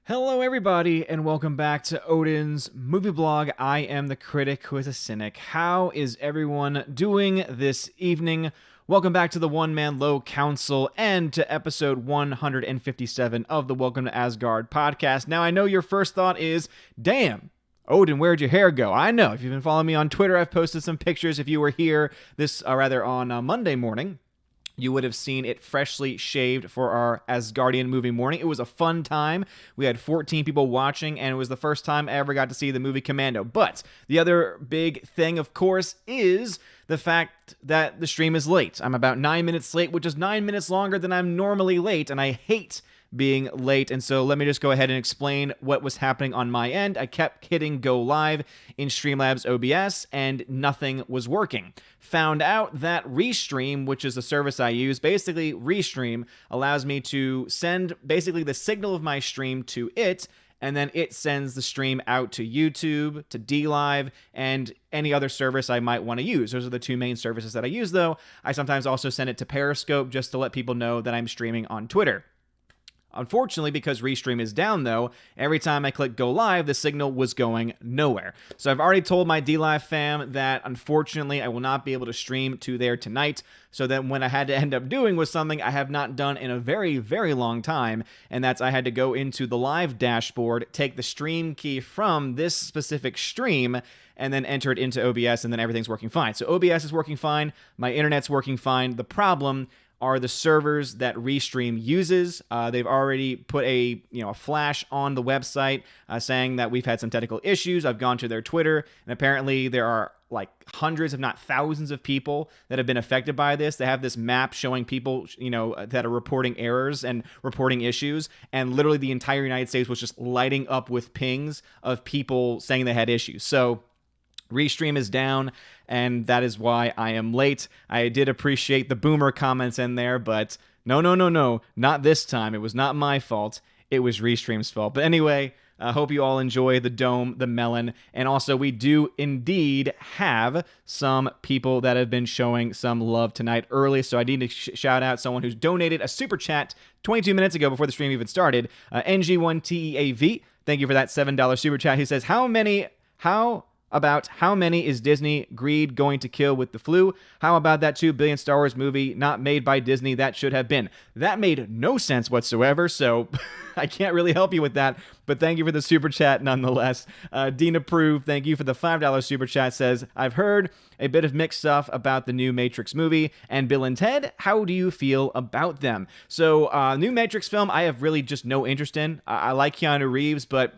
Hello, everybody, and welcome back to Odin's movie blog. I am the critic who is a cynic. How is everyone doing this evening? Welcome back to the One Man Low Council and to episode 157 of the Welcome to Asgard podcast. Now, I know your first thought is, damn, Odin, where'd your hair go? I know. If you've been following me on Twitter, I've posted some pictures. If you were here on Monday morning, you would have seen it freshly shaved for our Asgardian movie morning. It was a fun time. We had 14 people watching, and it was the first time I ever got to see the movie Commando. But the other big thing, of course, is the fact that the stream is late. I'm about 9 minutes late, which is 9 minutes longer than I'm normally late, and I hate being late. And so let me just go ahead and explain what was happening on my end. I kept hitting go live in Streamlabs OBS and nothing was working. Found out that Restream, which is the service I use, basically Restream allows me to send basically the signal of my stream to it, and then it sends the stream out to YouTube, to DLive, and any other service I might want to use. Those are the two main services that I use, though. I sometimes also send it to Periscope just to let people know that I'm streaming on Twitter. Unfortunately, because Restream is down, though, every time I click go live, the signal was going nowhere. So I've already told my DLive fam that, unfortunately, I will not be able to stream to there tonight. So then what I had to end up doing was something I have not done in a very, very long time, and that's I had to go into the live dashboard, take the stream key from this specific stream, and then enter it into OBS, and then everything's working fine. So OBS is working fine, my internet's working fine. The problem are the servers that Restream uses. They've already put a flash on the website saying that we've had some technical issues. I've gone to their Twitter, and apparently there are like hundreds, if not thousands, of people that have been affected by this. They have this map showing people, that are reporting errors and reporting issues, and literally the entire United States was just lighting up with pings of people saying they had issues. So Restream is down, and that is why I am late. I did appreciate the boomer comments in there, but no, not this time. It was not my fault. It was Restream's fault. But anyway, I hope you all enjoy the dome, the melon, and also we do indeed have some people that have been showing some love tonight early, so I need to shout out someone who's donated a super chat 22 minutes ago before the stream even started. NG1TEAV, thank you for that $7 super chat. He says, how many is Disney greed going to kill with the flu? How about that $2 billion Star Wars movie not made by Disney that should have been? That made no sense whatsoever, so I can't really help you with that, but thank you for the super chat nonetheless. Dean Approved, thank you for the $5 super chat, says, I've heard a bit of mixed stuff about the new Matrix movie, and Bill and Ted, how do you feel about them? So, new Matrix film, I have really just no interest in. I like Keanu Reeves, but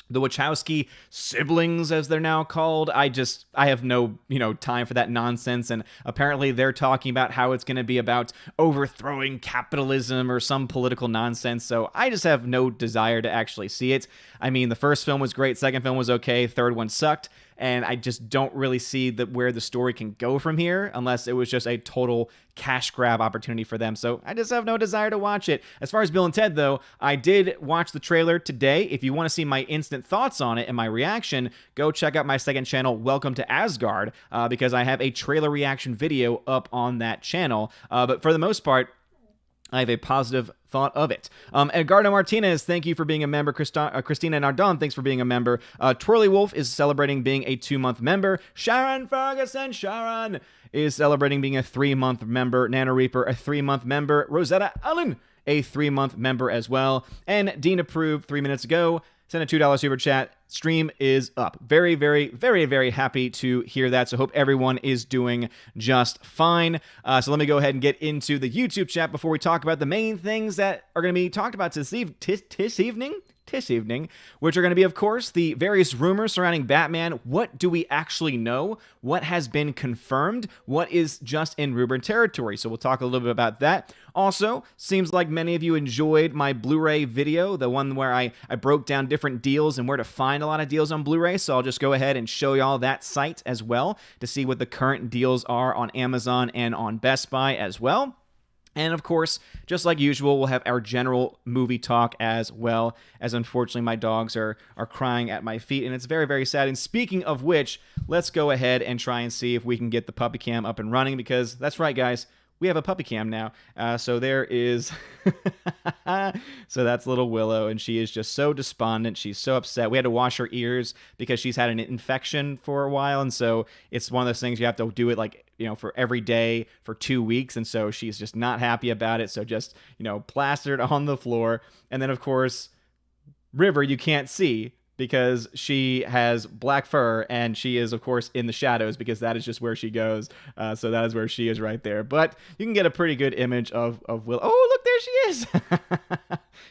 the Wachowski siblings, as they're now called, I have no, time for that nonsense, and apparently they're talking about how it's going to be about overthrowing capitalism or some political nonsense, so I just have no desire to actually see it. I mean, the first film was great, second film was okay, third one sucked, and I just don't really see where the story can go from here unless it was just a total cash grab opportunity for them. So I just have no desire to watch it. As far as Bill and Ted, though, I did watch the trailer today. If you want to see my instant thoughts on it and my reaction, go check out my second channel, Welcome to Asgard, because I have a trailer reaction video up on that channel. But for the most part, I have a positive thought of it. Edgardo Martinez, thank you for being a member. Christina Nardon, thanks for being a member. Twirly Wolf is celebrating being a 2-month member. Sharon Ferguson, Sharon is celebrating being a 3-month member. Nano Reaper, a 3-month member. Rosetta Allen, a 3-month member as well. And Dean Approved 3 minutes ago sent a $2 super chat. Stream is up. Very, very, very, very happy to hear that. So hope everyone is doing just fine. So let me go ahead and get into the YouTube chat before we talk about the main things that are going to be talked about this evening, which are going to be, of course, the various rumors surrounding Batman. What do we actually know? What has been confirmed? What is just in rumor territory? So we'll talk a little bit about that. Also, seems like many of you enjoyed my Blu-ray video, the one where I broke down different deals and where to find a lot of deals on Blu-ray. So I'll just go ahead and show y'all that site as well to see what the current deals are on Amazon and on Best Buy as well. And of course, just like usual, we'll have our general movie talk as well, as unfortunately my dogs are crying at my feet, and it's very, very sad. And speaking of which, let's go ahead and try and see if we can get the puppy cam up and running, because that's right, guys, we have a puppy cam now. So there is, so that's little Willow, and she is just so despondent. She's so upset. We had to wash her ears because she's had an infection for a while, and so it's one of those things you have to do it like, for every day for 2 weeks, and so she's just not happy about it. So just, plastered on the floor, and then of course, River you can't see, because she has black fur, and she is, of course, in the shadows, because that is just where she goes. So that is where she is right there. But you can get a pretty good image of Will. Oh, look, there she is.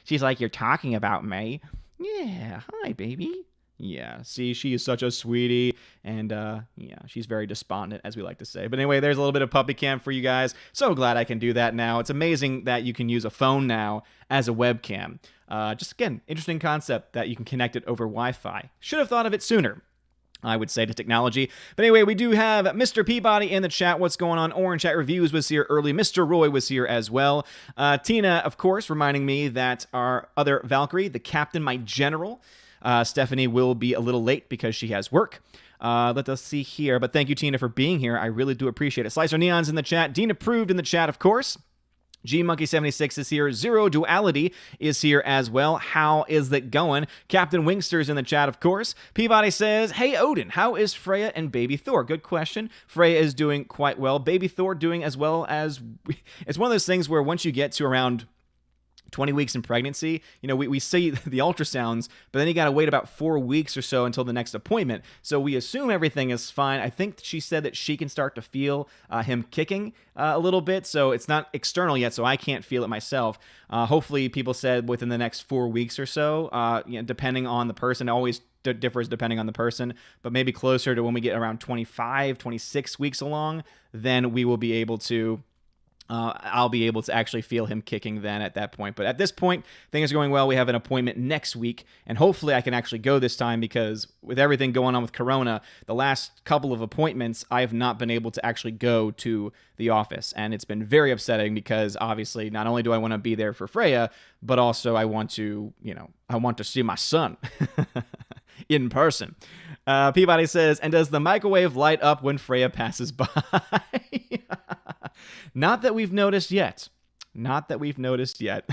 She's like, you're talking about me. Yeah, hi, baby. Yeah, see, she is such a sweetie, and yeah, she's very despondent, as we like to say. But anyway, there's a little bit of puppy cam for you guys. So glad I can do that now. It's amazing that you can use a phone now as a webcam. Just, again, interesting concept that you can connect it over Wi-Fi. Should have thought of it sooner, I would say, to technology. But anyway, we do have Mr. Peabody in the chat. What's going on? Orange Chat Reviews was here early. Mr. Roy was here as well. Tina, of course, reminding me that our other Valkyrie, the captain, my general, Stephanie, will be a little late because she has work. Let us see here. But thank you, Tina, for being here. I really do appreciate it. Slicer Neon's in the chat. Dean Approved in the chat, of course. G-Monkey76 is here. Zero Duality is here as well. How is it going? Captain Wingster's in the chat, of course. Peabody says, hey, Odin, how is Freya and Baby Thor? Good question. Freya is doing quite well. Baby Thor doing as well as... It's one of those things where once you get to around 20 weeks in pregnancy, we see the ultrasounds, but then you got to wait about 4 weeks or so until the next appointment. So we assume everything is fine. I think she said that she can start to feel him kicking a little bit. So it's not external yet, so I can't feel it myself. Hopefully, people said within the next 4 weeks or so, depending on the person. It always differs depending on the person, but maybe closer to when we get around 25, 26 weeks along, then we will be able to I'll be able to actually feel him kicking then at that point. But at this point, things are going well. We have an appointment next week, and hopefully I can actually go this time, because with everything going on with Corona, the last couple of appointments, I have not been able to actually go to the office. And it's been very upsetting, because obviously not only do I want to be there for Freya, but also I want to, I want to see my son in person. Peabody says, and does the microwave light up when Freya passes by? Not that we've noticed yet. Not that we've noticed yet.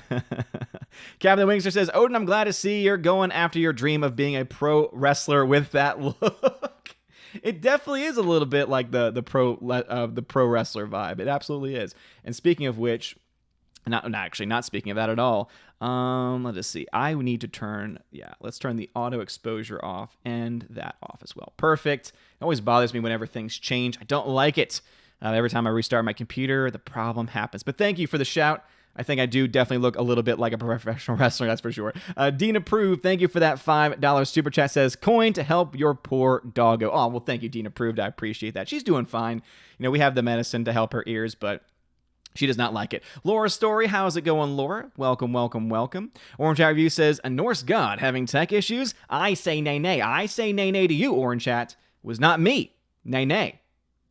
Captain Wingster says, Odin, I'm glad to see you're going after your dream of being a pro wrestler with that look. It definitely is a little bit like the pro wrestler vibe. It absolutely is. And speaking of which, not speaking of that at all. Let us see. I need to turn, let's turn the auto exposure off and that off as well. Perfect. It always bothers me whenever things change. I don't like it. Every time I restart my computer, the problem happens. But thank you for the shout. I think I do definitely look a little bit like a professional wrestler, that's for sure. Dean Approved, thank you for that $5 super chat. Says, coin to help your poor doggo. Oh, well, thank you, Dean Approved. I appreciate that. She's doing fine. We have the medicine to help her ears, but she does not like it. Laura Story, how's it going, Laura? Welcome, welcome, welcome. Orange Hat Review says, a Norse god having tech issues? I say nay, nay. I say nay, nay to you, Orange Hat. It was not me. Nay, nay.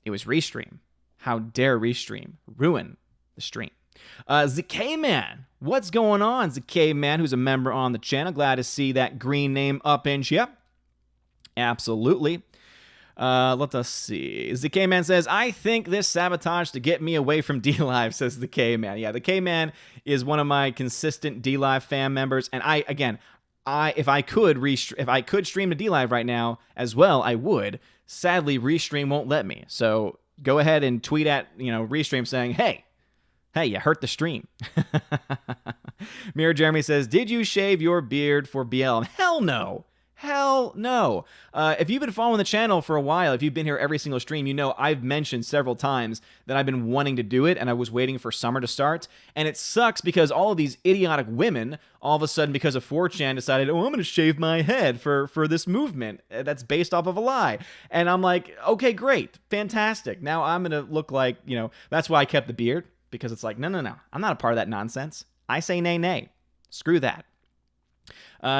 It was Restream. How dare Restream ruin the stream? ZK-Man, what's going on, ZK-Man, who's a member on the channel? Glad to see that green name up in here. Absolutely. Let us see. ZK-Man says, I think this sabotage to get me away from D-Live, says the K-Man. Yeah, the K-Man is one of my consistent D-Live fan members, and if I could stream to D-Live right now as well, I would. Sadly, Restream won't let me. So go ahead and tweet at Restream saying, hey, you hurt the stream. Mirror Jeremy says, did you shave your beard for BLM? Hell no. Hell no. If you've been following the channel for a while, if you've been here every single stream, I've mentioned several times that I've been wanting to do it, and I was waiting for summer to start. And it sucks because all of these idiotic women, all of a sudden, because of 4chan, decided, I'm going to shave my head for this movement that's based off of a lie. And I'm like, okay, great, fantastic. Now I'm going to look like, that's why I kept the beard, because it's like, no. I'm not a part of that nonsense. I say nay, nay. Screw that.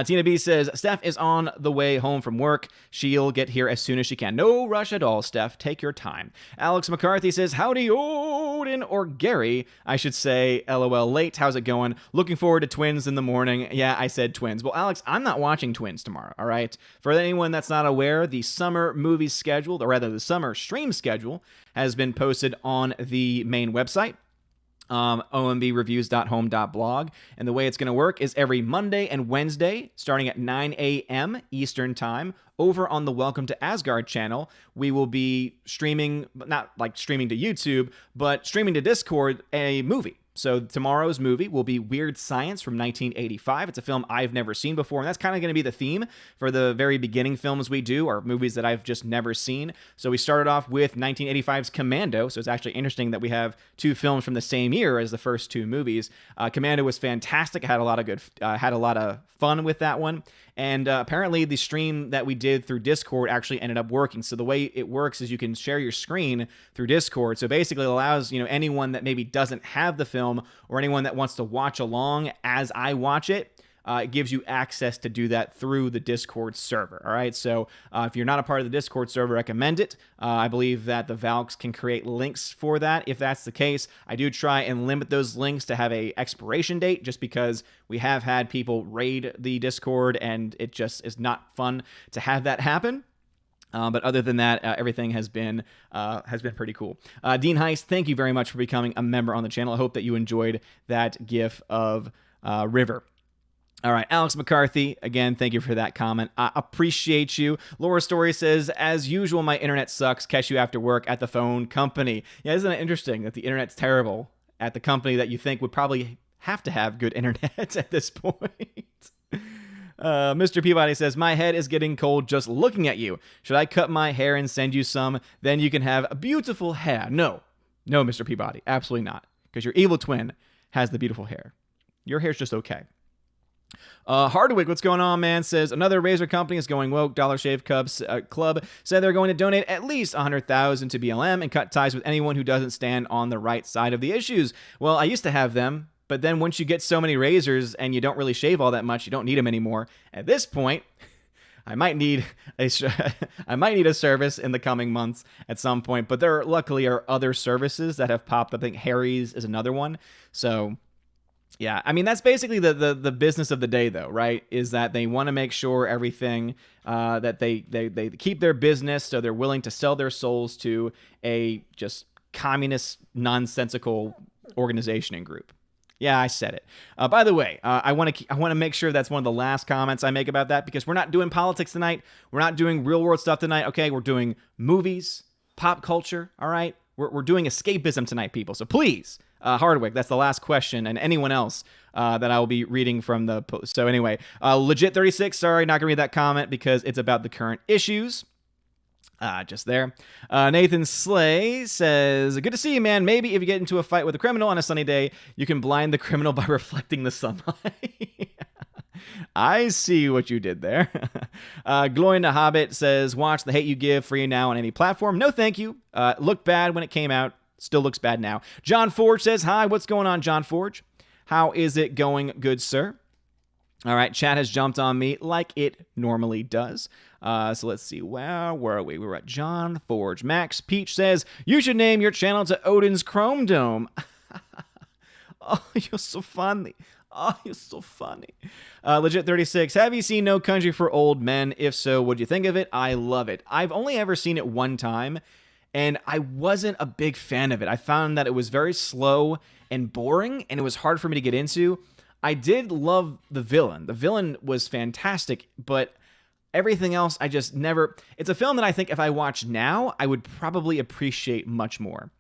Tina B says, Steph is on the way home from work. She'll get here as soon as she can. No rush at all, Steph. Take your time. Alex McCarthy says, howdy, Odin, or Gary, I should say. LOL late. How's it going? Looking forward to Twins in the morning. Yeah, I said Twins. Well, Alex, I'm not watching Twins tomorrow, all right? For anyone that's not aware, the summer movie schedule, or rather the summer stream schedule, has been posted on the main website. ombReviews.home.blog. And the way it's going to work is every Monday and Wednesday, starting at 9 a.m. Eastern Time, over on the Welcome to Asgard channel, we will be streaming, not like streaming to YouTube, but streaming to Discord, a movie. So tomorrow's movie will be Weird Science from 1985. It's a film I've never seen before, and that's kind of going to be the theme for the very beginning films we do, are movies that I've just never seen. So we started off with 1985's Commando, so it's actually interesting that we have two films from the same year as the first two movies. Commando was fantastic. I had a lot of fun with that one. And apparently the stream that we did through Discord actually ended up working. So the way it works is you can share your screen through Discord. So basically it allows, anyone that maybe doesn't have the film or anyone that wants to watch along as I watch it, it gives you access to do that through the Discord server. All right. So if you're not a part of the Discord server, recommend it. I believe that the Valks can create links for that. If that's the case, I do try and limit those links to have a expiration date, just because we have had people raid the Discord and it just is not fun to have that happen. But other than that, everything has been pretty cool. Dean Heist, thank you very much for becoming a member on the channel. I hope that you enjoyed that GIF of River. All right, Alex McCarthy, again, thank you for that comment. I appreciate you. Laura Story says, as usual, my internet sucks. Catch you after work at the phone company. Yeah, isn't it interesting that the internet's terrible at the company that you think would probably have to have good internet at this point? Mr. Peabody says, my head is getting cold just looking at you. Should I cut my hair and send you some? Then you can have beautiful hair. No, Mr. Peabody, absolutely not. Because your evil twin has the beautiful hair. Your hair's just okay. Hardwick, what's going on, man? Says, another razor company is going woke. Dollar Shave Club said they're going to donate at least $100,000 to BLM and cut ties with anyone who doesn't stand on the right side of the issues. Well, I used to have them, but then once you get so many razors and you don't really shave all that much, you don't need them anymore. At this point, I might need a service in the coming months at some point, but there luckily are other services that have popped up. I think Harry's is another one. So yeah, I mean, that's basically the business of the day, though, right? Is that they want to make sure everything, that they keep their business, so they're willing to sell their souls to a just communist, nonsensical organization and group. Yeah, I said it. By the way, I want to make sure that's one of the last comments I make about that, because we're not doing politics tonight. We're not doing real world stuff tonight. Okay, we're doing movies, pop culture. All right, we're doing escapism tonight, people. So please. Hardwick, that's the last question, and anyone else that I will be reading from the post. So anyway, Legit 36, sorry, not going to read that comment because it's about the current issues. Just there. Nathan Slay says, good to see you, man. Maybe if you get into a fight with a criminal on a sunny day, you can blind the criminal by reflecting the sunlight. I see what you did there. Gloin the Hobbit says, watch The Hate You Give free now on any platform. No, thank you. Looked bad when it came out. Still looks bad now. John Forge says, hi, what's going on, John Forge? How is it going, good sir? All right, chat has jumped on me like it normally does. So let's see, where were we? We were at John Forge. Max Peach says, you should name your channel to Odin's Chrome Dome. Oh, you're so funny. Oh, you're so funny. Legit 36, have you seen No Country for Old Men? If so, what'd you think of it? I love it. I've only ever seen it one time, and I wasn't a big fan of it. I found that it was very slow and boring, and it was hard for me to get into. I did love the villain. The villain was fantastic, but everything else, I just never... It's a film that I think if I watch now, I would probably appreciate much more.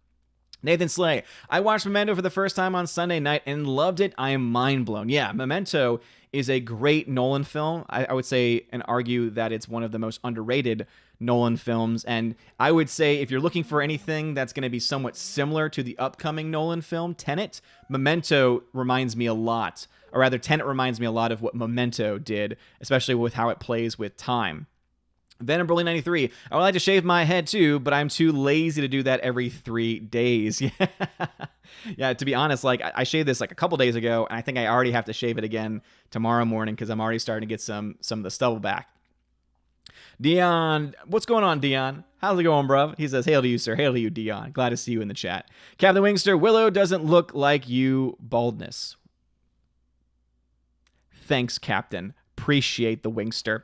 Nathan Slay, I watched Memento for the first time on Sunday night and loved it. I am mind blown. Yeah, Memento is a great Nolan film. I would say and argue that it's one of the most underrated Nolan films. And I would say if you're looking for anything that's going to be somewhat similar to the upcoming Nolan film, Tenet, Memento reminds me a lot. Or rather, Tenet reminds me a lot of what Memento did, especially with how it plays with time. Venom Broly 93. I would like to shave my head too, but I'm too lazy to do that every 3 days. Yeah. Yeah, to be honest, like I shaved this like a couple days ago, and I think I already have to shave it again tomorrow morning because I'm already starting to get some of the stubble back. Dion, what's going on, Dion? How's it going, bruv? He says, hail to you, sir. Hail to you, Dion. Glad to see you in the chat. Captain Wingster, Willow doesn't look like you, baldness. Thanks, Captain. appreciate the Wingster.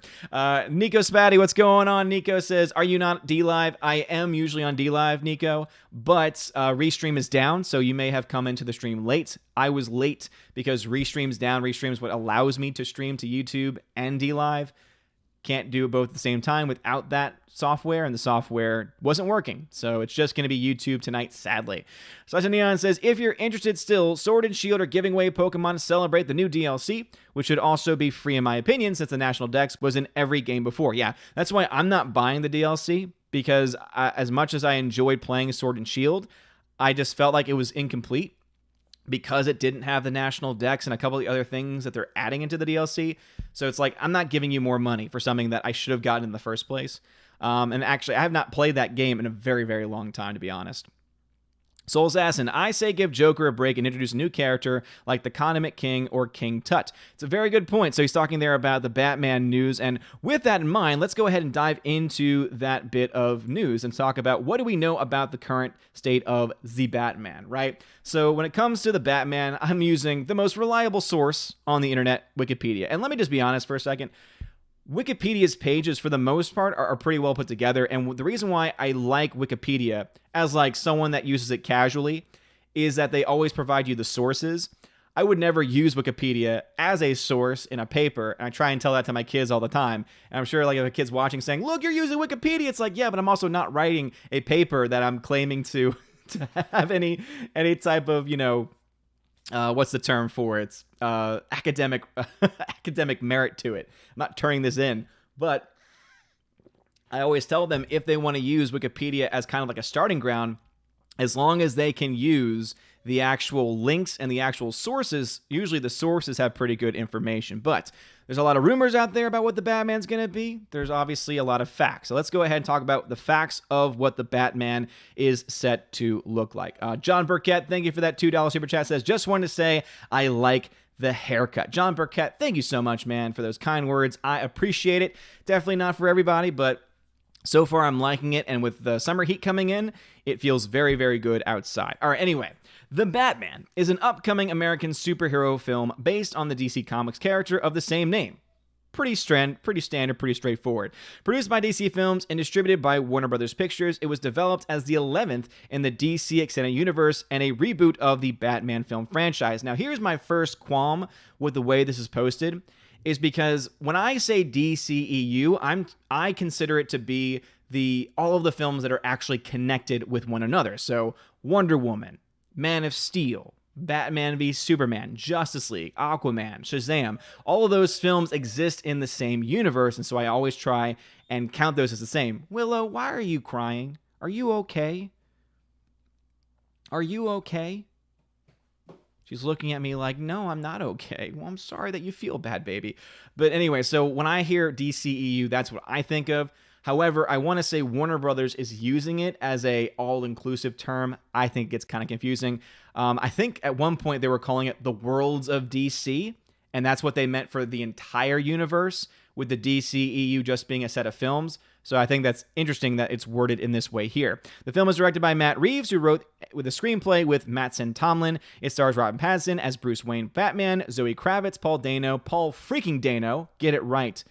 Nico Spatty, what's going on? Nico says, are you not D-Live? I am usually on D-Live, Nico, but Restream is down, so you may have come into the stream late. I was late because Restream's down. Restream is what allows me to stream to YouTube and D-Live. Can't do it both at the same time without that software, and the software wasn't working. So it's just going to be YouTube tonight, sadly. Sasha Neon says, if you're interested still, Sword and Shield are giving away Pokemon to celebrate the new DLC, which should also be free in my opinion, since the National Dex was in every game before. Yeah, that's why I'm not buying the DLC, because as much as I enjoyed playing Sword and Shield, I just felt like it was incomplete because it didn't have the National Dex and a couple of the other things that they're adding into the DLC. So it's like, I'm not giving you more money for something that I should have gotten in the first place. And actually, I have not played that game in a very, very long time, to be honest. Soul Assassin, I say give Joker a break and introduce a new character like the Condiment King or King Tut. It's a very good point. So he's talking there about the Batman news. And with that in mind, let's go ahead and dive into that bit of news and talk about what do we know about the current state of the Batman, right? So when it comes to the Batman, I'm using the most reliable source on the internet, Wikipedia. And let me just be honest for a second. Wikipedia's pages, for the most part, are pretty well put together, and the reason why I like Wikipedia as like someone that uses it casually is that they always provide you the sources. I would never use Wikipedia as a source in a paper, and I try and tell that to my kids all the time. And I'm sure like if a kid's watching saying, look, you're using Wikipedia, it's like, yeah, but I'm also not writing a paper that I'm claiming to have any type of, you know, what's the term for it? It's academic merit to it. I'm not turning this in, but I always tell them if they want to use Wikipedia as kind of like a starting ground, as long as they can use the actual links and the actual sources, usually the sources have pretty good information. But there's a lot of rumors out there about what the Batman's going to be. There's obviously a lot of facts. So let's go ahead and talk about the facts of what the Batman is set to look like. John Burkett, thank you for that $2 super chat, says, just wanted to say I like the haircut. John Burkett, thank you so much, man, for those kind words. I appreciate it. Definitely not for everybody, but so far I'm liking it. And with the summer heat coming in, it feels very, very good outside. All right, anyway. The Batman is an upcoming American superhero film based on the DC Comics character of the same name. Pretty standard, pretty straightforward. Produced by DC Films and distributed by Warner Brothers Pictures, it was developed as the 11th in the DC Extended Universe and a reboot of the Batman film franchise. Now, here's my first qualm with the way this is posted, is because when I say DCEU, I consider it to be all of the films that are actually connected with one another. So, Wonder Woman, Man of Steel, Batman v Superman, Justice League, Aquaman, Shazam, all of those films exist in the same universe, and so I always try and count those as the same. Willow, why are you crying? Are you okay? Are you okay? She's looking at me like, no, I'm not okay. Well, I'm sorry that you feel bad, baby. But anyway, so when I hear DCEU, that's what I think of. However, I want to say Warner Brothers is using it as a all-inclusive term. I think it's kind of confusing. I think at one point they were calling it the Worlds of DC, and that's what they meant for the entire universe, with the DCEU just being a set of films. So I think that's interesting that it's worded in this way here. The film is directed by Matt Reeves, who wrote with a screenplay with Mattson Tomlin. It stars Robin Pattinson as Bruce Wayne Batman, Zoe Kravitz, Paul freaking Dano, get it right,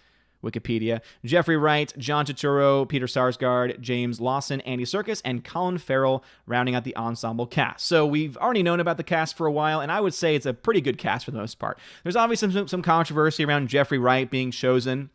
Wikipedia, Jeffrey Wright, John Turturro, Peter Sarsgaard, James Lawson, Andy Serkis, and Colin Farrell rounding out the ensemble cast. So we've already known about the cast for a while, and I would say it's a pretty good cast for the most part. There's obviously some controversy around Jeffrey Wright being chosen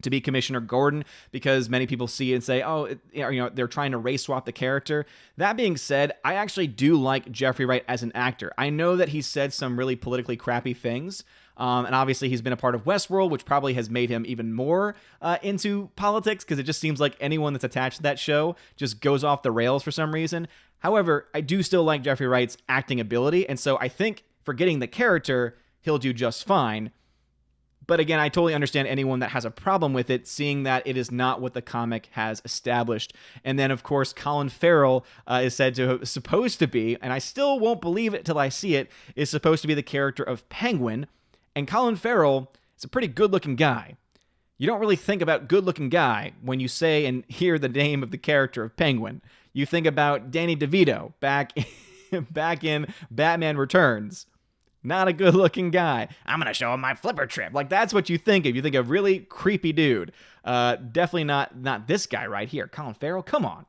to be Commissioner Gordon, because many people see it and say, oh, they're trying to race swap the character. That being said, I actually do like Jeffrey Wright as an actor. I know that he said some really politically crappy things, and obviously he's been a part of Westworld, which probably has made him even more into politics, because it just seems like anyone that's attached to that show just goes off the rails for some reason. However, I do still like Jeffrey Wright's acting ability, and so I think for getting the character, he'll do just fine. But again, I totally understand anyone that has a problem with it, seeing that it is not what the comic has established. And then, of course, Colin Farrell is supposed to be, and I still won't believe it till I see it, is supposed to be the character of Penguin. And Colin Farrell is a pretty good-looking guy. You don't really think about good-looking guy when you say and hear the name of the character of Penguin. You think about Danny DeVito back in Batman Returns. not a good looking guy. I'm going to show him my flipper trip. Like, that's what you think of. You think of really creepy dude. Definitely not this guy right here. Colin Farrell, come on.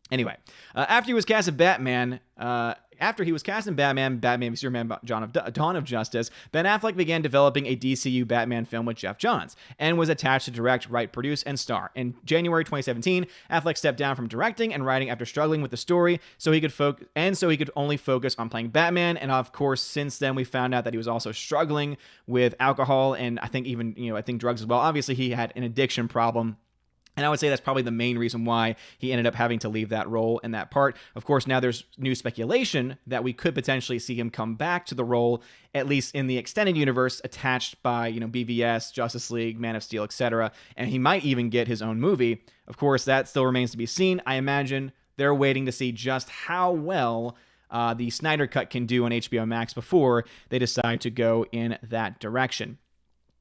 Anyway, after he was cast as Batman, Batman v Superman: Dawn of Justice, Ben Affleck began developing a DCU Batman film with Geoff Johns and was attached to direct, write, produce, and star. In January 2017, Affleck stepped down from directing and writing after struggling with the story, so he could only focus on playing Batman. And of course, since then, we found out that he was also struggling with alcohol and I think drugs as well. Obviously, he had an addiction problem. And I would say that's probably the main reason why he ended up having to leave that role and that part. Of course, now there's new speculation that we could potentially see him come back to the role, at least in the extended universe, attached by, BVS, Justice League, Man of Steel, etc. And he might even get his own movie. Of course, that still remains to be seen. I imagine they're waiting to see just how well the Snyder Cut can do on HBO Max before they decide to go in that direction.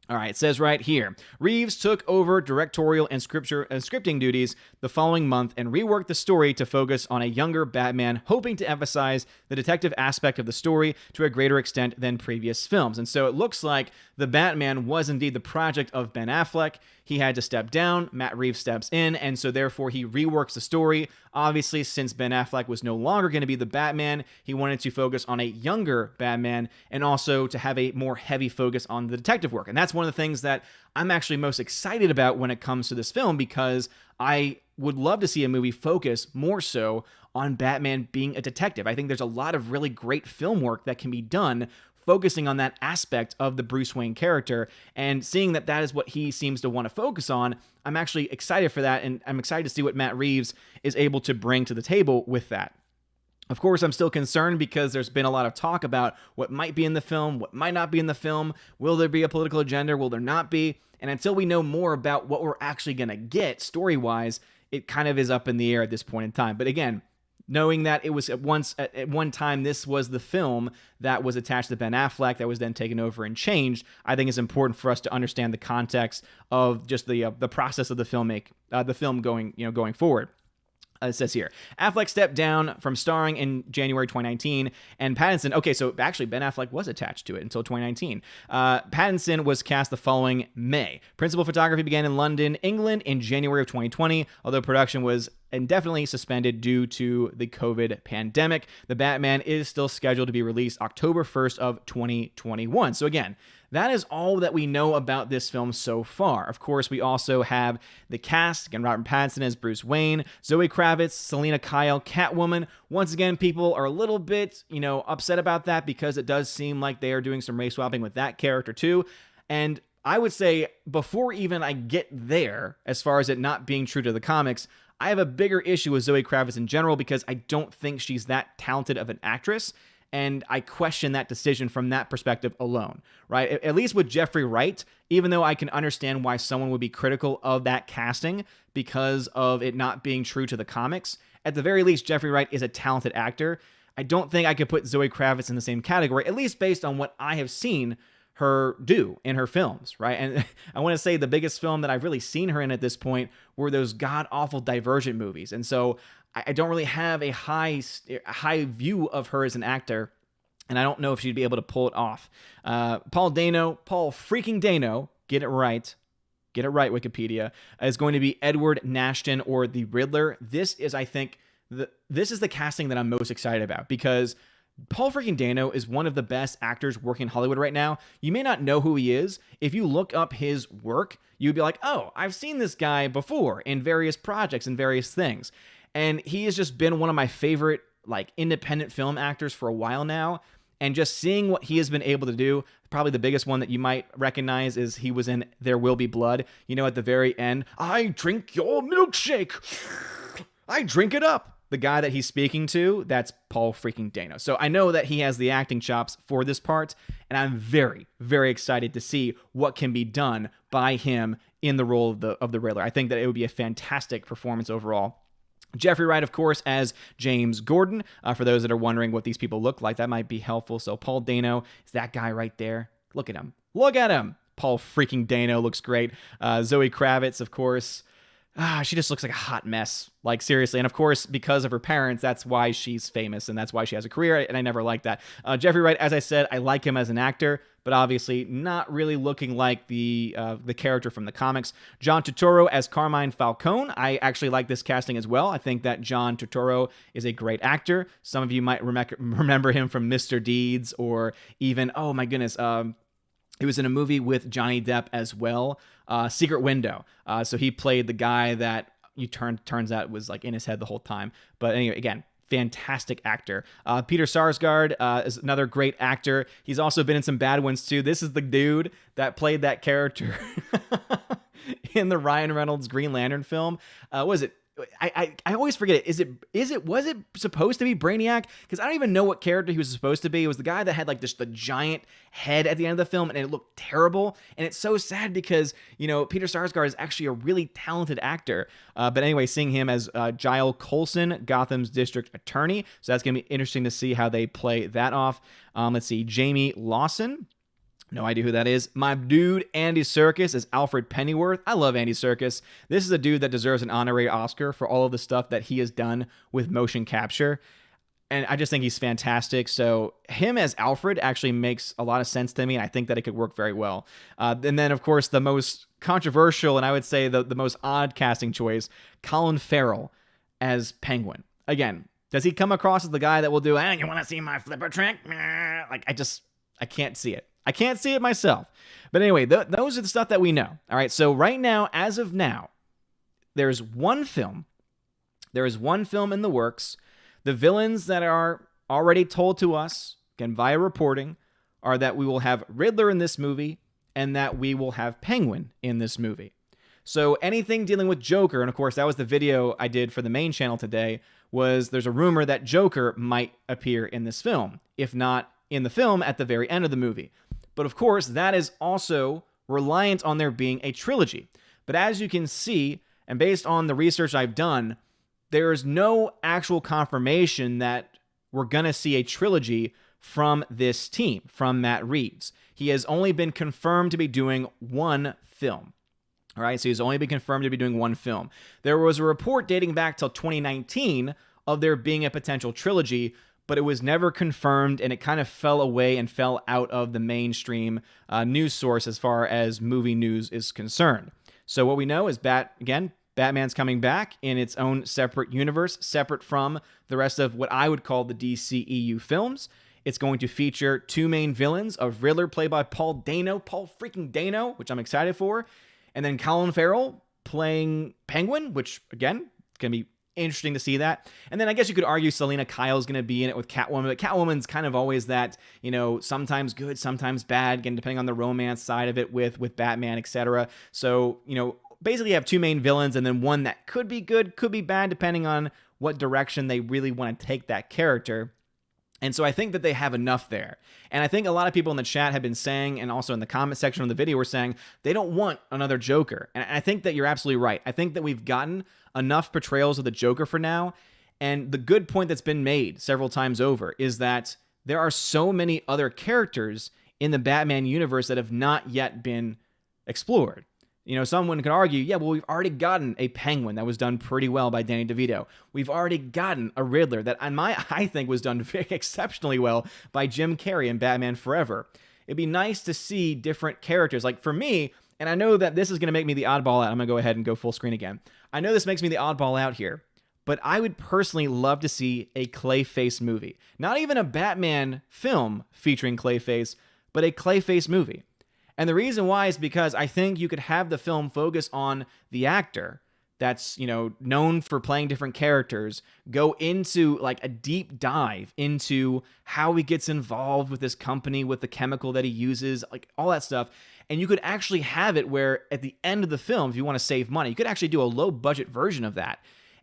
All right, it says right here, Reeves took over directorial and scripting duties the following month and reworked the story to focus on a younger Batman, hoping to emphasize the detective aspect of the story to a greater extent than previous films. And so it looks like the Batman was indeed the project of Ben Affleck. He had to step down, Matt Reeves steps in, and so therefore he reworks the story. Obviously, since Ben Affleck was no longer going to be the Batman, he wanted to focus on a younger Batman and also to have a more heavy focus on the detective work. And that's one of the things that I'm actually most excited about when it comes to this film, because I would love to see a movie focus more so on Batman being a detective. I think there's a lot of really great film work that can be done focusing on that aspect of the Bruce Wayne character, and seeing that that is what he seems to want to focus on, I'm actually excited for that, and I'm excited to see what Matt Reeves is able to bring to the table with that. Of course, I'm still concerned because there's been a lot of talk about what might be in the film, what might not be in the film. Will there be a political agenda? Will there not be? And until we know more about what we're actually going to get story-wise, it kind of is up in the air at this point in time. But again, knowing that it was at one time this was the film that was attached to Ben Affleck that was then taken over and changed, I think it's important for us to understand the context of just the process of the film going forward. It says here, Affleck stepped down from starring in January 2019, and Pattinson, okay, so actually Ben Affleck was attached to it until 2019. Pattinson was cast the following May. Principal photography began in London, England in January of 2020, although production was indefinitely suspended due to the COVID pandemic. The Batman is still scheduled to be released October 1st of 2021. So again, that is all that we know about this film so far. Of course, we also have the cast. Again, Robert Pattinson as Bruce Wayne, Zoe Kravitz, Selena Kyle, Catwoman. Once again, people are a little bit, upset about that because it does seem like they are doing some race swapping with that character too. And I would say before even I get there, as far as it not being true to the comics, I have a bigger issue with Zoe Kravitz in general because I don't think she's that talented of an actress. And I question that decision from that perspective alone, right? At least with Jeffrey Wright, even though I can understand why someone would be critical of that casting because of it not being true to the comics, at the very least, Jeffrey Wright is a talented actor. I don't think I could put Zoe Kravitz in the same category, at least based on what I have seen her do in her films, right? And I want to say the biggest film that I've really seen her in at this point were those god-awful Divergent movies. And so I don't really have a high view of her as an actor, and I don't know if she'd be able to pull it off. Paul freaking Dano, get it right, Wikipedia, is going to be Edward Nashton or the Riddler. This is, I think, this is the casting that I'm most excited about because Paul freaking Dano is one of the best actors working in Hollywood right now. You may not know who he is. If you look up his work, you'd be like, oh, I've seen this guy before in various projects and various things. And he has just been one of my favorite independent film actors for a while now. And just seeing what he has been able to do, probably the biggest one that you might recognize is he was in There Will Be Blood. At the very end, I drink your milkshake. I drink it up. The guy that he's speaking to, that's Paul freaking Dano. So I know that he has the acting chops for this part, and I'm very, very excited to see what can be done by him in the role of the Riddler. I think that it would be a fantastic performance overall. Jeffrey Wright, of course, as James Gordon. For those that are wondering what these people look like, that might be helpful. So Paul Dano is that guy right there. Look at him. Look at him. Paul freaking Dano looks great. Zoe Kravitz, of course. she just looks like a hot mess. Like, seriously. And of course, because of her parents, that's why she's famous and that's why she has a career. And I never liked that. Jeffrey Wright, as I said, I like him as an actor, but obviously not really looking like the character from the comics. John Turturro as Carmine Falcone. I actually like this casting as well. I think that John Turturro is a great actor. Some of you might remember him from Mr. Deeds, or even, oh my goodness, he was in a movie with Johnny Depp as well, Secret Window. So he played the guy that turns out was like in his head the whole time. But anyway, again, fantastic actor. Peter Sarsgaard is another great actor. He's also been in some bad ones too. This is the dude that played that character in the Ryan Reynolds Green Lantern film. Was it? I always forget it. Was it supposed to be Brainiac? Because I don't even know what character he was supposed to be. It was the guy that had like just the giant head at the end of the film, and it looked terrible. And it's so sad because, you know, Peter Sarsgaard is actually a really talented actor. But anyway, seeing him as Giles Coulson, Gotham's district attorney. So that's going to be interesting to see how they play that off. Let's see, Jamie Lawson. No idea who that is. My dude, Andy Serkis, as Alfred Pennyworth. I love Andy Serkis. This is a dude that deserves an honorary Oscar for all of the stuff that he has done with motion capture. And I just think he's fantastic. So him as Alfred actually makes a lot of sense to me, and I think that it could work very well. And then, of course, the most controversial, and I would say the most odd casting choice, Colin Farrell as Penguin. Again, does he come across as the guy that will do, hey, you want to see my flipper trick? Like, I can't see it. I can't see it myself. But anyway, those are the stuff that we know. All right, so right now, as of now, there's one film. There is one film in the works. The villains that are already told to us, again, via reporting, are that we will have Riddler in this movie and that we will have Penguin in this movie. So anything dealing with Joker, and of course, that was the video I did for the main channel today, was there's a rumor that Joker might appear in this film, if not in the film at the very end of the movie. But of course, that is also reliant on there being a trilogy. But as you can see, and based on the research I've done, there is no actual confirmation that we're going to see a trilogy from this team, from Matt Reeves. He has only been confirmed to be doing one film. All right, so he's only been confirmed to be doing one film. There was a report dating back till 2019 of there being a potential trilogy, but it was never confirmed, and it kind of fell away and fell out of the mainstream news source as far as movie news is concerned. So what we know is Batman's coming back in its own separate universe, separate from the rest of what I would call the DCEU films. It's going to feature two main villains of Riddler, played by Paul freaking Dano, which I'm excited for, and then Colin Farrell playing Penguin, which, again, it's going to be interesting to see that. And then I guess you could argue Selena Kyle's going to be in it with Catwoman, but Catwoman's kind of always that, you know, sometimes good, sometimes bad, again, depending on the romance side of it with Batman, etc. So, you know, basically you have two main villains and then one that could be good, could be bad, depending on what direction they really want to take that character. And so I think that they have enough there. And I think a lot of people in the chat have been saying, and also in the comment section of the video, were saying they don't want another Joker. And I think that you're absolutely right. I think that we've gotten enough portrayals of the Joker for now. And the good point that's been made several times over is that there are so many other characters in the Batman universe that have not yet been explored. You know, someone could argue, yeah, well, we've already gotten a Penguin that was done pretty well by Danny DeVito. We've already gotten a Riddler that I think was done very exceptionally well by Jim Carrey in Batman Forever. It'd be nice to see different characters. Like for me, and I know that this is going to make me the oddball out. I'm going to go ahead and go full screen again. I know this makes me the oddball out here, but I would personally love to see a Clayface movie. Not even a Batman film featuring Clayface, but a Clayface movie. And the reason why is because I think you could have the film focus on the actor that's, you know, known for playing different characters, go into like a deep dive into how he gets involved with this company, with the chemical that he uses, like all that stuff. And you could actually have it where at the end of the film, if you want to save money, you could actually do a low budget version of that.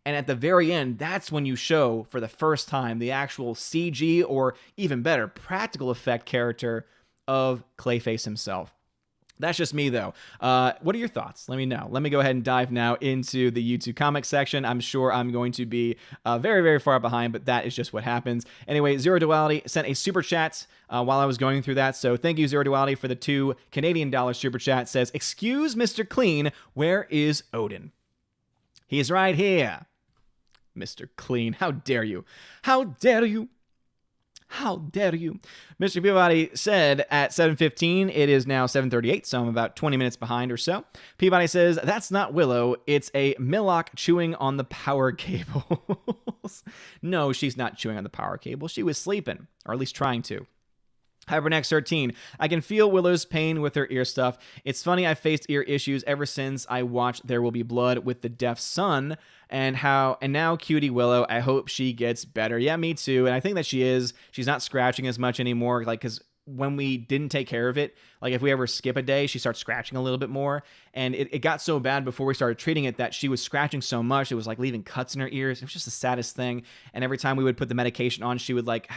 And at the very end, that's when you show for the first time the actual CG or even better, practical effect character of Clayface himself. That's just me, though. What are your thoughts? Let me know. Let me go ahead and dive now into the YouTube comic section. I'm sure I'm going to be very, very far behind, but that is just what happens. Anyway, Zero Duality sent a super chat while I was going through that. So thank you, Zero Duality, for the $2 Canadian super chat. Says, excuse Mr. Clean, where is Odin? He's right here. Mr. Clean, how dare you? How dare you? How dare you? Mr. Peabody said at 7:15, it is now 7:38, so I'm about 20 minutes behind or so. Peabody says, that's not Willow, it's a Millock chewing on the power cables. No, she's not chewing on the power cable. She was sleeping, or at least trying to. Hypernex 13, I can feel Willow's pain with her ear stuff. It's funny, I've faced ear issues ever since I watched There Will Be Blood with the deaf son, and now cutie Willow, I hope she gets better. Yeah, me too, and I think that she is. She's not scratching as much anymore, like, because when we didn't take care of it, like if we ever skip a day, she starts scratching a little bit more. And it got so bad before we started treating it that she was scratching so much, it was like leaving cuts in her ears. It was just the saddest thing. And every time we would put the medication on, she would like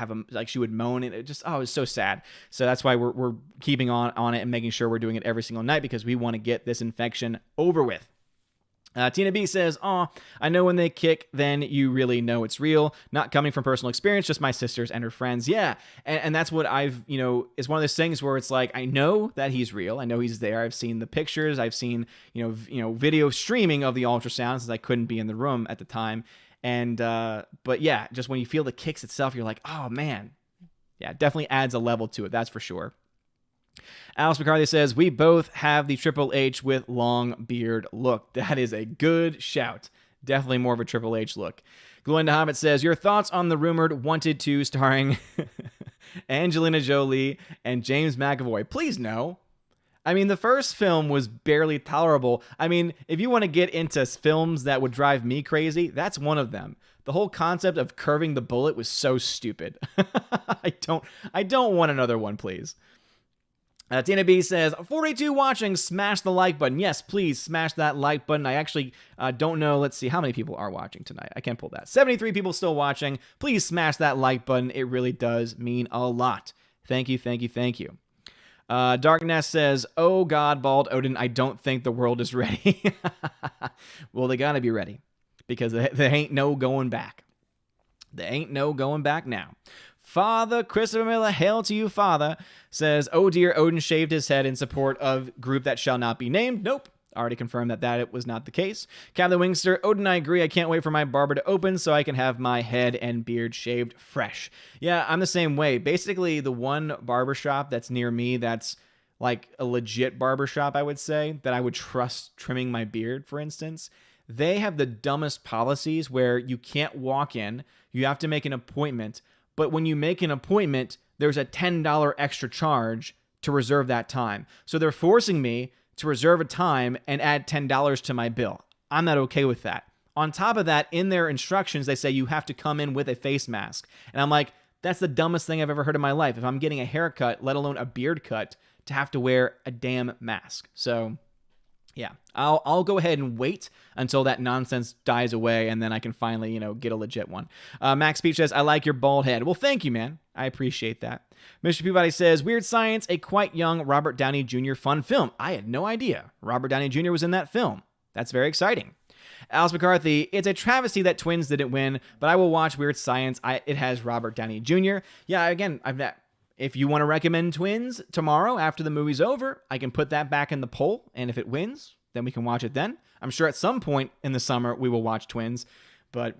she would moan, and it was so sad. So that's why we're keeping on it and making sure we're doing it every single night, because we want to get this infection over with. Tina B says, "Aw, I know when they kick, then you really know it's real. Not coming from personal experience, just my sisters and her friends." Yeah, and that's what I've, it's one of those things where it's like, I know that he's real. I know he's there. I've seen the pictures. I've seen, video streaming of the ultrasound, since I couldn't be in the room at the time. And, but yeah, just when you feel the kicks itself, you're like, oh man. Yeah, it definitely adds a level to it. That's for sure. Alice McCarthy says, we both have the Triple H with long beard look. That is a good shout. Definitely more of a Triple H look. Glinda Hobbit says, your thoughts on the rumored Wanted 2 starring Angelina Jolie and James McAvoy? Please no. I mean, the first film was barely tolerable. I mean, if you want to get into films that would drive me crazy, that's one of them. The whole concept of curving the bullet was so stupid. I don't want another one, please. Tina B says, 42 watching, smash the like button. Yes, please smash that like button. I actually don't know. Let's see how many people are watching tonight. I can't pull that. 73 people still watching. Please smash that like button. It really does mean a lot. Thank you, thank you, thank you. Darkness says, oh God, Bald Odin, I don't think the world is ready. Well, they gotta be ready, because there ain't no going back. There ain't no going back now. Father Christopher Miller, hail to you, Father, says, oh dear, Odin shaved his head in support of group that shall not be named. Nope. Already confirmed that it was not the case. Captain Wingster, Odin, I agree. I can't wait for my barber to open so I can have my head and beard shaved fresh. Yeah, I'm the same way. Basically, the one barbershop that's near me that's like a legit barbershop, I would say, that I would trust trimming my beard, for instance, they have the dumbest policies where you can't walk in. You have to make an appointment. But when you make an appointment, there's a $10 extra charge to reserve that time. So they're forcing me to reserve a time and add $10 to my bill. I'm not okay with that. On top of that, in their instructions, they say you have to come in with a face mask. And I'm like, that's the dumbest thing I've ever heard in my life. If I'm getting a haircut, let alone a beard cut, to have to wear a damn mask. So yeah, I'll go ahead and wait until that nonsense dies away, and then I can finally, get a legit one. Max Peach says, I like your bald head. Well, thank you, man. I appreciate that. Mr. Peabody says, Weird Science, a quite young Robert Downey Jr. fun film. I had no idea Robert Downey Jr. was in that film. That's very exciting. Alice McCarthy, it's a travesty that Twins didn't win, but I will watch Weird Science. It has Robert Downey Jr. Yeah, again, if you want to recommend Twins tomorrow after the movie's over, I can put that back in the poll, and if it wins, then we can watch it then. I'm sure at some point in the summer we will watch Twins, but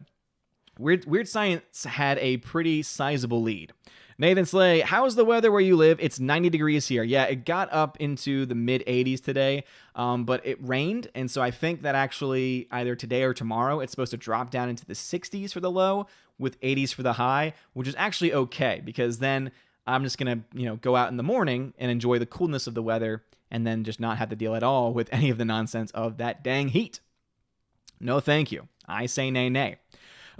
Weird Science had a pretty sizable lead. Nathan Slay, how's the weather where you live? It's 90 degrees here. Yeah, it got up into the mid-80s today, but it rained, and so I think that actually either today or tomorrow it's supposed to drop down into the 60s for the low with 80s for the high, which is actually okay, because then I'm just going to, go out in the morning and enjoy the coolness of the weather and then just not have to deal at all with any of the nonsense of that dang heat. No, thank you. I say nay, nay.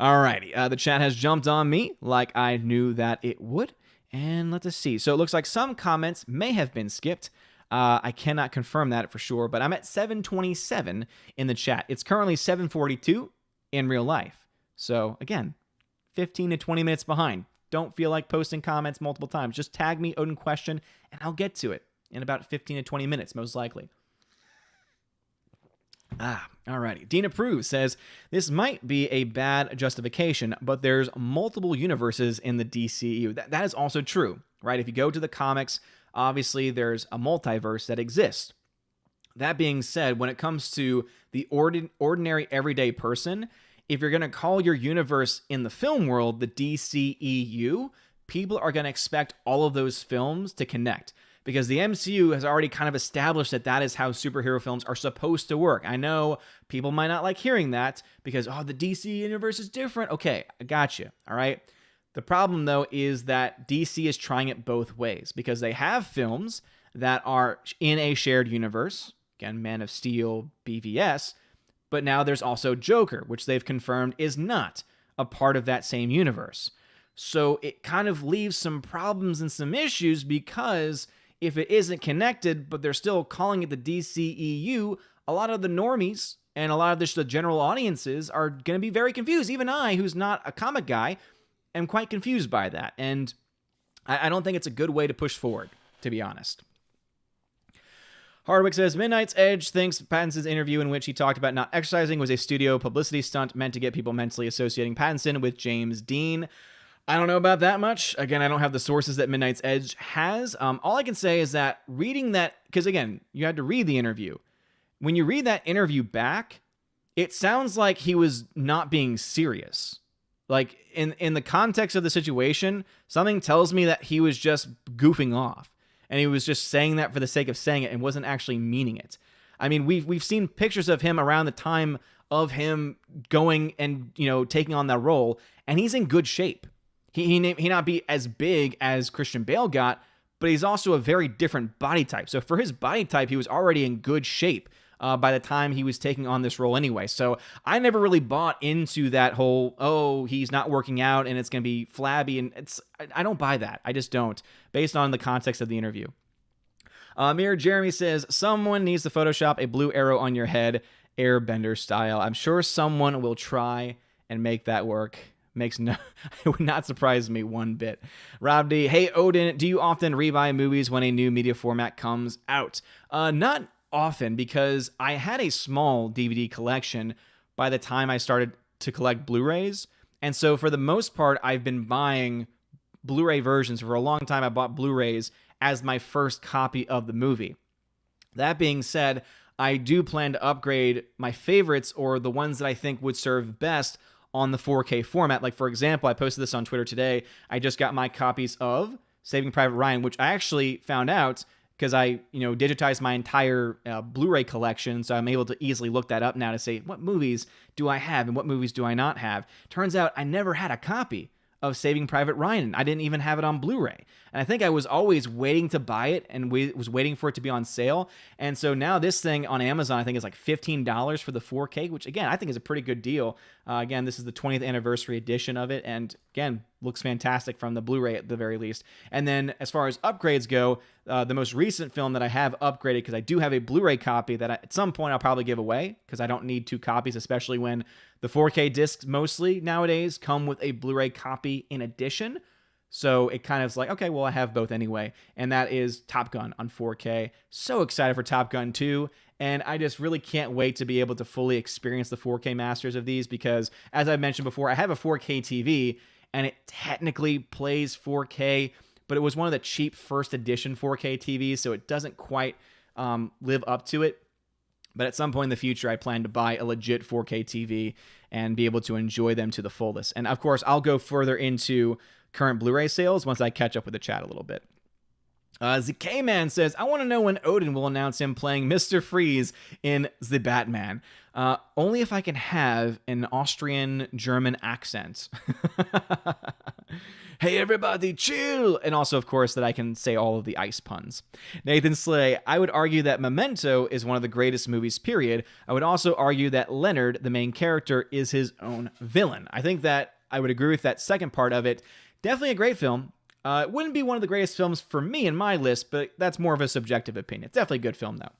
Alrighty, the chat has jumped on me like I knew that it would. And let us see. So it looks like some comments may have been skipped. I cannot confirm that for sure, but I'm at 727 in the chat. It's currently 742 in real life. So again, 15 to 20 minutes behind. Don't feel like posting comments multiple times. Just tag me Odin question, and I'll get to it in about 15 to 20 minutes, most likely. Alrighty. Dean Approves says, this might be a bad justification, but there's multiple universes in the DCU. That is also true, right? If you go to the comics, obviously there's a multiverse that exists. That being said, when it comes to the ordinary everyday person, if you're going to call your universe in the film world the DCEU, people are going to expect all of those films to connect, because the MCU has already kind of established that that is how superhero films are supposed to work. I know people might not like hearing that because, the DC universe is different. Okay, I got you. All right. The problem, though, is that DC is trying it both ways, because they have films that are in a shared universe. Again, Man of Steel, BVS. But now there's also Joker, which they've confirmed is not a part of that same universe. So it kind of leaves some problems and some issues, because if it isn't connected, but they're still calling it the DCEU, a lot of the normies and a lot of the general audiences are going to be very confused. Even I, who's not a comic guy, am quite confused by that. And I don't think it's a good way to push forward, to be honest. Hardwick says, Midnight's Edge thinks Pattinson's interview in which he talked about not exercising was a studio publicity stunt meant to get people mentally associating Pattinson with James Dean. I don't know about that much. Again, I don't have the sources that Midnight's Edge has. All I can say is that reading that, because again, you had to read the interview. When you read that interview back, it sounds like he was not being serious. Like, in the context of the situation, something tells me that he was just goofing off. And he was just saying that for the sake of saying it and wasn't actually meaning it. I mean, we've seen pictures of him around the time of him going and, taking on that role, and he's in good shape. He not be as big as Christian Bale got, but he's also a very different body type. So for his body type, he was already in good shape by the time he was taking on this role anyway. So I never really bought into that whole, he's not working out and it's going to be flabby. And I don't buy that. I just don't, based on the context of the interview. Mirror Jeremy says, someone needs to Photoshop a blue arrow on your head, Airbender style. I'm sure someone will try and make that work. It would not surprise me one bit. Rob D, hey Odin, do you often rebuy movies when a new media format comes out? Not often, because I had a small DVD collection by the time I started to collect Blu-rays. And so for the most part, I've been buying Blu-ray versions. For a long time, I bought Blu-rays as my first copy of the movie. That being said, I do plan to upgrade my favorites, or the ones that I think would serve best, on the 4K format. Like, for example, I posted this on Twitter today. I just got my copies of Saving Private Ryan, which I actually found out because I, digitized my entire Blu-ray collection, so I'm able to easily look that up now to say, what movies do I have and what movies do I not have? Turns out I never had a copy of Saving Private Ryan. I didn't even have it on Blu-ray. And I think I was always waiting to buy it and was waiting for it to be on sale. And so now this thing on Amazon, I think is like $15 for the 4K, which again, I think is a pretty good deal. Again, this is the 20th anniversary edition of it. And again, looks fantastic from the Blu-ray at the very least. And then as far as upgrades go, the most recent film that I have upgraded, because I do have a Blu-ray copy that at some point I'll probably give away, because I don't need two copies, especially when the 4K discs mostly nowadays come with a Blu-ray copy in addition. So it kind of is like, okay, well, I have both anyway. And that is Top Gun on 4K. So excited for Top Gun 2. And I just really can't wait to be able to fully experience the 4K masters of these, because as I mentioned before, I have a 4K TV and it technically plays 4K, but it was one of the cheap first edition 4K TVs, so it doesn't quite live up to it. But at some point in the future, I plan to buy a legit 4K TV and be able to enjoy them to the fullest. And of course, I'll go further into current Blu-ray sales once I catch up with the chat a little bit. ZK-Man says, I want to know when Odin will announce him playing Mr. Freeze in The Batman. Only if I can have an Austrian-German accent. Hey, everybody, chill! And also, of course, that I can say all of the ice puns. Nathan Slay, I would argue that Memento is one of the greatest movies, period. I would also argue that Leonard, the main character, is his own villain. I think that I would agree with that second part of it. Definitely a great film. It wouldn't be one of the greatest films for me in my list, but that's more of a subjective opinion. It's definitely a good film, though.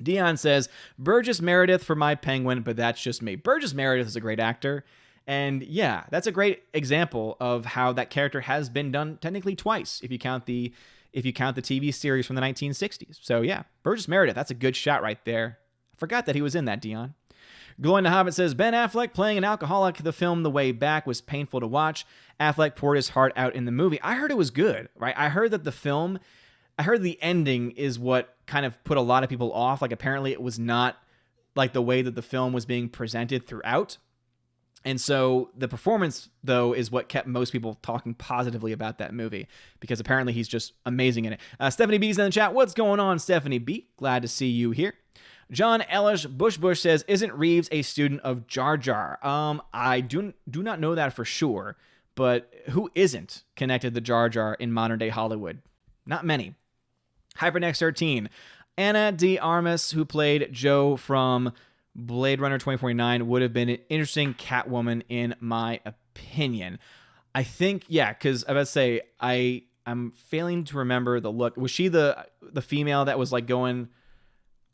Dion says, Burgess Meredith for my Penguin, but that's just me. Burgess Meredith is a great actor. And yeah, that's a great example of how that character has been done technically twice, if you count the TV series from the 1960s. So yeah, Burgess Meredith, that's a good shot right there. I forgot that he was in that, Dion. Glowing the Hobbit says, Ben Affleck playing an alcoholic, the film The Way Back was painful to watch. Affleck poured his heart out in the movie. I heard it was good, right? I heard that the film I heard the ending is what kind of put a lot of people off. Like, apparently it was not like the way that the film was being presented throughout. And so the performance, though, is what kept most people talking positively about that movie, because apparently he's just amazing in it. Stephanie B's in the chat. What's going on, Stephanie B? Glad to see you here. John Ellish Bush says, isn't Reeves a student of Jar Jar? I do not know that for sure, but who isn't connected to Jar Jar in modern day Hollywood? Not many. Hypernext 13. Anna de Armas, who played Jo from Blade Runner 2049, would have been an interesting Catwoman in my opinion. I think, yeah, because I was about to say, I'm failing to remember the look. Was she the female that was like going...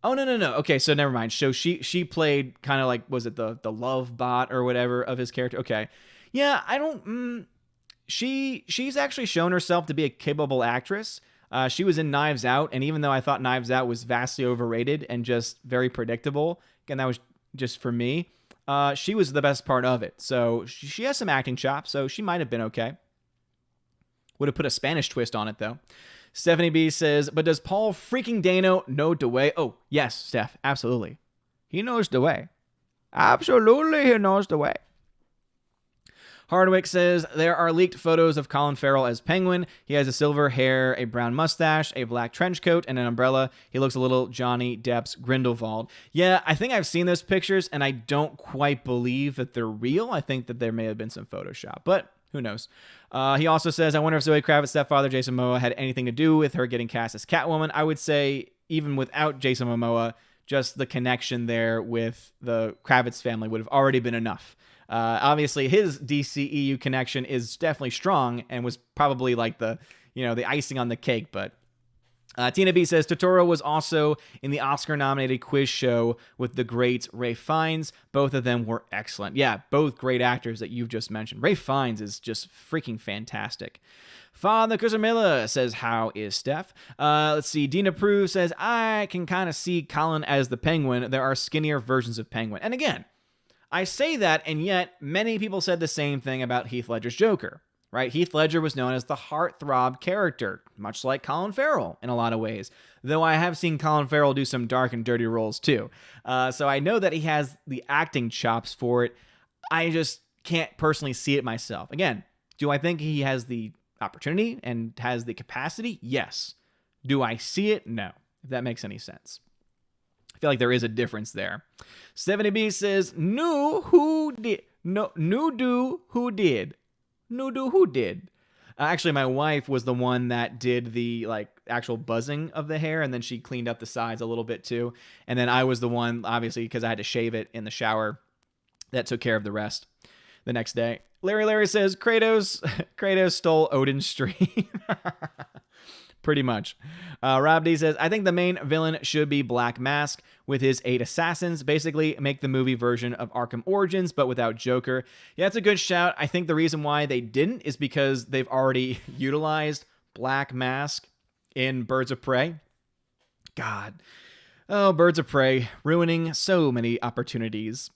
Oh, no. Okay, so never mind. So she played kind of like, was it the love bot or whatever of his character? Okay. Yeah, I don't... She's actually shown herself to be a capable actress. She was in Knives Out, and even though I thought Knives Out was vastly overrated and just very predictable, again, that was just for me, she was the best part of it. So she has some acting chops, so she might have been okay. Would have put a Spanish twist on it, though. Stephanie B says, but does Paul freaking Dano know the way? Oh, yes, Steph, absolutely. He knows the way. Absolutely, he knows the way. Hardwick says, there are leaked photos of Colin Farrell as Penguin. He has a silver hair, a brown mustache, a black trench coat, and an umbrella. He looks a little Johnny Depp's Grindelwald. Yeah, I think I've seen those pictures, and I don't quite believe that they're real. I think that there may have been some Photoshop, but who knows? He also says, I wonder if Zoe Kravitz's stepfather, Jason Momoa, had anything to do with her getting cast as Catwoman. I would say, even without Jason Momoa, just the connection there with the Kravitz family would have already been enough. Obviously, his DCEU connection is definitely strong and was probably like the icing on the cake. But Tina B says, Totoro was also in the Oscar-nominated quiz show with the great Ralph Fiennes. Both of them were excellent. Yeah, both great actors that you've just mentioned. Ralph Fiennes is just freaking fantastic. Father Kusamila says, how is Steph? Let's see. Dina Prue says, I can kind of see Colin as the Penguin. There are skinnier versions of Penguin. And again, I say that, and yet many people said the same thing about Heath Ledger's Joker, right? Heath Ledger was known as the heartthrob character, much like Colin Farrell in a lot of ways, though I have seen Colin Farrell do some dark and dirty roles too. So I know that he has the acting chops for it. I just can't personally see it myself. Again, do I think he has the opportunity and has the capacity? Yes. Do I see it? No, if that makes any sense. I feel like there is a difference there. 70B says, no, who did? No, do who did? No, do who did? Actually, my wife was the one that did the actual buzzing of the hair, and then she cleaned up the sides a little bit too. And then I was the one, obviously, because I had to shave it in the shower, that took care of the rest the next day. Larry says, Kratos stole Odin's stream. Pretty much. Rob D says, I think the main villain should be Black Mask with his 8 assassins. Basically, make the movie version of Arkham Origins, but without Joker. Yeah, that's a good shout. I think the reason why they didn't is because they've already utilized Black Mask in Birds of Prey. God. Oh, Birds of Prey, ruining so many opportunities.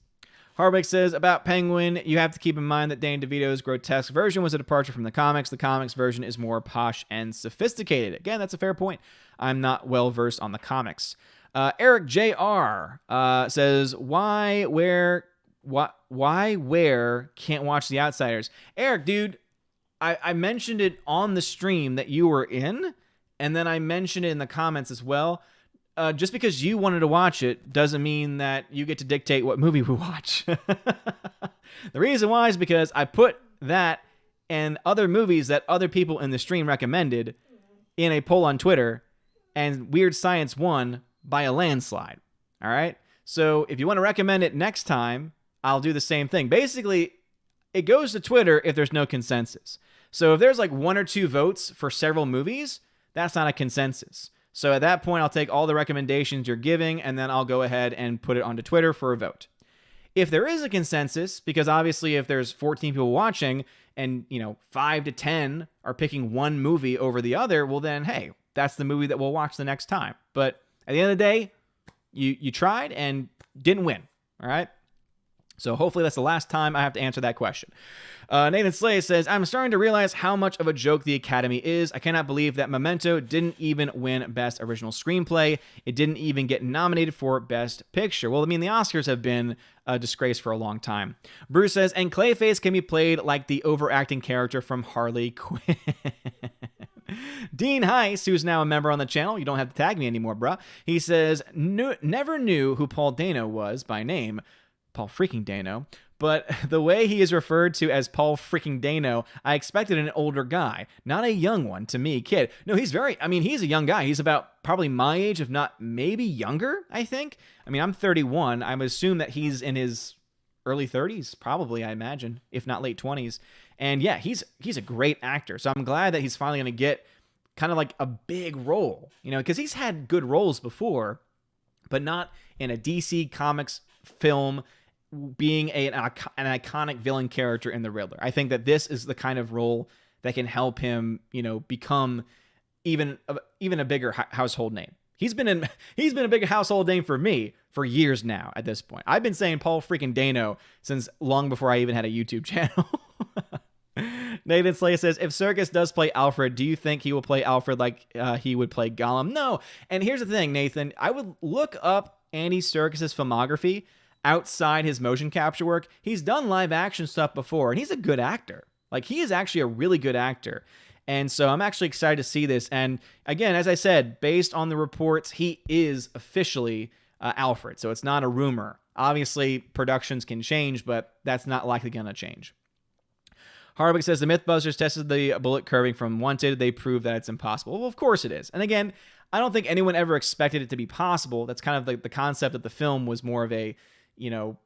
Harbeck says, about Penguin, you have to keep in mind that Danny DeVito's grotesque version was a departure from the comics. The comics version is more posh and sophisticated. Again, that's a fair point. I'm not well-versed on the comics. Eric Jr. Says, why, where, can't watch The Outsiders? Eric, dude, I mentioned it on the stream that you were in, and then I mentioned it in the comments as well. Just because you wanted to watch it doesn't mean that you get to dictate what movie we watch. The reason why is because I put that and other movies that other people in the stream recommended in a poll on Twitter, and Weird Science won by a landslide. All right? So if you want to recommend it next time, I'll do the same thing. Basically, it goes to Twitter if there's no consensus. So if there's like 1 or 2 votes for several movies, that's not a consensus. So at that point, I'll take all the recommendations you're giving, and then I'll go ahead and put it onto Twitter for a vote. If there is a consensus, because obviously if there's 14 people watching and 5 to 10 are picking one movie over the other, well then, hey, that's the movie that we'll watch the next time. But at the end of the day, you tried and didn't win. All right? So hopefully that's the last time I have to answer that question. Nathan Slay says, I'm starting to realize how much of a joke the Academy is. I cannot believe that Memento didn't even win Best Original Screenplay. It didn't even get nominated for Best Picture. Well, I mean, the Oscars have been a disgrace for a long time. Bruce says, and Clayface can be played like the overacting character from Harley Quinn. Dean Heiss, who's now a member on the channel, you don't have to tag me anymore, bruh. He says, never knew who Paul Dano was by name. Paul freaking Dano. But the way he is referred to as Paul freaking Dano, I expected an older guy, not a young one to me, kid. No, he's he's a young guy. He's about probably my age, if not maybe younger, I think. I mean, I'm 31. I would assume that he's in his early 30s, probably, I imagine, if not late 20s. And yeah, he's a great actor. So I'm glad that he's finally going to get kind of like a big role, you know, because he's had good roles before, but not in a DC Comics film being an iconic villain character in the Riddler. I think that this is the kind of role that can help him, you know, become even a bigger household name. He's been a big household name for me for years now at this point. I've been saying Paul freaking Dano since long before I even had a YouTube channel. Nathan Slay says, if Serkis does play Alfred, do you think he will play Alfred like he would play Gollum? No. And here's the thing, Nathan. I would look up Andy Serkis's filmography outside his motion capture work. He's done live action stuff before, and he's a good actor. Like, he is actually a really good actor. And so I'm actually excited to see this. And again, as I said, based on the reports, he is officially Alfred. So it's not a rumor. Obviously, productions can change, but that's not likely going to change. Harvick says, the Mythbusters tested the bullet curving from Wanted. They proved that it's impossible. Well, of course it is. And again, I don't think anyone ever expected it to be possible. That's kind of the concept of the film was more of a, you know,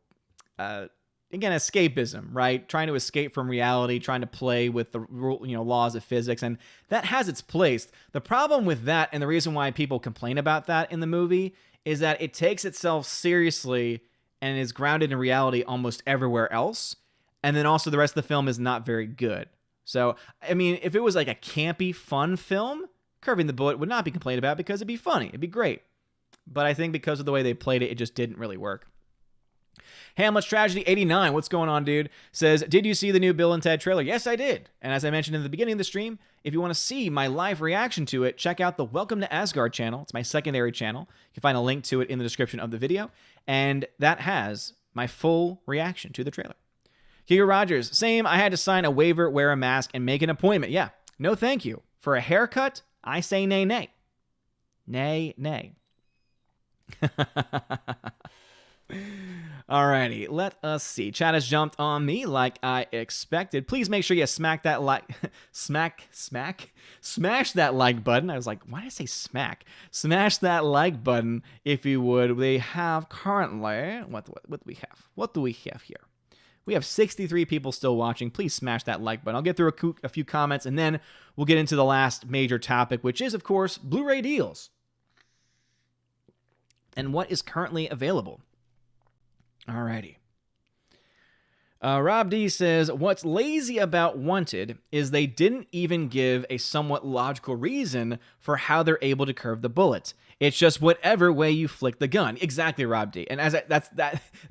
again, escapism, right? Trying to escape from reality, trying to play with the laws of physics, and that has its place. The problem with that, and the reason why people complain about that in the movie, is that it takes itself seriously and is grounded in reality almost everywhere else, and then also the rest of the film is not very good. So, I mean, if it was like a campy, fun film, Curving the Bullet would not be complained about because it'd be funny, it'd be great. But I think because of the way they played it, it just didn't really work. Hamlet's Tragedy 89, what's going on, dude? Says, did you see the new Bill and Ted trailer? Yes, I did. And as I mentioned in the beginning of the stream, if you want to see my live reaction to it, check out the Welcome to Asgard channel. It's my secondary channel. You can find a link to it in the description of the video. And that has my full reaction to the trailer. Kiga Rogers, same. I had to sign a waiver, wear a mask, and make an appointment. Yeah, no thank you. For a haircut, I say nay, nay. Nay, nay. Alrighty, let us see. Chat has jumped on me like I expected. Please make sure you smack that like, smash that like button. I was like, why did I say smack? Smash that like button if you would. We have currently, what do we have? What do we have here? We have 63 people still watching. Please smash that like button. I'll get through a few comments, and then we'll get into the last major topic, which is, of course, Blu-ray deals and what is currently available. Alrighty. Rob D says, what's lazy about Wanted is they didn't even give a somewhat logical reason for how they're able to curve the bullet. It's just whatever way you flick the gun. Exactly, Rob D. And that's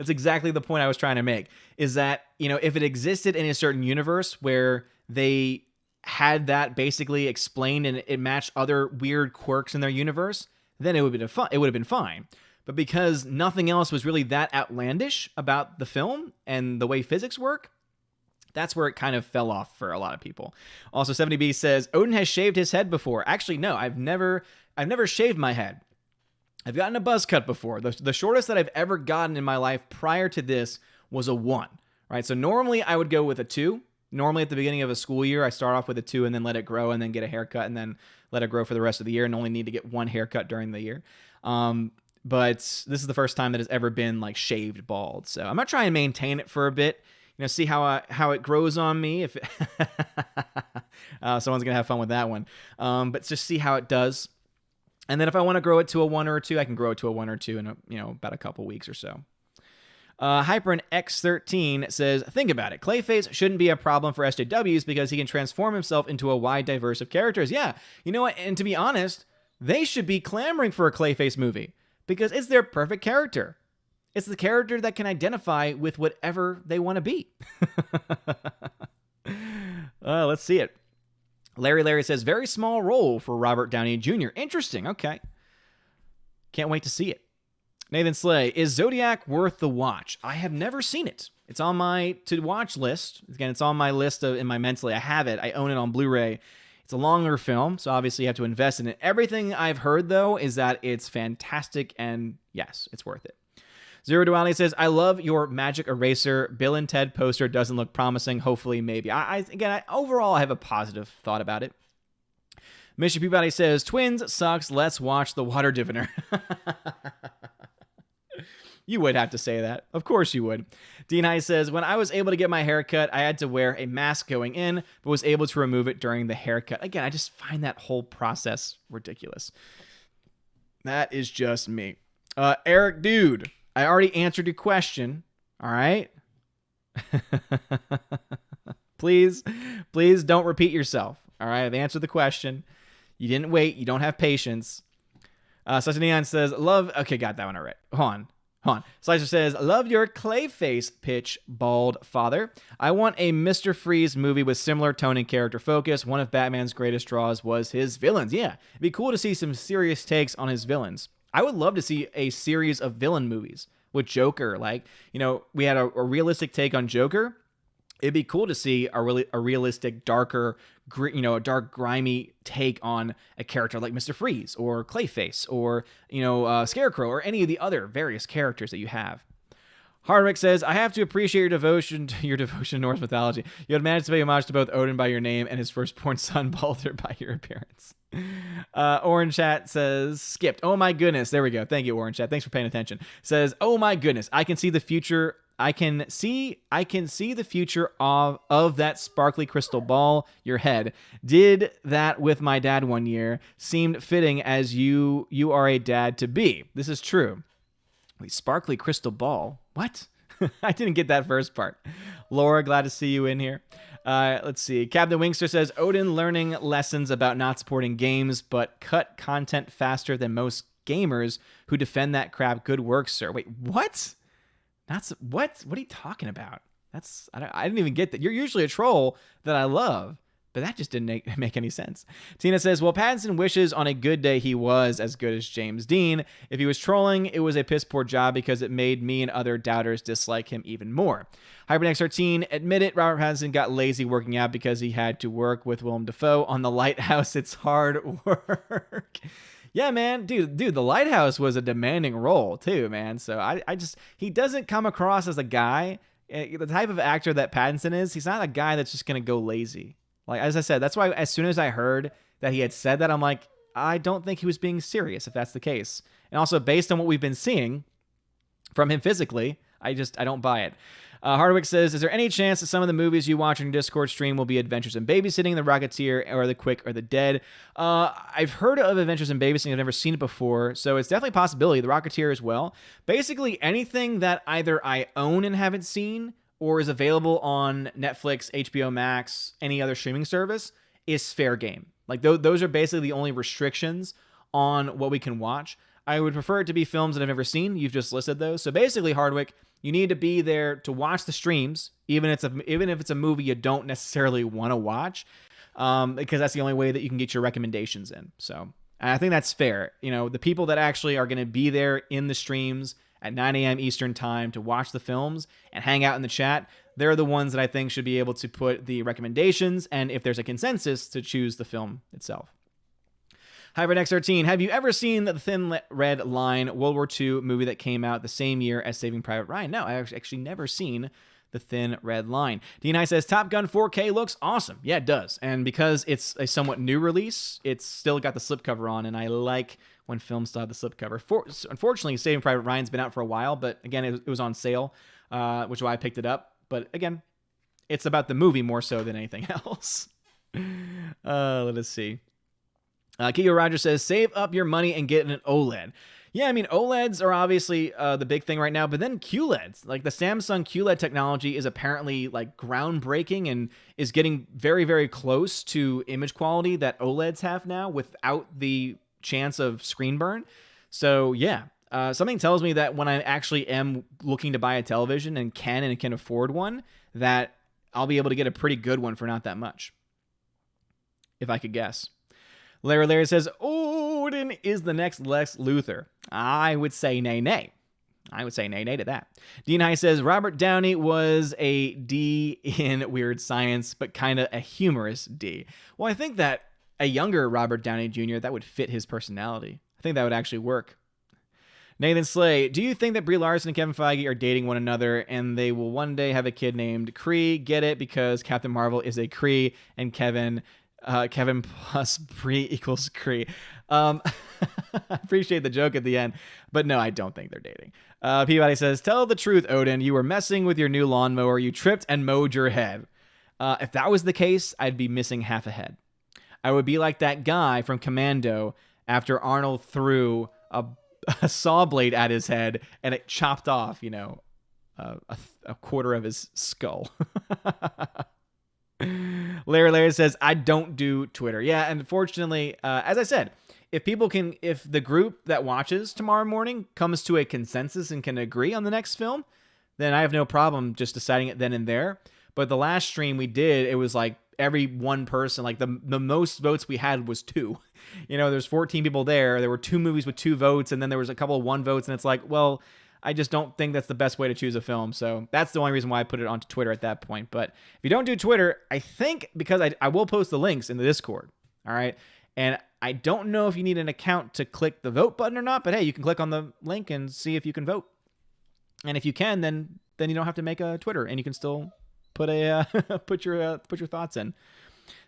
exactly the point I was trying to make, is that, you know, if it existed in a certain universe where they had that basically explained and it matched other weird quirks in their universe, then it would have been fine. But because nothing else was really that outlandish about the film and the way physics work, that's where it kind of fell off for a lot of people. Also, 70B says, Odin has shaved his head before. Actually, no, I've never shaved my head. I've gotten a buzz cut before. The shortest that I've ever gotten in my life prior to this was a 1, right? So normally I would go with a 2. Normally at the beginning of a school year, I start off with a 2 and then let it grow and then get a haircut and then let it grow for the rest of the year and only need to get one haircut during the year. But this is the first time that it's ever been like shaved bald. So I'm gonna try and maintain it for a bit, you know, see how it grows on me. If someone's gonna have fun with that one, but just see how it does. And then if I want to grow it to a 1 or a 2, I can grow it to a 1 or 2 in about a couple weeks or so. Hyperin X13 says, think about it. Clayface shouldn't be a problem for SJWs because he can transform himself into a wide diverse of characters. Yeah, you know what? And to be honest, they should be clamoring for a Clayface movie. Because it's their perfect character. It's the character that can identify with whatever they want to be. Let's see it. Larry says, very small role for Robert Downey Jr. Interesting. Okay. Can't wait to see it. Nathan Slay, is Zodiac worth the watch? I have never seen it. It's on my to-watch list. Again, it's on my list in my mentally. I have it. I own it on Blu-ray. It's a longer film, so obviously you have to invest in it. Everything I've heard, though, is that it's fantastic, and yes, it's worth it. Zero Duality says, I love your Magic Eraser. Bill and Ted poster doesn't look promising. Hopefully, maybe. Overall, I have a positive thought about it. Mission Peabody says, Twins sucks. Let's watch The Water Diviner. You would have to say that. Of course you would. Dean High says, when I was able to get my haircut, I had to wear a mask going in, but was able to remove it during the haircut. Again, I just find that whole process ridiculous. That is just me. Eric, dude, I already answered your question. All right? Please don't repeat yourself. All right? I've answered the question. You didn't wait. You don't have patience. Slicer Neon says, love... Okay, got that one already. Hold on. Slicer says, love your Clayface pitch, bald father. I want a Mr. Freeze movie with similar tone and character focus. One of Batman's greatest draws was his villains. Yeah, it'd be cool to see some serious takes on his villains. I would love to see a series of villain movies with Joker. Like, we had a realistic take on Joker. It'd be cool to see a realistic, darker, a dark, grimy take on a character like Mr. Freeze or Clayface or, Scarecrow or any of the other various characters that you have. Hardwick says, I have to appreciate your devotion to Norse mythology. You had managed to pay homage to both Odin by your name and his firstborn son, Baldur, by your appearance. Orange Chat says, skipped. Oh my goodness. There we go. Thank you, Orange Chat. Thanks for paying attention. Says, oh my goodness. I can see the future. I can see the future of that sparkly crystal ball, your head. Did that with my dad one year. Seemed fitting as you are a dad to be. This is true. Wait, sparkly crystal ball? What? I didn't get that first part. Laura, glad to see you in here. Let's see. Captain Wingster says, Odin learning lessons about not supporting games, but cut content faster than most gamers who defend that crap. Good work, sir. Wait, what? What are you talking about? I didn't even get that. You're usually a troll that I love, but that just didn't make any sense. Tina says, well, Pattinson wishes on a good day he was as good as James Dean. If he was trolling, it was a piss poor job because it made me and other doubters dislike him even more. HyperNex13, admit it, Robert Pattinson got lazy working out because he had to work with Willem Dafoe on The Lighthouse. It's hard work. Yeah, man, dude, The Lighthouse was a demanding role too, man. So he doesn't come across as a guy, the type of actor that Pattinson is. He's not a guy that's just going to go lazy. Like, as I said, that's why as soon as I heard that he had said that, I'm like, I don't think he was being serious if that's the case. And also based on what we've been seeing from him physically, I don't buy it. Hardwick says, is there any chance that some of the movies you watch on your Discord stream will be Adventures in Babysitting, The Rocketeer, or The Quick or the Dead? I've heard of Adventures in Babysitting. I've never seen it before, so it's definitely a possibility. The Rocketeer as well. Basically, anything that either I own and haven't seen or is available on Netflix, HBO Max, any other streaming service is fair game. Like, those are basically the only restrictions on what we can watch. I would prefer it to be films that I've never seen. You've just listed those. So basically, Hardwick, you need to be there to watch the streams, even if it's a movie you don't necessarily want to watch, because that's the only way that you can get your recommendations in. So I think that's fair. The people that actually are going to be there in the streams at 9 a.m. Eastern time to watch the films and hang out in the chat, they're the ones that I think should be able to put the recommendations, and if there's a consensus, to choose the film itself. HyperNex13, have you ever seen The Thin Red Line, World War II movie that came out the same year as Saving Private Ryan? No, I've actually never seen The Thin Red Line. D9 says, Top Gun 4K looks awesome. Yeah, it does. And because it's a somewhat new release, it's still got the slipcover on, and I like when films still have the slipcover. Unfortunately, Saving Private Ryan's been out for a while, but again, it was on sale, which is why I picked it up. But again, it's about the movie more so than anything else. Let us see. Kiko Rogers says, save up your money and get an OLED. Yeah, I mean, OLEDs are obviously the big thing right now, but then QLEDs, like the Samsung QLED technology is apparently like groundbreaking and is getting very, very close to image quality that OLEDs have now without the chance of screen burn. So yeah, something tells me that when I actually am looking to buy a television and can afford one, that I'll be able to get a pretty good one for not that much, if I could guess. Larry says, Odin is the next Lex Luthor. I would say nay. I would say nay to that. Dean High says, Robert Downey was a D in Weird Science, but kind of a humorous D. Well, I think that a younger Robert Downey Jr., that would fit his personality. I think that would actually work. Nathan Slay, do you think that Brie Larson and Kevin Feige are dating one another and they will one day have a kid named Kree? Get it? Because Captain Marvel is a Kree and Kevin plus Brie equals Kree. I appreciate the joke at the end, but no, I don't think they're dating. Peabody says, tell the truth, Odin. You were messing with your new lawnmower. You tripped and mowed your head. If that was the case, I'd be missing half a head. I would be like that guy from Commando after Arnold threw a saw blade at his head and it chopped off, a quarter of his skull. Larry says, I don't do Twitter. Yeah, unfortunately, as I said, if the group that watches tomorrow morning comes to a consensus and can agree on the next film, then I have no problem just deciding it then and there. But the last stream we did, it was like every one person, like the most votes we had was 2. There's 14 people there. There were 2 movies with 2 votes, and then there was a couple of 1 votes, and it's like, well, I just don't think that's the best way to choose a film. So that's the only reason why I put it onto Twitter at that point. But if you don't do Twitter, I think because I will post the links in the Discord. All right. And I don't know if you need an account to click the vote button or not, but hey, you can click on the link and see if you can vote. And if you can, then you don't have to make a Twitter and you can still put put your thoughts in.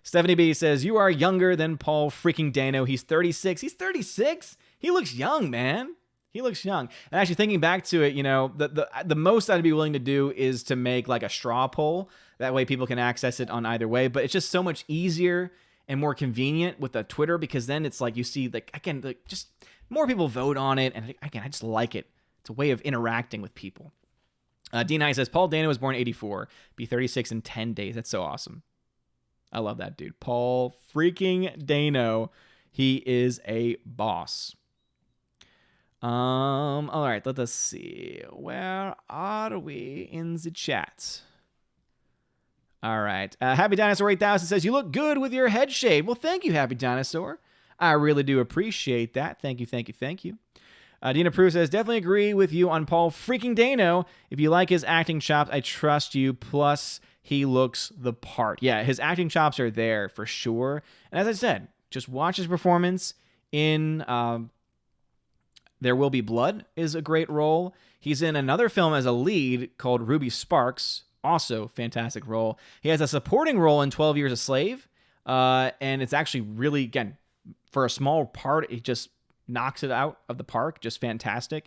Stephanie B says, you are younger than Paul freaking Dano. He's 36. He's 36? He looks young, man. He looks young. And actually thinking back to it, the most I'd be willing to do is to make like a straw poll. That way people can access it on either way. But it's just so much easier and more convenient with the Twitter because then it's like you see, just more people vote on it. And again, I just like it. It's a way of interacting with people. D9 says, Paul Dano was born in 84, be 36 in 10 days. That's so awesome. I love that dude. Paul freaking Dano. He is a boss. All right, let us see. Where are we in the chat? All right. Happy Dinosaur 8000 says, you look good with your head shave. Well, thank you, Happy Dinosaur. I really do appreciate that. Thank you. Dina Prue says, definitely agree with you on Paul freaking Dano. If you like his acting chops, I trust you. Plus, he looks the part. Yeah, his acting chops are there for sure. And as I said, just watch his performance in There Will Be Blood is a great role. He's in another film as a lead called Ruby Sparks. Also fantastic role. He has a supporting role in 12 Years a Slave. And it's actually really, again, for a small part, he just knocks it out of the park. Just fantastic.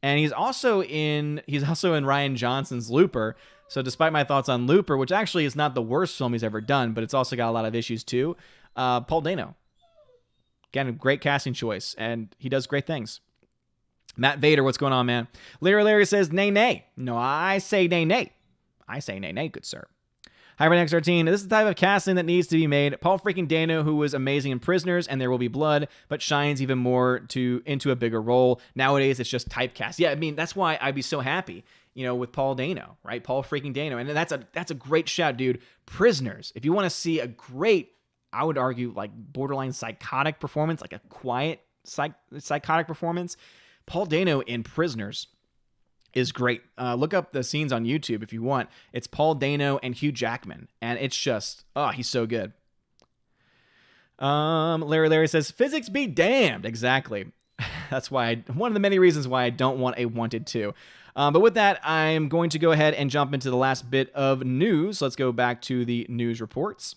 And he's also in Rian Johnson's Looper. So despite my thoughts on Looper, which actually is not the worst film he's ever done, but it's also got a lot of issues too, Paul Dano. Again, a great casting choice, and he does great things. Matt Vader, what's going on, man? Larry says, nay. No, I say nay. I say nay, good sir. Hybrid X13, this is the type of casting that needs to be made. Paul freaking Dano, who was amazing in Prisoners and There Will Be Blood, but shines even more into a bigger role. Nowadays, it's just typecast. Yeah, I mean, that's why I'd be so happy, with Paul Dano, right? Paul freaking Dano. And that's a great shout, dude. Prisoners. If you want to see a great, I would argue, like borderline psychotic performance, like a quiet psychotic performance, Paul Dano in Prisoners is great. Look up the scenes on YouTube if you want. It's Paul Dano and Hugh Jackman, and it's just, he's so good. Larry says, physics be damned. Exactly. That's why one of the many reasons why I don't want a Wanted 2. But with that, I'm going to go ahead and jump into the last bit of news. Let's go back to the news reports.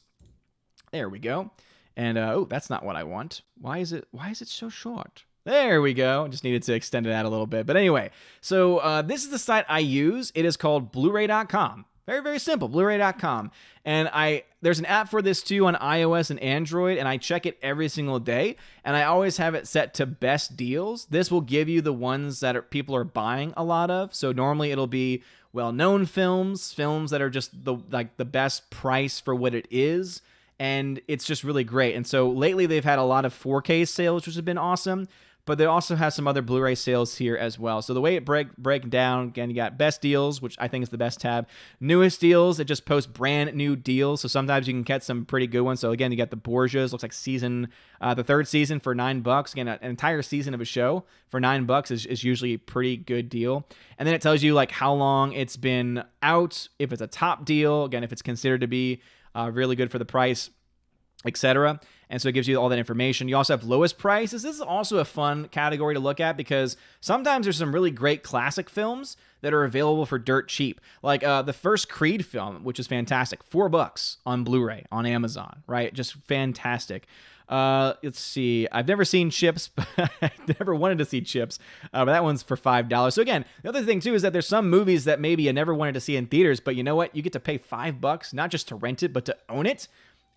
There we go. And that's not what I want. Why is it so short? There we go. Just needed to extend it out a little bit. But anyway, so this is the site I use. It is called Bluray.com. Very, very simple, Bluray.com. And there's an app for this too on iOS and Android, and I check it every single day. And I always have it set to best deals. This will give you the ones that people are buying a lot of. So normally it'll be well-known films that are just the best price for what it is. And it's just really great. And so lately they've had a lot of 4K sales, which has been awesome. but they also have some other Blu-ray sales here as well. So the way it break down, again, you got best deals, which I think is the best tab. Newest deals, it just posts brand new deals. So sometimes you can get some pretty good ones. So again, you got the Borgias, looks like the third season for $9. Again, an entire season of a show for $9 is usually a pretty good deal. And then it tells you like how long it's been out, if it's a top deal, again, if it's considered to be really good for the price, etc. And so it gives you all that information. You also have lowest prices. This is also a fun category to look at because sometimes there's some really great classic films that are available for dirt cheap. Like the first Creed film, which is fantastic, $4 on Blu-ray on Amazon, right? Just fantastic. Let's see. I've never seen Chips, but I never wanted to see Chips. But that one's for $5. So again, the other thing too is that there's some movies that maybe you never wanted to see in theaters, but you know what? You get to pay $5, not just to rent it, but to own it,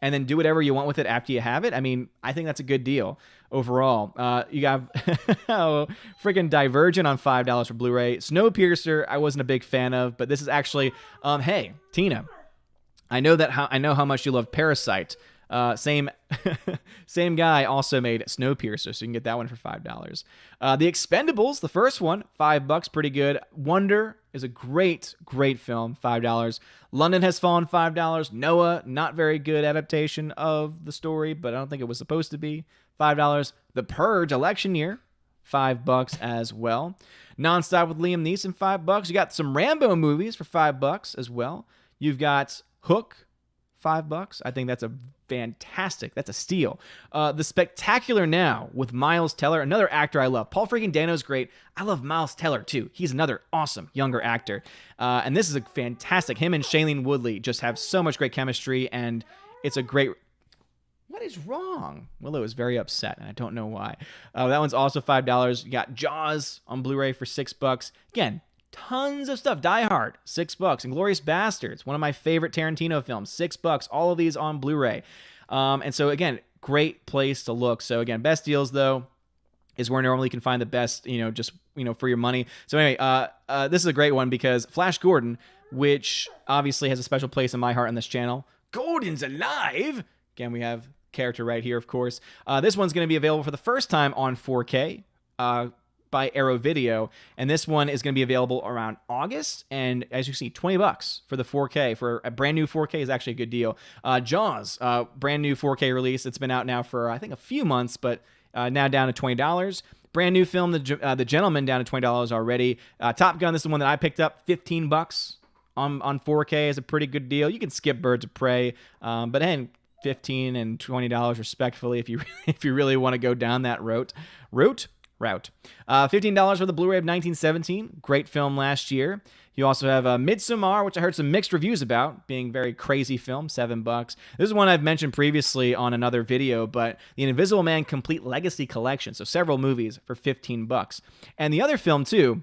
and then do whatever you want with it after you have it. I mean, I think that's a good deal overall. You got freaking Divergent on $5 for Blu-ray. Snowpiercer, I wasn't a big fan of, but this is actually, hey, Tina, I know how much you love Parasite. Same guy also made Snowpiercer, so you can get that one for $5. The Expendables, the first one, $5, pretty good. Wonder is a great film, $5. London Has Fallen, $5. Noah, not very good adaptation of the story, but I don't think it was supposed to be, $5. The Purge, election year, $5 as well. Nonstop with Liam Neeson, $5. You got some Rambo movies for $5 as well. You've got Hook, $5. I think that's a fantastic. That's a steal. The Spectacular Now with Miles Teller, another actor I love. Paul freaking Dano's great. I love Miles Teller too. He's another awesome younger actor. And this is a fantastic. Him and Shailene Woodley just have so much great chemistry, and it's a great... What is wrong? Willow is very upset, and I don't know why. That one's also $5. You got Jaws on Blu-ray for $6. Again, tons of stuff. Die Hard, $6. Inglourious Bastards, one of my favorite Tarantino films, $6. All of these on Blu-ray. And so again, great place to look. So again, best deals though is where normally you can find the best, for your money. So anyway, this is a great one because Flash Gordon, which obviously has a special place in my heart on this channel. Gordon's alive. Again, we have character right here, of course. This one's going to be available for the first time on 4K. By Arrow Video, and this one is going to be available around August, and as you see, $20 for the 4K. For a brand new 4K is actually a good deal. Jaws, brand new 4K release. It's been out now for, I think, a few months, but now down to $20. Brand new film, The Gentleman, down to $20 already. Top Gun, this is the one that I picked up, $15 on 4K is a pretty good deal. You can skip Birds of Prey, but hey, $15 and $20 respectfully if you really want to go down that route. $15 for the Blu-ray of 1917. Great film last year. You also have Midsommar, which I heard some mixed reviews about, being a very crazy film, $7. This is one I've mentioned previously on another video, but The Invisible Man Complete Legacy Collection, so several movies for $15. And the other film, too,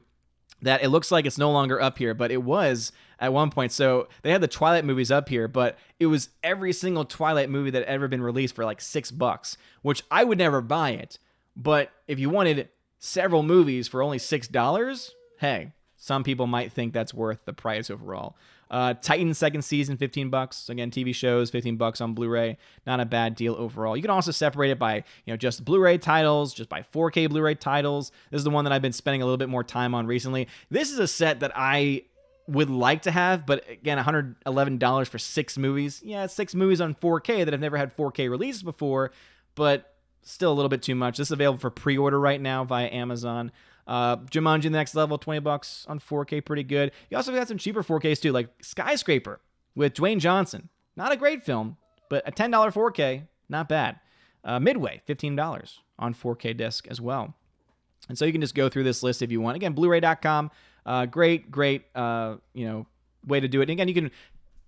that it looks like it's no longer up here, but it was at one point. So they had the Twilight movies up here, but it was every single Twilight movie that had ever been released for like $6, which I would never buy it. But if you wanted several movies for only $6, hey, some people might think that's worth the price overall. Titan second season, $15. Again, TV shows, $15 on Blu-ray. Not a bad deal overall. You can also separate it by, just Blu-ray titles, just by 4K Blu-ray titles. This is the one that I've been spending a little bit more time on recently. This is a set that I would like to have, but again, $111 for 6 movies. Yeah, it's 6 movies on 4K that have never had 4K releases before, but still a little bit too much. This is available for pre-order right now via Amazon. Jumanji The Next Level, $20 on 4K, pretty good. You also got some cheaper 4Ks too, like Skyscraper with Dwayne Johnson. Not a great film, but a $10 4K, not bad. Midway, $15 on 4K disc as well. And so you can just go through this list if you want. Again, Blu-ray.com, great, way to do it. And again, you can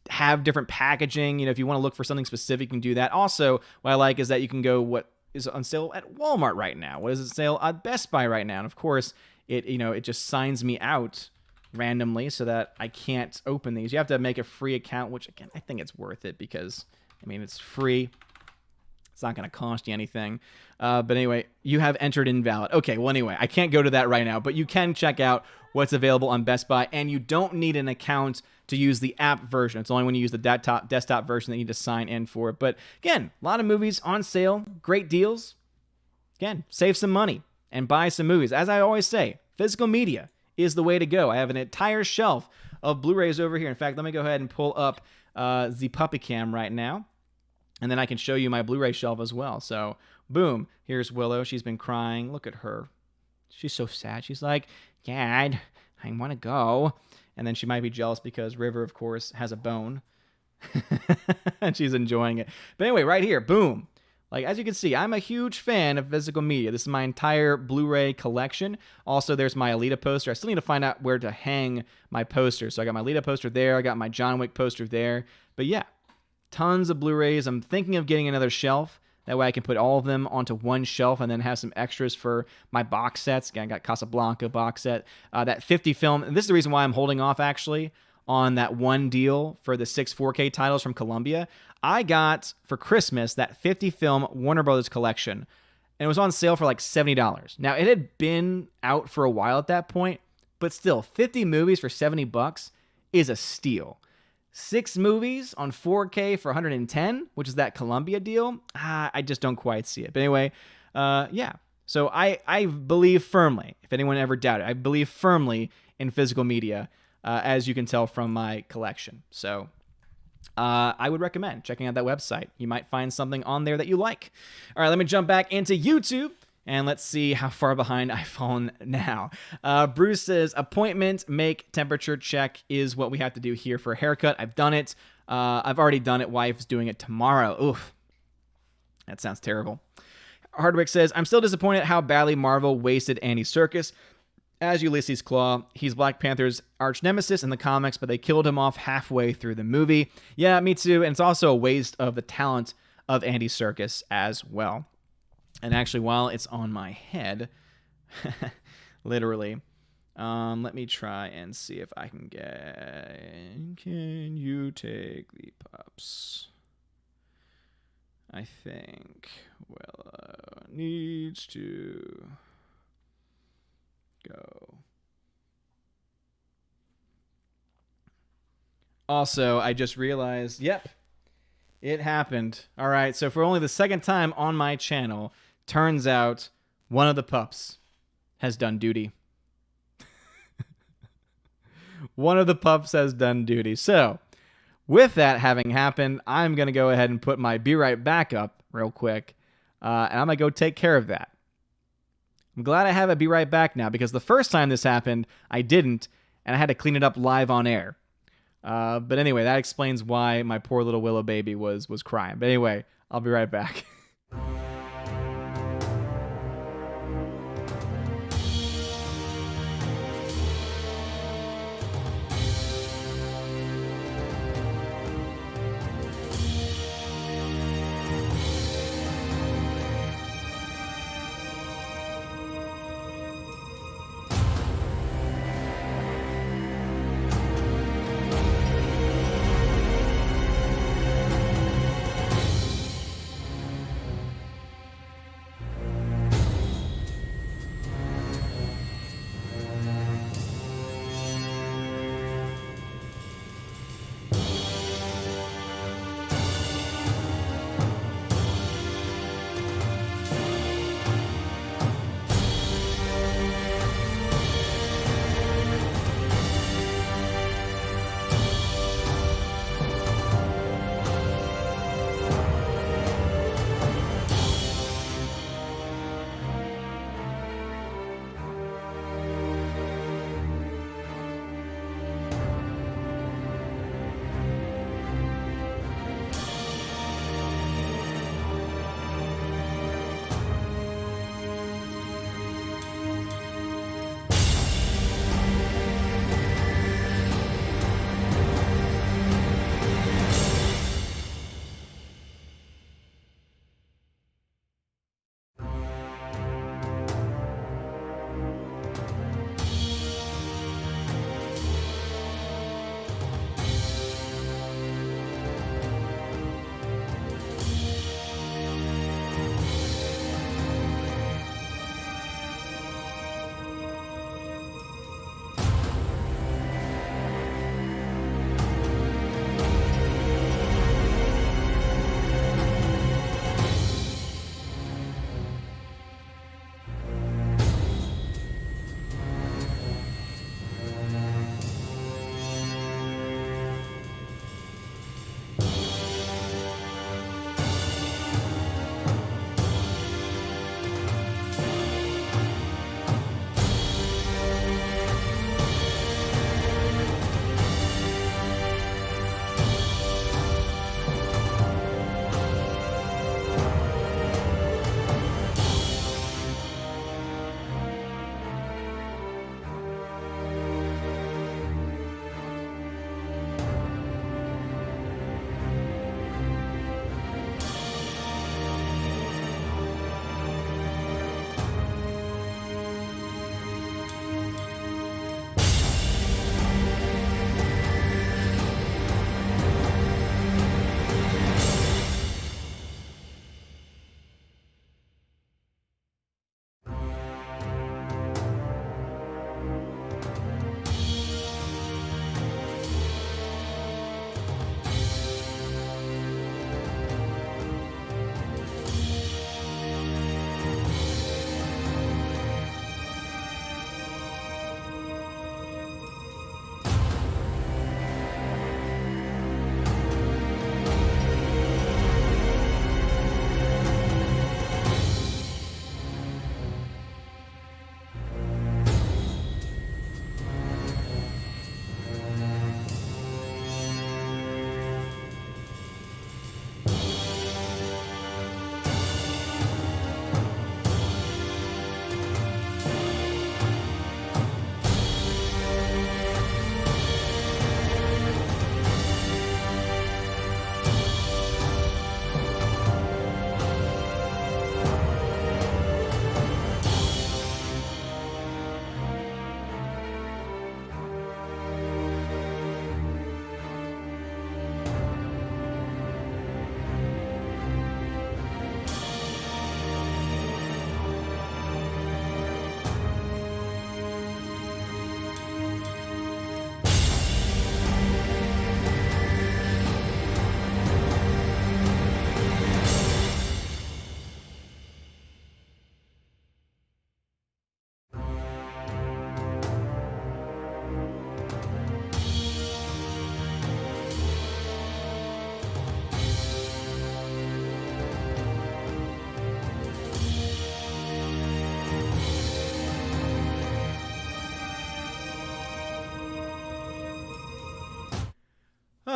have different packaging. If you want to look for something specific, you can do that. Also, what I like is that you can go what is on sale at Walmart right now. What is on sale at Best Buy right now? And of course, it just signs me out randomly so that I can't open these. You have to make a free account, which again, I think it's worth it because, it's free. It's not going to cost you anything. But anyway, you have entered invalid. Okay, well anyway, I can't go to that right now, but you can check out what's available on Best Buy, and you don't need an account to use the app version. It's only when you use the desktop version that you need to sign in for it. But again, a lot of movies on sale, great deals. Again, save some money. and buy some movies. As I always say, physical media is the way to go. I have an entire shelf of Blu-rays over here. In fact, let me go ahead and pull up the puppy cam right now, and then I can show you my Blu-ray shelf as well. So, boom, here's Willow. She's been crying. Look at her. She's so sad. She's like, Dad, I want to go. And then she might be jealous because River, of course, has a bone. And she's enjoying it. But anyway, right here, boom. Like, as you can see, I'm a huge fan of physical media. This is my entire Blu-ray collection. Also, there's my Alita poster. I still need to find out where to hang my posters. So I got my Alita poster there. I got my John Wick poster there. But yeah, tons of Blu-rays. I'm thinking of getting another shelf. That way I can put all of them onto one shelf and then have some extras for my box sets. Again, I got Casablanca box set. That 50 film. And this is the reason why I'm holding off, actually, on that one deal for the 6 4K titles from Columbia. I got, for Christmas, that 50 film Warner Brothers collection, and it was on sale for like $70. Now, it had been out for a while at that point, but still, 50 movies for $70 is a steal. 6 movies on 4K for $110, which is that Columbia deal. I just don't quite see it. But anyway, yeah. So I believe firmly, if anyone ever doubted, I believe firmly in physical media, as you can tell from my collection. So I would recommend checking out that website. You might find something on there that you like. All right, let me jump back into YouTube, and let's see how far behind I've fallen now. Bruce says, appointment, make temperature check is what we have to do here for a haircut. I've done it. I've already done it. Wife's doing it tomorrow. Oof. That sounds terrible. Hardwick says, I'm still disappointed how badly Marvel wasted Andy Serkis as Ulysses Klaue. He's Black Panther's arch nemesis in the comics, but they killed him off halfway through the movie. Yeah, me too. And it's also a waste of the talent of Andy Serkis as well. And actually, while it's on my head, literally, let me try and see if I can get... Can you take the pups? I think Willow needs to go. Also, I just realized, yep, it happened. All right, so for only the second time on my channel, turns out one of the pups has done duty. One of the pups has done duty. So, with that having happened, I'm going to go ahead and put my Be Right Back up real quick, and I'm going to go take care of that. I'm glad I have a Be Right Back now, because the first time this happened, I didn't, and I had to clean it up live on air. But anyway, that explains why my poor little Willow baby was crying. But anyway, I'll be right back.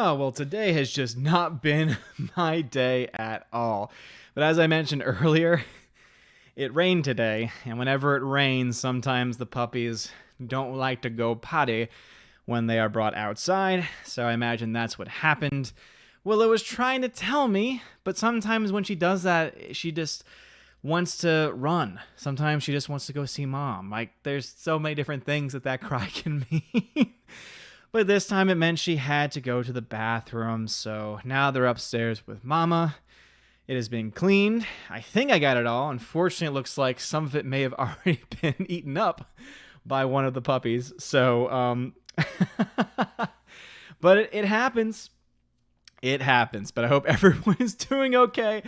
Oh, well, today has just not been my day at all. But as I mentioned earlier, it rained today, and whenever it rains, sometimes the puppies don't like to go potty when they are brought outside, so I imagine that's what happened. Willow was trying to tell me, but sometimes when she does that, she just wants to run. Sometimes she just wants to go see mom. Like, there's so many different things that cry can mean. But this time it meant she had to go to the bathroom, so now they're upstairs with mama. It has been cleaned. I think I got it all. Unfortunately, it looks like some of it may have already been eaten up by one of the puppies. So, but it happens. It happens, but I hope everyone is doing okay.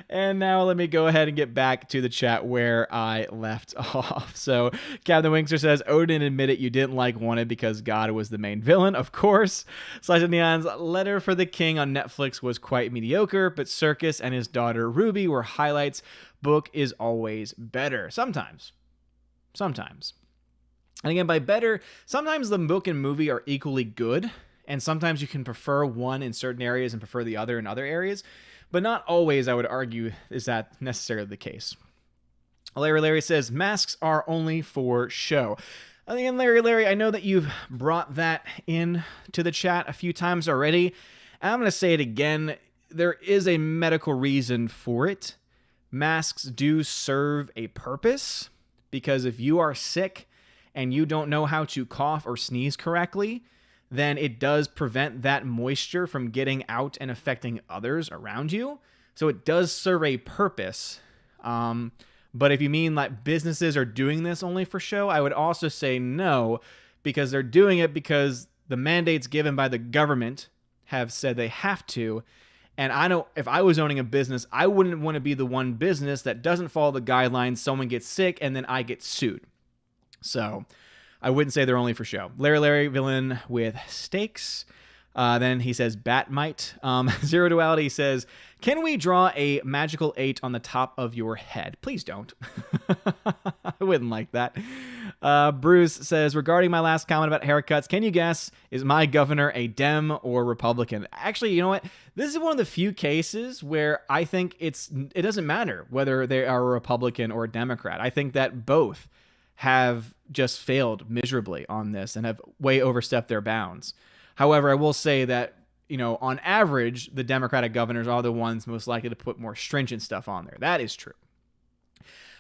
And now let me go ahead and get back to the chat where I left off. So Captain Winkster says, Odin admitted you didn't like Wanted because God was the main villain. Of course. Slash of Neon's Letter for the King on Netflix was quite mediocre, but Circus and his daughter Ruby were highlights. Book is always better. Sometimes. And again, by better, sometimes the book and movie are equally good. And sometimes you can prefer one in certain areas and prefer the other in other areas. But not always, I would argue, is that necessarily the case. Larry says, masks are only for show. Again, Larry, I know that you've brought that in to the chat a few times already. I'm going to say it again. There is a medical reason for it. Masks do serve a purpose. Because if you are sick and you don't know how to cough or sneeze correctly, then it does prevent that moisture from getting out and affecting others around you. So it does serve a purpose. But if you mean like businesses are doing this only for show, I would also say no, because they're doing it because the mandates given by the government have said they have to. And I know if I was owning a business, I wouldn't want to be the one business that doesn't follow the guidelines, someone gets sick, and then I get sued. So I wouldn't say they're only for show. Larry villain with stakes. Then he says Batmite. Zero Duality says, can we draw a magical 8 on the top of your head? Please don't. I wouldn't like that. Bruce says, regarding my last comment about haircuts, can you guess, is my governor a Dem or Republican? Actually, you know what? This is one of the few cases where I think it doesn't matter whether they are a Republican or a Democrat. I think that both have just failed miserably on this and have way overstepped their bounds. However, I will say that, on average, the Democratic governors are the ones most likely to put more stringent stuff on there. That is true.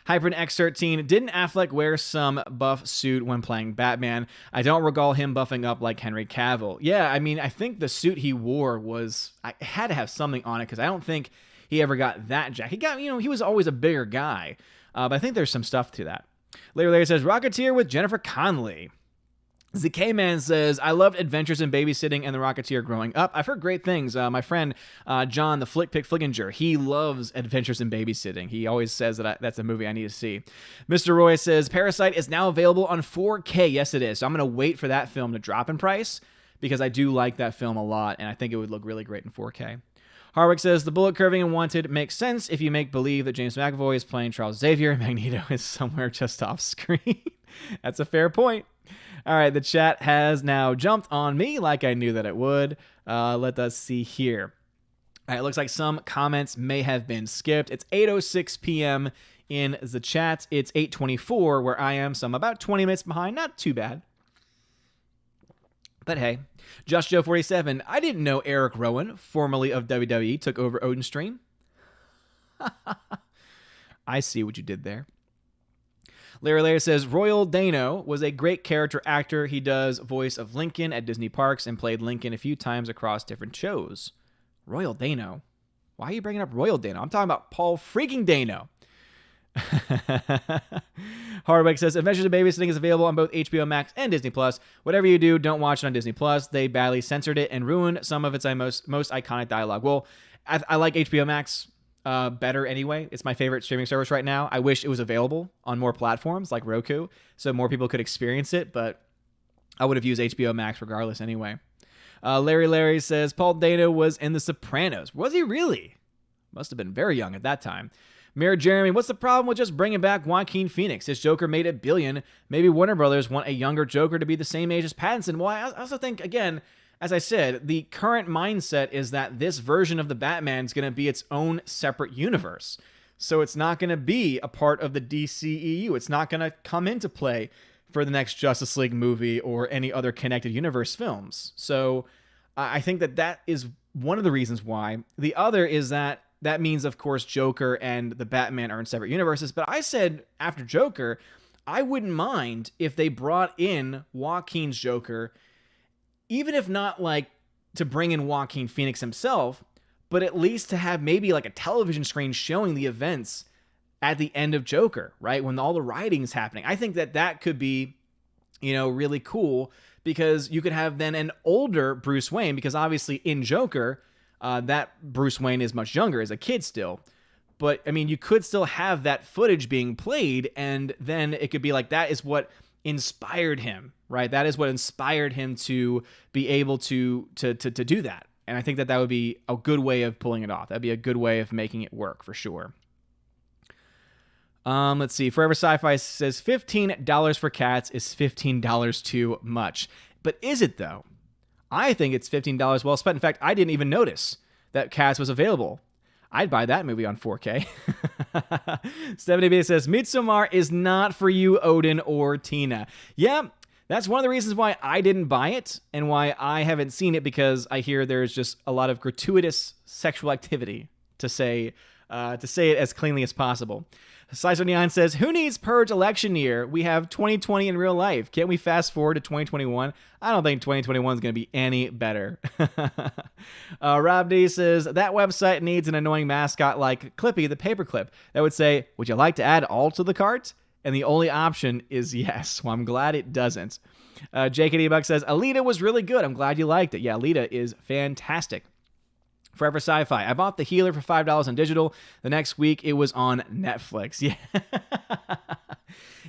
Hypern X13, didn't Affleck wear some buff suit when playing Batman? I don't recall him buffing up like Henry Cavill. Yeah, I mean, I think the suit he wore I had to have something on it because I don't think he ever got that jacked. He was always a bigger guy, but I think there's some stuff to that. Larry says, Rocketeer with Jennifer Connelly. ZK Man says, I loved Adventures in Babysitting and The Rocketeer growing up. I've heard great things. My friend John, the Flick Pick Flickinger, he loves Adventures in Babysitting. He always says that that's a movie I need to see. Mr. Roy says, Parasite is now available on 4K. Yes, it is. So I'm going to wait for that film to drop in price because I do like that film a lot, and I think it would look really great in 4K. Harwick says, the bullet curving in Wanted makes sense if you make believe that James McAvoy is playing Charles Xavier. Magneto is somewhere just off screen. That's a fair point. All right, the chat has now jumped on me like I knew that it would. Let us see here. All right, it looks like some comments may have been skipped. It's 8:06 p.m. in the chat. It's 8:24 where I am, so I'm about 20 minutes behind. Not too bad. But hey, Just Joe 47. I didn't know Eric Rowan, formerly of WWE, took over Odin's stream. I see what you did there. Larry says, Royal Dano was a great character actor. He does voice of Lincoln at Disney Parks and played Lincoln a few times across different shows. Royal Dano? Why are you bringing up Royal Dano? I'm talking about Paul freaking Dano. Hardwick says, Adventures in Babysitting is available on both HBO Max and Disney+. Whatever you do, don't watch it on Disney+. They badly censored it and ruined some of its most iconic dialogue. Well, I like HBO Max better anyway. It's my favorite streaming service right now. I wish it was available on more platforms like Roku so more people could experience it, but I would have used HBO Max regardless anyway. Larry says, Paul Dano was in The Sopranos. Was he really? Must have been very young at that time. Mayor Jeremy, what's the problem with just bringing back Joaquin Phoenix? His Joker made $1 billion. Maybe Warner Brothers want a younger Joker to be the same age as Pattinson. Well, I also think, again, as I said, the current mindset is that this version of the Batman is going to be its own separate universe. So it's not going to be a part of the DCEU. It's not going to come into play for the next Justice League movie or any other connected universe films. So I think that is one of the reasons why. The other is that means, of course, Joker and the Batman are in separate universes. But I said after Joker, I wouldn't mind if they brought in Joaquin's Joker, even if not like to bring in Joaquin Phoenix himself, but at least to have maybe like a television screen showing the events at the end of Joker, right? When all the rioting's happening. I think that could be, really cool, because you could have then an older Bruce Wayne, because obviously in Joker, that Bruce Wayne is much younger, as a kid still. But, I mean, you could still have that footage being played, and then it could be like, that is what inspired him, right? That is what inspired him to be able to do that. And I think that would be a good way of pulling it off. That'd be a good way of making it work, for sure. Let's see. Forever Sci-Fi says $15 for Cats is $15 too much. But is it, though? I think it's $15 well spent. In fact, I didn't even notice that Cats was available. I'd buy that movie on 4K. Stephanie B says, Midsommar is not for you, Odin or Tina. Yeah, that's one of the reasons why I didn't buy it and why I haven't seen it, because I hear there's just a lot of gratuitous sexual activity, to say it as cleanly as possible. Size29 says, who needs Purge election year? We have 2020 in real life. Can't we fast forward to 2021? I don't think 2021 is going to be any better. Rob D says, that website needs an annoying mascot like Clippy the Paperclip that would say, would you like to add all to the cart? And the only option is yes. Well, I'm glad it doesn't. JKD Buck says, Alita was really good. I'm glad you liked it. Yeah, Alita is fantastic. Forever Sci-Fi. I bought The Healer for $5 on digital. The next week, it was on Netflix. Yeah.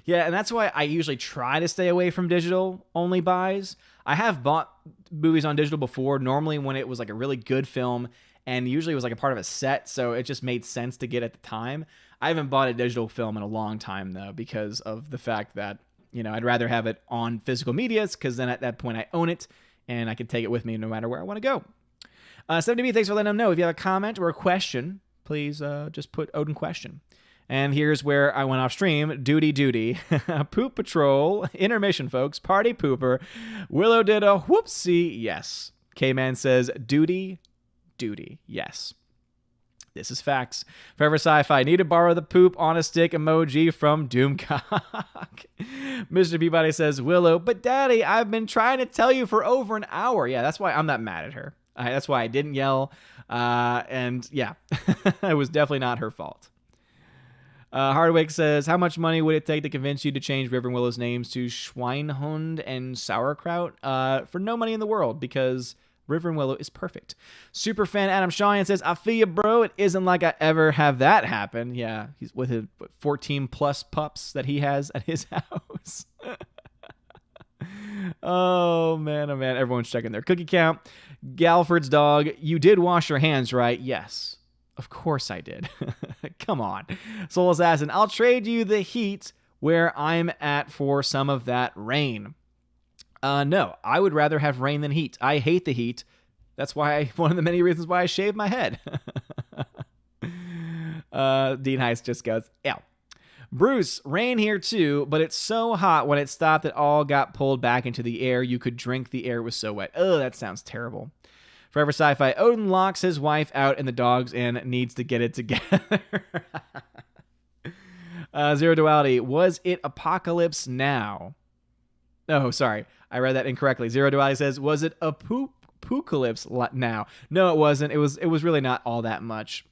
Yeah, and that's why I usually try to stay away from digital-only buys. I have bought movies on digital before, normally when it was like a really good film, and usually it was like a part of a set, so it just made sense to get at the time. I haven't bought a digital film in a long time, though, because of the fact that, I'd rather have it on physical medias, because then at that point I own it, and I can take it with me no matter where I want to go. 70B, thanks for letting them know. If you have a comment or a question, please just put Odin question. And here's where I went off stream. Duty. Poop Patrol. Intermission, folks. Party Pooper. Willow did a whoopsie. Yes. K-Man says, Duty. Yes. This is facts. Forever Sci-Fi. Need to borrow the poop on a stick emoji from Doomcock. Mr. Peabody says, Willow, but Daddy, I've been trying to tell you for over an hour. Yeah, that's why I'm not mad at her. That's why I didn't yell. And yeah, it was definitely not her fault. Hardwick says, how much money would it take to convince you to change River and Willow's names to Schweinhund and Sauerkraut? For no money in the world, because River and Willow is perfect. Superfan Adam Shaw says, I feel you, bro. It isn't like I ever have that happen. Yeah, he's with his 14 plus pups that he has at his house. Oh, man. Everyone's checking their cookie count. Galford's dog, you did wash your hands, right? Yes. Of course I did. Come on. Soul Assassin, I'll trade you the heat where I'm at for some of that rain. No, I would rather have rain than heat. I hate the heat. That's why one of the many reasons why I shave my head. Dean Heist just goes, ew. Bruce, rain here too, but it's so hot when it stopped it all got pulled back into the air. You could drink the air. It was so wet. Oh, that sounds terrible. Forever Sci-Fi, Odin locks his wife out and the dogs in, needs to get it together. Zero Duality, was it Apocalypse Now? Oh, sorry. I read that incorrectly. Zero Duality says, was it Apocalypse Now? No, it wasn't. It was really not all that much.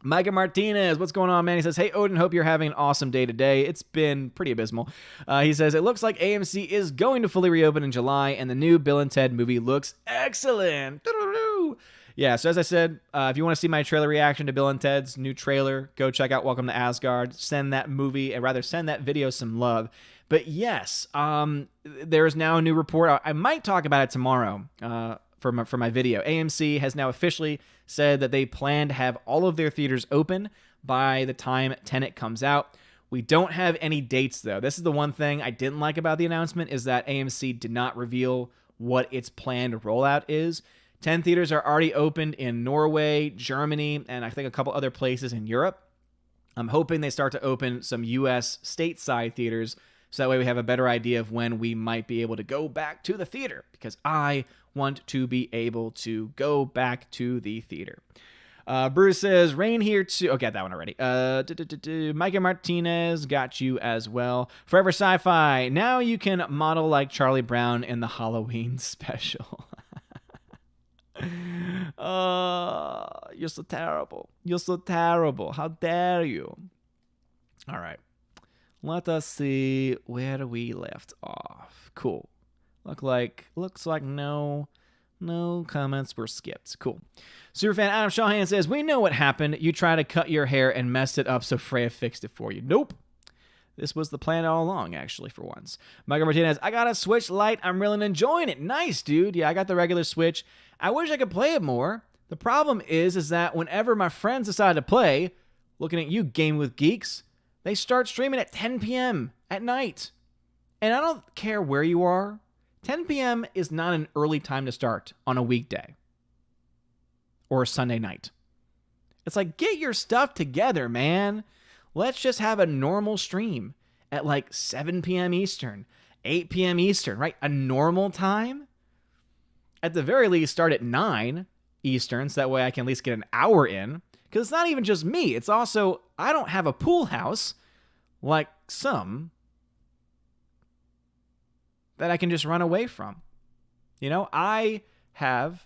Micah Martinez, what's going on, man? He says, hey, Odin, hope you're having an awesome day today. It's been pretty abysmal. He says, it looks like AMC is going to fully reopen in July, and the new Bill and Ted movie looks excellent. Yeah, so as I said, if you want to see my trailer reaction to Bill and Ted's new trailer, go check out Welcome to Asgard. Send that video some love. But yes, there is now a new report. I might talk about it tomorrow for my video. AMC has now officially said that they plan to have all of their theaters open by the time Tenet comes out. We don't have any dates, though. This is the one thing I didn't like about the announcement, is that AMC did not reveal what its planned rollout is. 10 theaters are already opened in Norway, Germany, and I think a couple other places in Europe. I'm hoping they start to open some U.S. stateside theaters, so that way we have a better idea of when we might be able to go back to the theater, because I want to be able to go back to the theater. Bruce says, rain here too. Oh, got that one already. Micah Martinez got you as well. Forever Sci-Fi. Now you can model like Charlie Brown in the Halloween special. You're so terrible. You're so terrible. How dare you? All right. Let us see where we left off. Cool. Looks like no comments were skipped. Cool. Superfan Adam Shawhan says, we know what happened. You tried to cut your hair and messed it up, so Freya fixed it for you. Nope. This was the plan all along, actually, for once. Michael Martinez, I got a Switch Lite. I'm really enjoying it. Nice, dude. Yeah, I got the regular Switch. I wish I could play it more. The problem is that whenever my friends decide to play, looking at you, Game with Geeks, they start streaming at 10 p.m. at night. And I don't care where you are. 10 p.m. is not an early time to start on a weekday or a Sunday night. It's like, get your stuff together, man. Let's just have a normal stream at like 7 p.m. Eastern, 8 p.m. Eastern, right? A normal time. At the very least, start at 9 Eastern, so that way I can at least get an hour in. Because it's not even just me. It's also, I don't have a pool house like some that I can just run away from. You know, I have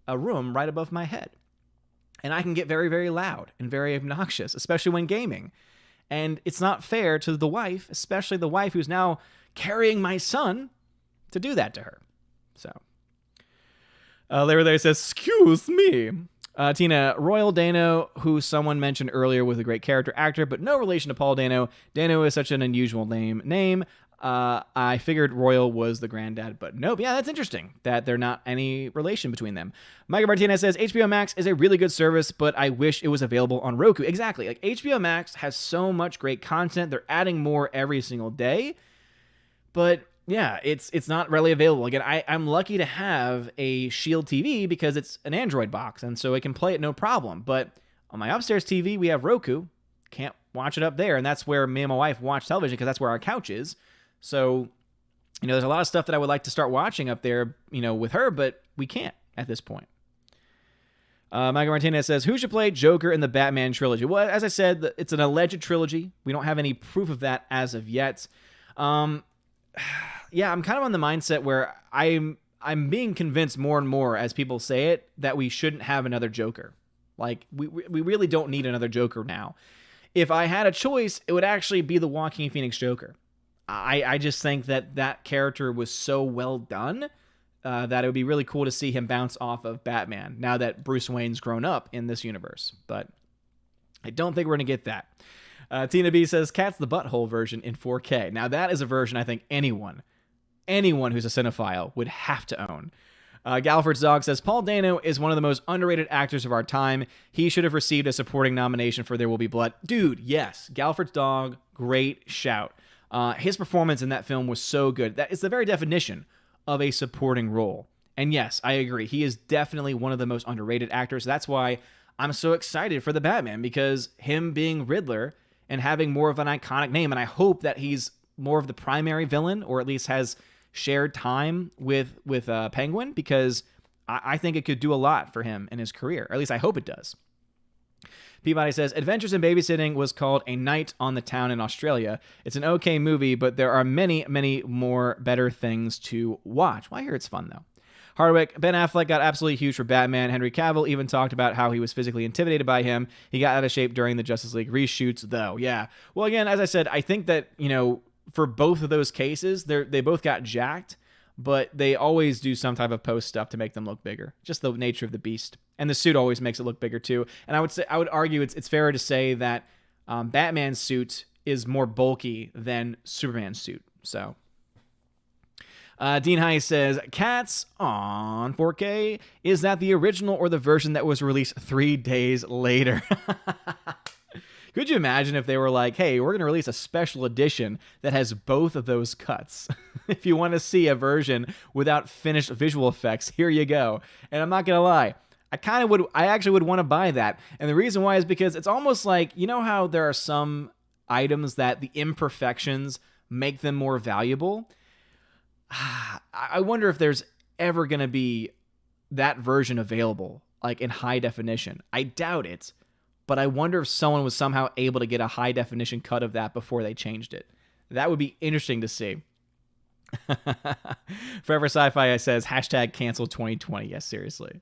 a room right above my head. And I can get very, very loud and very obnoxious, especially when gaming. And it's not fair to the wife, especially the wife who's now carrying my son, to do that to her. So, Larry there says, excuse me. Tina, Royal Dano, who someone mentioned earlier, was a great character actor, but no relation to Paul Dano. Dano is such an unusual name. I figured Royal was the granddad, but nope. Yeah, that's interesting that they're not any relation between them. Michael Martinez says, HBO Max is a really good service, but I wish it was available on Roku. Exactly. Like, HBO Max has so much great content. They're adding more every single day. But yeah, it's not readily available. Again, I'm lucky to have a Shield TV because it's an Android box, and so it can play it no problem. But on my upstairs TV, we have Roku. Can't watch it up there, and that's where me and my wife watch television because that's where our couch is. So, you know, there's a lot of stuff that I would like to start watching up there, you know, with her, but we can't at this point. Michael Martinez says, who should play Joker in the Batman trilogy? Well, as I said, it's an alleged trilogy. We don't have any proof of that as of yet. Yeah, I'm kind of on the mindset where I'm being convinced more and more as people say it that we shouldn't have another Joker. Like, we really don't need another Joker now. If I had a choice, it would actually be the Joaquin Phoenix Joker. I just think that character was so well done that it would be really cool to see him bounce off of Batman now that Bruce Wayne's grown up in this universe. But I don't think we're going to get that. Tina B says, Cat's the Butthole version in 4K. Now, that is a version I think anyone who's a cinephile would have to own. Galford's Dog says, Paul Dano is one of the most underrated actors of our time. He should have received a supporting nomination for There Will Be Blood. Dude, yes. Galford's Dog, great shout. His performance in that film was so good. That is the very definition of a supporting role. And yes, I agree. He is definitely one of the most underrated actors. That's why I'm so excited for the Batman, because him being Riddler and having more of an iconic name, and I hope that he's more of the primary villain, or at least has shared time with Penguin, because I think it could do a lot for him in his career. Or at least I hope it does. Peabody says, Adventures in Babysitting was called A Night on the Town in Australia. It's an okay movie, but there are many, many more better things to watch. Well, I hear it's fun, though. Hardwick, Ben Affleck got absolutely huge for Batman. Henry Cavill even talked about how he was physically intimidated by him. He got out of shape during the Justice League reshoots, though. Yeah. Well, again, as I said, I think that, you know, for both of those cases, they both got jacked, but they always do some type of post stuff to make them look bigger. Just the nature of the beast. And the suit always makes it look bigger too. And I would argue it's fairer to say that Batman's suit is more bulky than Superman's suit. So Dean High says, Cats on 4K. Is that the original or the version that was released 3 days later? Could you imagine if they were like, hey, we're going to release a special edition that has both of those cuts? If you want to see a version without finished visual effects, here you go. And I'm not going to lie, I actually would want to buy that. And the reason why is because it's almost like, you know how there are some items that the imperfections make them more valuable? I wonder if there's ever going to be that version available, like in high definition. I doubt it, but I wonder if someone was somehow able to get a high definition cut of that before they changed it. That would be interesting to see. Forever Sci-Fi says, hashtag cancel 2020. Yes, seriously.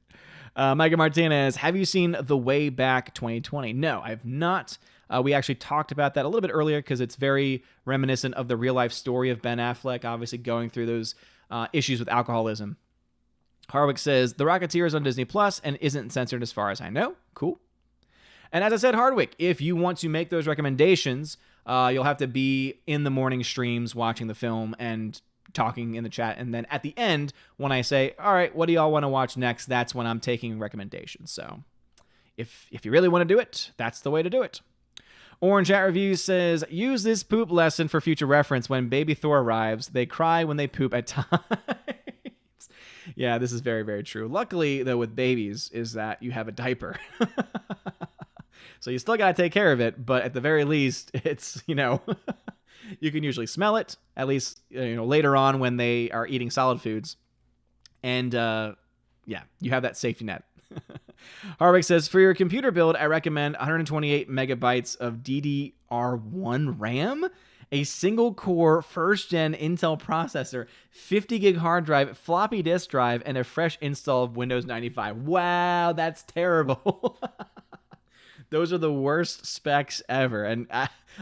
Micah Martinez, have you seen The Way Back 2020? No, I've not. We actually talked about that a little bit earlier because it's very reminiscent of the real-life story of Ben Affleck, obviously going through those issues with alcoholism. Harwick says, The Rocketeer is on Disney Plus and isn't censored as far as I know. Cool. And as I said, Hardwick, if you want to make those recommendations, you'll have to be in the morning streams watching the film and talking in the chat. And then at the end, when I say, all right, what do y'all want to watch next? That's when I'm taking recommendations. So if you really want to do it, that's the way to do it. Orange Chat Reviews says, use this poop lesson for future reference. When baby Thor arrives, they cry when they poop at times. Yeah, this is very, very true. Luckily, though, with babies is that you have a diaper. So you still got to take care of it, but at the very least, it's, you can usually smell it, at least, later on when they are eating solid foods. And, yeah, you have that safety net. Harvick says, for your computer build, I recommend 128 megabytes of DDR1 RAM, a single-core first-gen Intel processor, 50 gig hard drive, floppy disk drive, and a fresh install of Windows 95. Wow, that's terrible. Those are the worst specs ever, and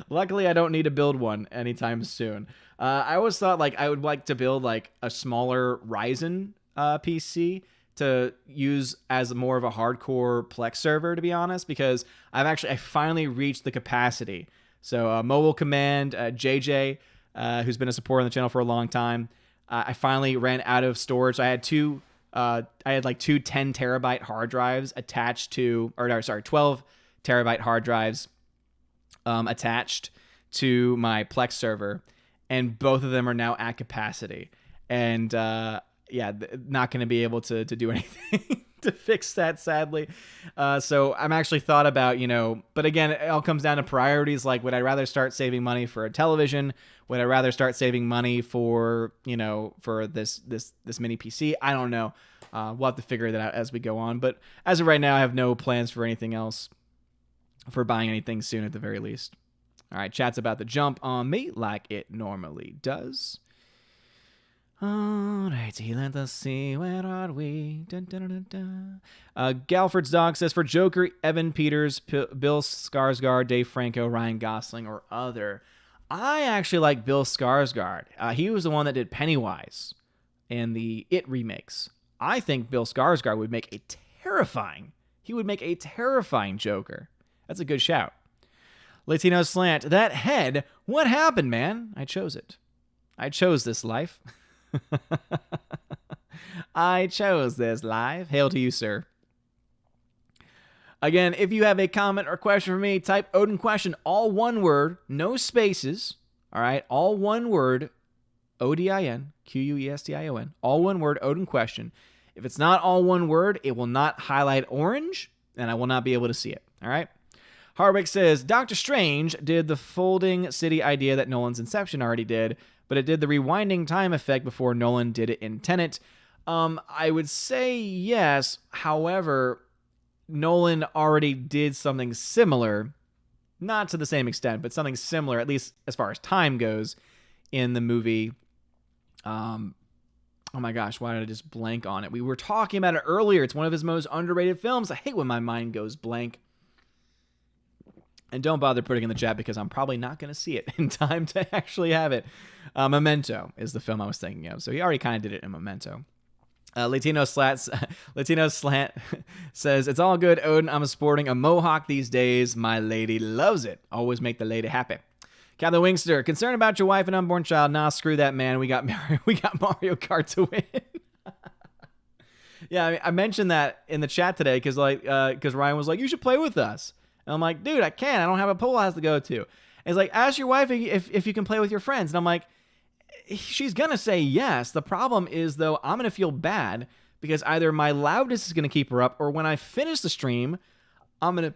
luckily I don't need to build one anytime soon. I always thought I would like to build a smaller Ryzen PC to use as more of a hardcore Plex server, to be honest, because I finally reached the capacity. So Mobile Command, JJ, who's been a supporter on the channel for a long time, I finally ran out of storage. I had two 10 terabyte hard drives attached to, 12 terabyte hard drives attached to my Plex server, and both of them are now at capacity. And not going to be able to do anything to fix that, sadly. So I'm actually thought about, but again, it all comes down to priorities. Like, would I rather start saving money for a television? Would I rather start saving money for, for this mini PC? I don't know. We'll have to figure that out as we go on. But as of right now, I have no plans for anything else, for buying anything soon at the very least. All right, chat's about to jump on me like it normally does. Alrighty, let us see, where are we? Dun, dun, dun, dun, dun. Galford's Dog says, for Joker, Evan Peters, Bill Skarsgård, Dave Franco, Ryan Gosling, or other. I actually like Bill Skarsgård. He was the one that did Pennywise in the It remakes. I think Bill Skarsgård would make a terrifying Joker. That's a good shout. Latino Slant, that head, what happened, man? I chose it. I chose this life. I chose this live. Hail to you, sir. Again, if you have a comment or question for me, type Odin question, all one word, no spaces. All right, all one word, ODIN, QUESTION, all one word, Odin question. If it's not all one word, it will not highlight orange, and I will not be able to see it. All right. Harwick says, Doctor Strange did the folding city idea that Nolan's Inception already did, but it did the rewinding time effect before Nolan did it in Tenet. I would say yes. However, Nolan already did something similar, not to the same extent, but something similar, at least as far as time goes, in the movie. Oh my gosh, why did I just blank on it? We were talking about it earlier. It's one of his most underrated films. I hate when my mind goes blank. And don't bother putting in the chat because I'm probably not going to see it in time to actually have it. Memento is the film I was thinking of. So he already kind of did it in Memento. Latino Slant says, it's all good, Odin. I'm sporting a mohawk these days. My lady loves it. Always make the lady happy. Captain Wingster, concerned about your wife and unborn child? Nah, screw that, man. We got Mario Kart to win. Yeah, I mentioned that in the chat today because Ryan was like, you should play with us. And I'm like, dude, I can't. I don't have a pool house to go to. And he's like, ask your wife if you can play with your friends. And I'm like, she's going to say yes. The problem is, though, I'm going to feel bad because either my loudness is going to keep her up, or when I finish the stream, I'm going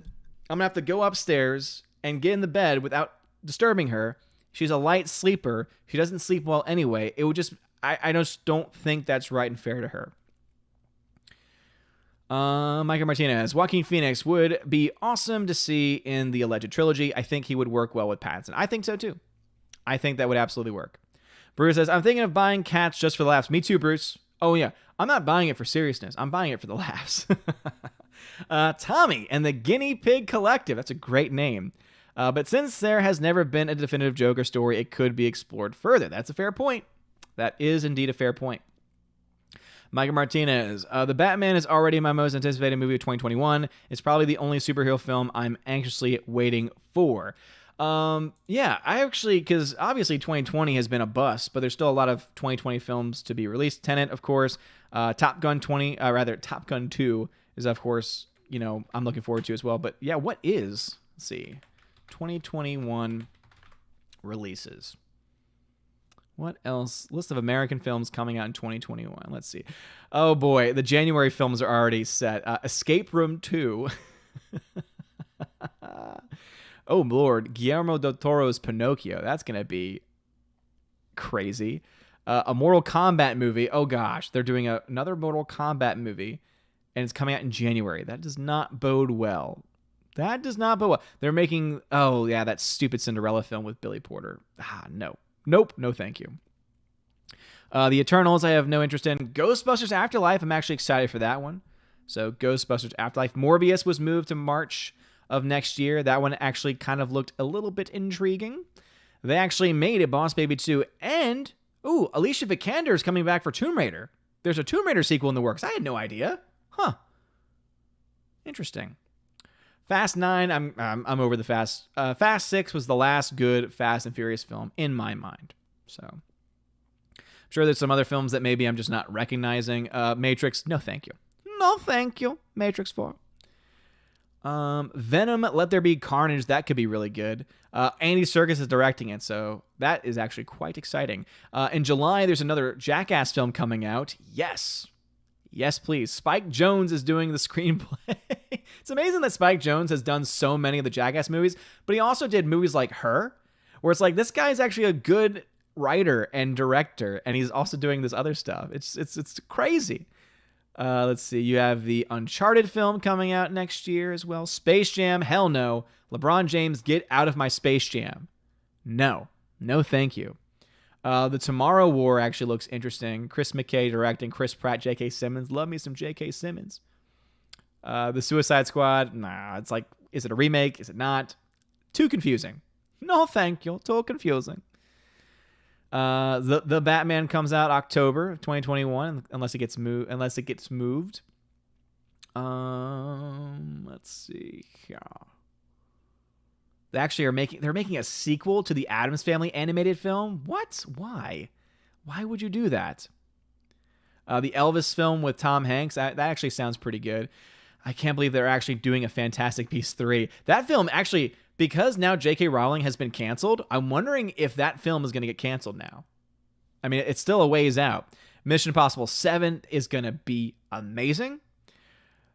to have to go upstairs and get in the bed without disturbing her. She's a light sleeper. She doesn't sleep well anyway. It would just, I just don't think that's right and fair to her. Michael Martinez, Joaquin Phoenix would be awesome to see in the alleged trilogy. I think he would work well with Pattinson. I think so too. I think that would absolutely work. Bruce says, I'm thinking of buying Cats just for the laughs. Me too, Bruce. Oh yeah, I'm not buying it for seriousness. I'm buying it for the laughs. Tommy and the Guinea Pig Collective. That's a great name. But since there has never been a definitive Joker story, it could be explored further. That's a fair point. That is indeed a fair point. Michael Martinez, the Batman is already my most anticipated movie of 2021. It's probably the only superhero film I'm anxiously waiting for. Yeah, I actually, because obviously 2020 has been a bust, but there's still a lot of 2020 films to be released. Tenet, of course. Top Gun 2 is, of course, I'm looking forward to as well. But yeah, what is, let's see, 2021 releases? What else? List of American films coming out in 2021. Let's see. Oh boy, the January films are already set. Escape Room 2. Oh Lord, Guillermo del Toro's Pinocchio. That's going to be crazy. A Mortal Kombat movie. Oh gosh, they're doing another Mortal Kombat movie, and it's coming out in January. That does not bode well. That does not bode well. They're making, oh yeah, that stupid Cinderella film with Billy Porter. No. Nope, no thank you. The Eternals, I have no interest in. Ghostbusters Afterlife, I'm actually excited for that one. So Ghostbusters Afterlife. Morbius was moved to March of next year. That one actually kind of looked a little bit intriguing. They actually made a Boss Baby 2. And, Alicia Vikander is coming back for Tomb Raider. There's a Tomb Raider sequel in the works. I had no idea. Huh. Interesting. Fast 9, I'm over the Fast. Fast 6 was the last good Fast and Furious film in my mind. So, I'm sure there's some other films that maybe I'm just not recognizing. Matrix, no thank you. No thank you. Matrix 4. Venom, Let There Be Carnage, that could be really good. Andy Serkis is directing it, so that is actually quite exciting. In July, there's another Jackass film coming out. Yes, please. Spike Jonze is doing the screenplay. It's amazing that Spike Jonze has done so many of the Jackass movies, but he also did movies like Her, where it's like, this guy is actually a good writer and director, and he's also doing this other stuff. It's crazy. Let's see. You have the Uncharted film coming out next year as well. Space Jam, hell no. LeBron James, get out of my Space Jam. No thank you. The Tomorrow War actually looks interesting. Chris McKay directing, Chris Pratt, J.K. Simmons. Love me some J.K. Simmons. The Suicide Squad, nah, it's like, is it a remake? Is it not? Too confusing. No thank you. Too confusing. The Batman comes out October of 2021 unless it gets moved. Let's see. Yeah. They actually they're making a sequel to the Addams Family animated film. What? Why would you do that? The Elvis film with Tom Hanks, that actually sounds pretty good. I can't believe they're actually doing a Fantastic Beasts 3. That film actually, because now J.K. Rowling has been canceled, I'm wondering if that film is going to get canceled now. I mean, it's still a ways out. Mission Impossible 7 is going to be amazing.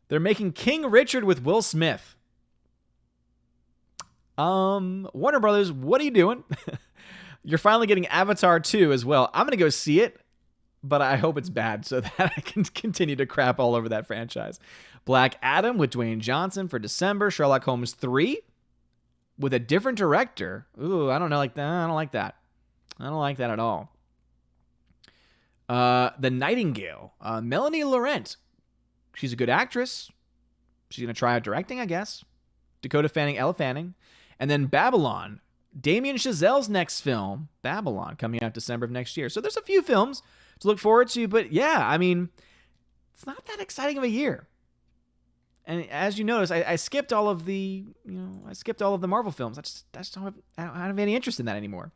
They're making King Richard with Will Smith. Warner Brothers, what are you doing? You're finally getting Avatar 2 as well. I'm going to go see it, but I hope it's bad so that I can continue to crap all over that franchise. Black Adam with Dwayne Johnson for December. Sherlock Holmes 3 with a different director. Ooh, I don't know, like that. I don't like that. I don't like that at all. The Nightingale. Melanie Laurent. She's a good actress. She's going to try out directing, I guess. Dakota Fanning, Elle Fanning. And then Babylon. Damien Chazelle's next film, Babylon, coming out December of next year. So there's a few films to look forward to, but yeah, I mean, it's not that exciting of a year. And as you notice, I skipped all of the, Marvel films. I just don't have any interest in that anymore.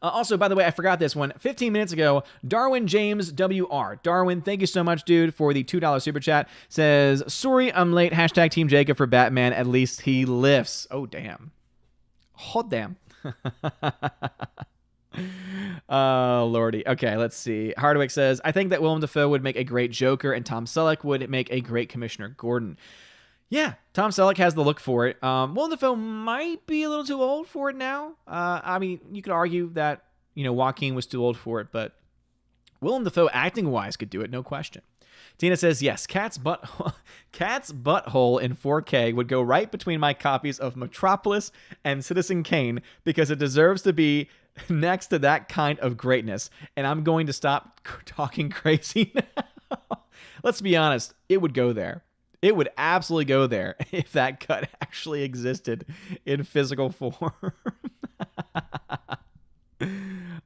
Also, by the way, I forgot this one. 15 minutes ago, Darwin James WR. Darwin, thank you so much, dude, for the $2 super chat. Says, sorry, I'm late. Hashtag Team Jacob for Batman. At least he lifts. Oh, damn. Hot damn. Oh, lordy. Okay, let's see. Hardwick says, I think that Willem Dafoe would make a great Joker and Tom Selleck would make a great Commissioner Gordon. Yeah, Tom Selleck has the look for it. Willem Dafoe might be a little too old for it now. I mean, you could argue that, Joaquin was too old for it, but Willem Dafoe acting-wise could do it, no question. Tina says, yes, Cat's Butthole in 4K would go right between my copies of Metropolis and Citizen Kane because it deserves to be next to that kind of greatness. And I'm going to stop talking crazy now. Let's be honest, it would go there. It would absolutely go there if that cut actually existed in physical form.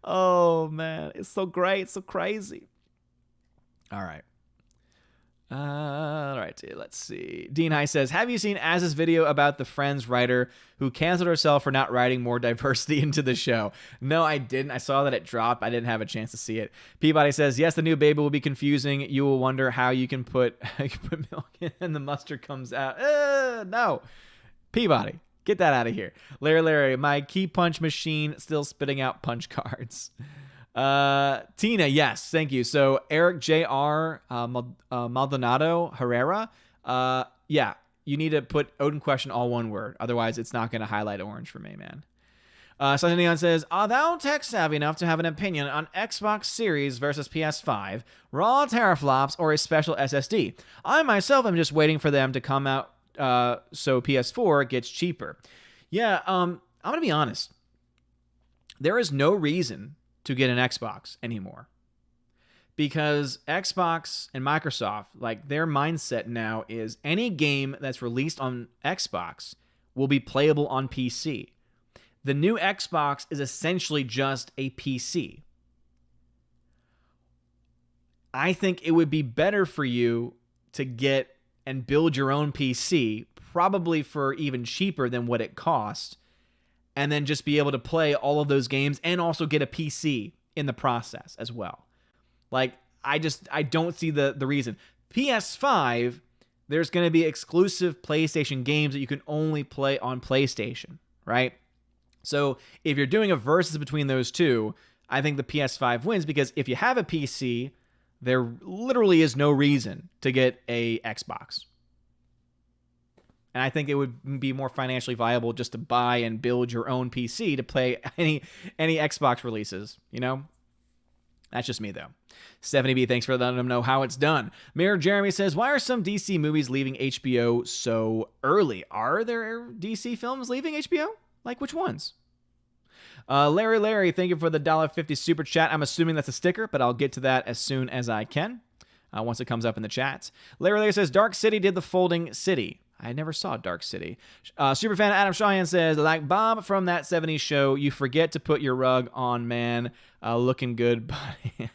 Oh, man. It's so great. It's so crazy. All right. Let's see. Dean High says, have you seen Az's video about the Friends writer who canceled herself for not writing more diversity into the show? No, I didn't. I saw that it dropped. I didn't have a chance to see it. Peabody says, yes, the new baby will be confusing. You will wonder how you can put milk in and the mustard comes out. No. Peabody, get that out of here. Larry, my key punch machine still spitting out punch cards. Tina, yes, thank you. So Eric J.R. Maldonado Herrera, yeah, you need to put Odin question all one word. Otherwise, it's not going to highlight orange for me, man. Sasha Neon says, are thou tech savvy enough to have an opinion on Xbox Series versus PS5, raw teraflops, or a special SSD? I myself am just waiting for them to come out so PS4 gets cheaper. Yeah, I'm going to be honest. There is no reason to get an Xbox anymore. Because Xbox and Microsoft, like their mindset now is any game that's released on Xbox will be playable on PC. The new Xbox is essentially just a PC. I think it would be better for you to get and build your own PC, probably for even cheaper than what it costs, and then just be able to play all of those games and also get a PC in the process as well. Like, I don't see the reason. PS5, there's going to be exclusive PlayStation games that you can only play on PlayStation, right? So if you're doing a versus between those two, I think the PS5 wins because if you have a PC, there literally is no reason to get a Xbox. And I think it would be more financially viable just to buy and build your own PC to play any Xbox releases, That's just me, though. 70B, thanks for letting them know how it's done. Mayor Jeremy says, why are some DC movies leaving HBO so early? Are there DC films leaving HBO? Like, which ones? Larry, thank you for the $1.50 super chat. I'm assuming that's a sticker, but I'll get to that as soon as I can, once it comes up in the chats. Larry says, Dark City did the Folding City. I never saw Dark City. Superfan Adam Shahan says, like Bob from that 70s show, you forget to put your rug on, man. Looking good, buddy.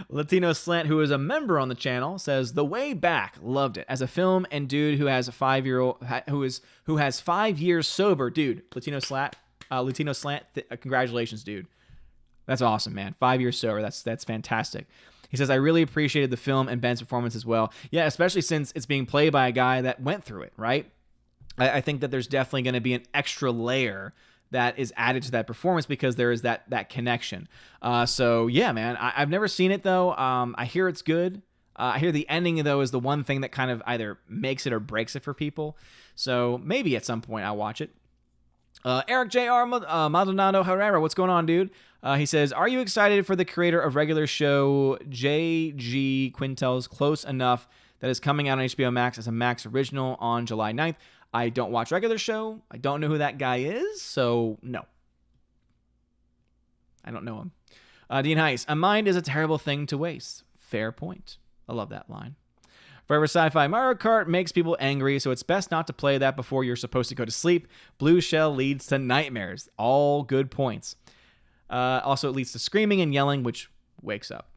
Latino Slant, who is a member on the channel, says, The Way Back, loved it. As a film and dude who has who has 5 years sober, dude. Latino Slant, congratulations, dude. That's awesome, man. 5 years sober. That's fantastic. He says, I really appreciated the film and Ben's performance as well. Yeah, especially since it's being played by a guy that went through it, right? I think that there's definitely going to be an extra layer that is added to that performance because there is that connection. So, yeah, man. I've never seen it, though. I hear it's good. I hear the ending, though, is the one thing that kind of either makes it or breaks it for people. So maybe at some point I'll watch it. Eric J.R. Maldonado Herrera, what's going on, dude? He says, are you excited for the creator of regular show J.G. Quintel's Close Enough that is coming out on HBO Max as a Max original on July 9th? I don't watch regular show. I don't know who that guy is, so no. I don't know him. Dean Heiss, a mind is a terrible thing to waste. Fair point. I love that line. Forever Sci-Fi, Mario Kart makes people angry, so it's best not to play that before you're supposed to go to sleep. Blue Shell leads to nightmares. All good points. Also, it leads to screaming and yelling, which wakes up.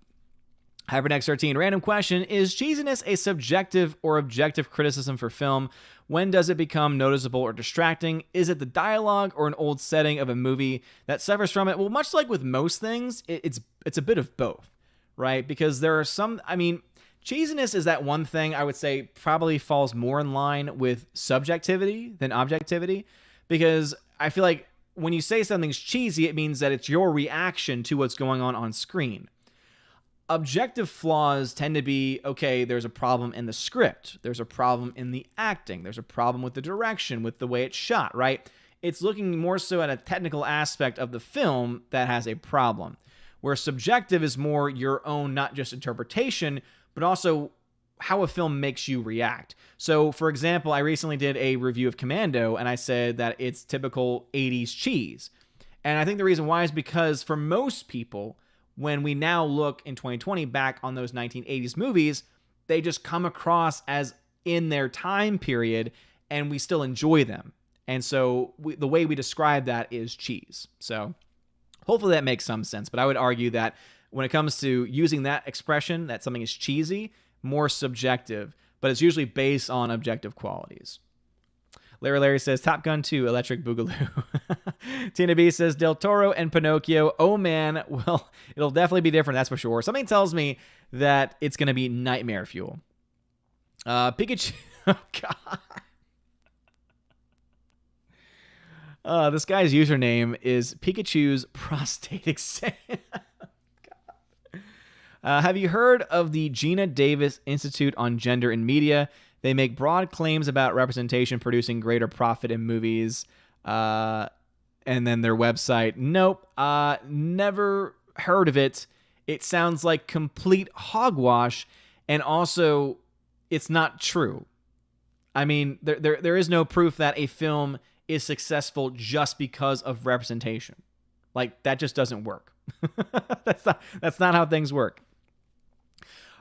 HyperNext13, random question. Is cheesiness a subjective or objective criticism for film? When does it become noticeable or distracting? Is it the dialogue or an old setting of a movie that suffers from it? Well, much like with most things, it's a bit of both, right? Because there are some, cheesiness is that one thing I would say probably falls more in line with subjectivity than objectivity, because I feel like when you say something's cheesy, it means that it's your reaction to what's going on screen. Objective flaws tend to be, okay, there's a problem in the script, there's a problem in the acting, there's a problem with the direction, with the way it's shot, right? It's looking more so at a technical aspect of the film that has a problem. Where subjective is more your own, not just interpretation, but also how a film makes you react. So, for example, I recently did a review of Commando, and I said that it's typical 80s cheese. And I think the reason why is because for most people, when we now look in 2020 back on those 1980s movies, they just come across as in their time period, and we still enjoy them. And so the way we describe that is cheese. So hopefully that makes some sense. But I would argue that when it comes to using that expression, that something is cheesy, more subjective, but it's usually based on objective qualities. Larry says, Top Gun 2, Electric Boogaloo. Tina B says, Del Toro and Pinocchio. Oh, man. Well, it'll definitely be different, that's for sure. Something tells me that it's going to be nightmare fuel. Pikachu. Oh, God. This guy's username is Pikachu's prostate exam. Have you heard of the Gina Davis Institute on Gender in Media? They make broad claims about representation producing greater profit in movies. And then their website. Nope. Never heard of it. It sounds like complete hogwash. And also, it's not true. I mean, there is no proof that a film is successful just because of representation. Like, that just doesn't work. That's not how things work.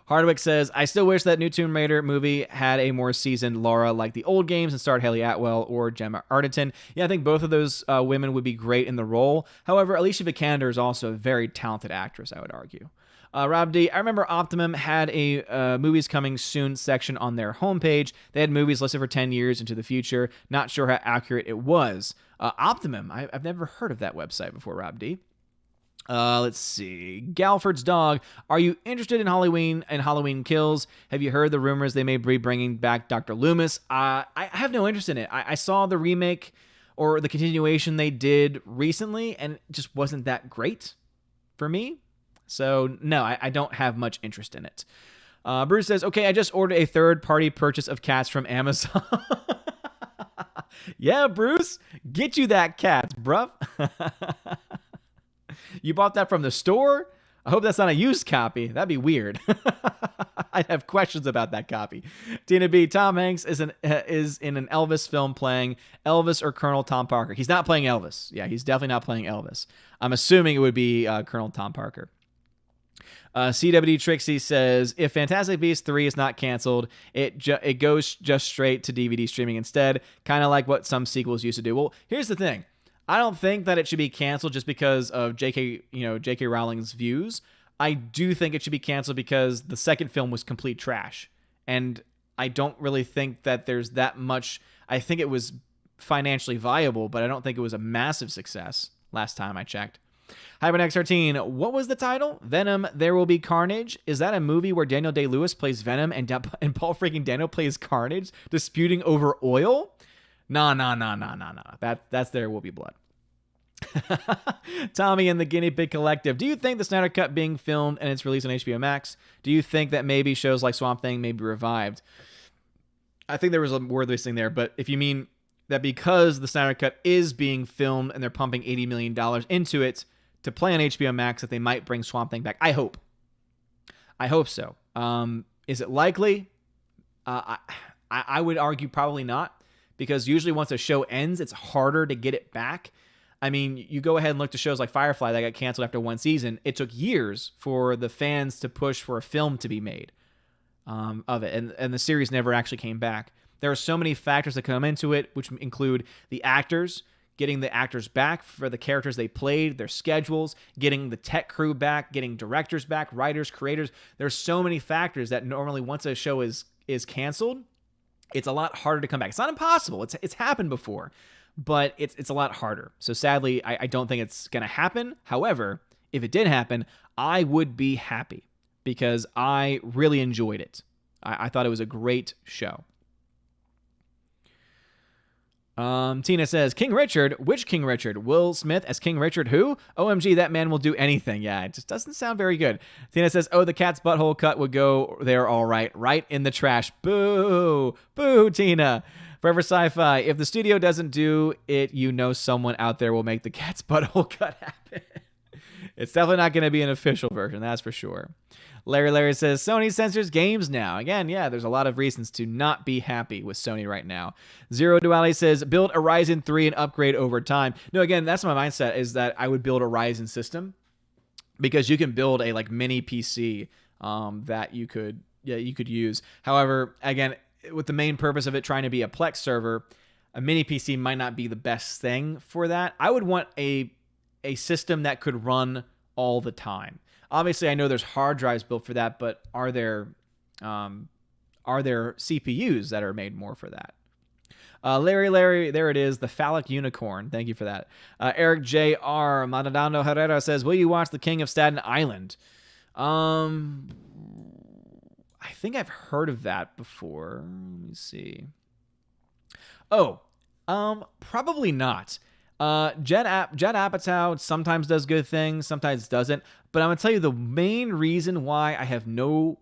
Hardwick says, I still wish that new Tomb Raider movie had a more seasoned Laura like the old games and starred Haley Atwell or Gemma Arterton. Yeah, I think both of those women would be great in the role. However, Alicia Vikander is also a very talented actress, I would argue. Rob D, I remember Optimum had a movies coming soon section on their homepage. They had movies listed for 10 years into the future. Not sure how accurate it was. Optimum, I've never heard of that website before, Rob D. Let's see. Galford's Dog. Are you interested in Halloween Kills? Have you heard the rumors they may be bringing back Dr. Loomis? I have no interest in it. I saw the remake or the continuation they did recently, and it just wasn't that great for me. So, no, I don't have much interest in it. Bruce says, okay, I just ordered a third-party purchase of cats from Amazon. Yeah, Bruce, get you that cat, bruv. You bought that from the store? I hope that's not a used copy. That'd be weird. I have questions about that copy. Tina B, Tom Hanks is in an Elvis film playing Elvis or Colonel Tom Parker. He's not playing Elvis. Yeah, he's definitely not playing Elvis. I'm assuming it would be Colonel Tom Parker. CWD Trixie says, if Fantastic Beasts 3 is not canceled, it goes just straight to DVD streaming instead, kind of like what some sequels used to do. Well, here's the thing. I don't think that it should be canceled just because of J.K. Rowling's views. I do think it should be canceled because the second film was complete trash. And I don't really think that there's that much. I think it was financially viable, but I don't think it was a massive success last time I checked. HyperX13, what was the title? Venom, There Will Be Carnage? Is that a movie where Daniel Day-Lewis plays Venom and Paul freaking Dano plays Carnage, disputing over oil? Nah. That's There Will Be Blood. Tommy and the Guinea Pig Collective. Do you think the Snyder Cut being filmed and its release on HBO Max? Do you think that maybe shows like Swamp Thing may be revived? I think there was a word listing there, but if you mean that because the Snyder Cut is being filmed and they're pumping $80 million into it to play on HBO Max, that they might bring Swamp Thing back. I hope so. Is it likely? I would argue probably not, because usually once a show ends, it's harder to get it back. I mean, you go ahead and look to shows like Firefly that got canceled after one season. It took years for the fans to push for a film to be made of it, and the series never actually came back. There are so many factors that come into it, which include the actors getting the actors back for the characters they played, their schedules, getting the tech crew back, getting directors back, writers, creators. There's so many factors that normally once a show is canceled, it's a lot harder to come back. It's not impossible. It's happened before, but it's a lot harder. So sadly, I don't think it's going to happen. However, if it did happen, I would be happy because I really enjoyed it. I thought it was a great show. Tina says, King Richard? Which King Richard? Will Smith as King Richard who? OMG, that man will do anything. Yeah, it just doesn't sound very good. Tina says, oh, the cat's butthole cut would go there all right. Right in the trash. Boo. Boo, Tina. Forever Sci-Fi. If the studio doesn't do it, you know someone out there will make the cat's butthole cut happen. It's definitely not going to be an official version, that's for sure. Larry says, Sony censors games now. Again, yeah, there's a lot of reasons to not be happy with Sony right now. Zero Duality says, build a Ryzen 3 and upgrade over time. No, again, that's my mindset, is that I would build a Ryzen system because you can build a mini PC that you could use. However, again, with the main purpose of it trying to be a Plex server, a mini PC might not be the best thing for that. I would want a system that could run all the time. Obviously, I know there's hard drives built for that, but are there CPUs that are made more for that? Larry, there it is, the phallic unicorn. Thank you for that. Eric J.R. Madadano Herrera says, will you watch The King of Staten Island? I think I've heard of that before. Let me see. Oh, probably not. Judd Apatow sometimes does good things, sometimes doesn't. But I'm going to tell you the main reason why I have no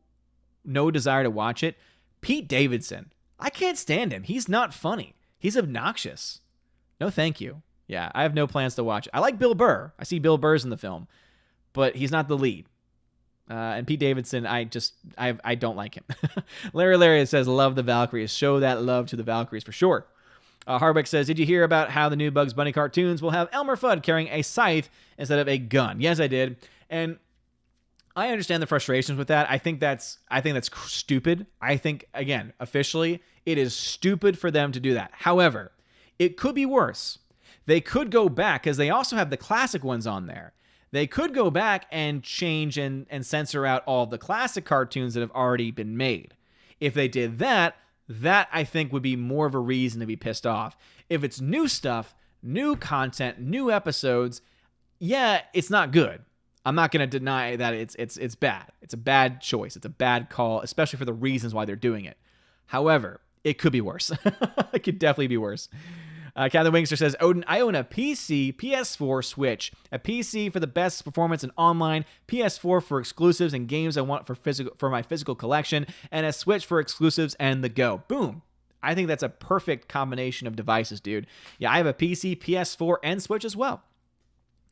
desire to watch it. Pete Davidson. I can't stand him. He's not funny. He's obnoxious. No, thank you. Yeah, I have no plans to watch it. I like Bill Burr. I see Bill Burr's in the film, but he's not the lead. And Pete Davidson, I don't like him. Larry says, love the Valkyries. Show that love to the Valkyries for sure. Harbeck says, did you hear about how the new Bugs Bunny cartoons will have Elmer Fudd carrying a scythe instead of a gun? Yes, I did. And I understand the frustrations with that. I think that's stupid. I think, again, officially, it is stupid for them to do that. However, it could be worse. They could go back, because they also have the classic ones on there. They could go back and change and censor out all of the classic cartoons that have already been made. If they did that I think would be more of a reason to be pissed off. If it's new stuff, new content, new episodes, yeah, it's not good. I'm not going to deny that it's bad. It's a bad choice. It's a bad call, especially for the reasons why they're doing it. However, it could be worse. It could definitely be worse. Captain Wingster says, Odin, I own a PC, PS4, Switch. A PC for the best performance in online, PS4 for exclusives and games I want for my physical collection, and a Switch for exclusives and the go. Boom. I think that's a perfect combination of devices, dude. Yeah, I have a PC, PS4, and Switch as well,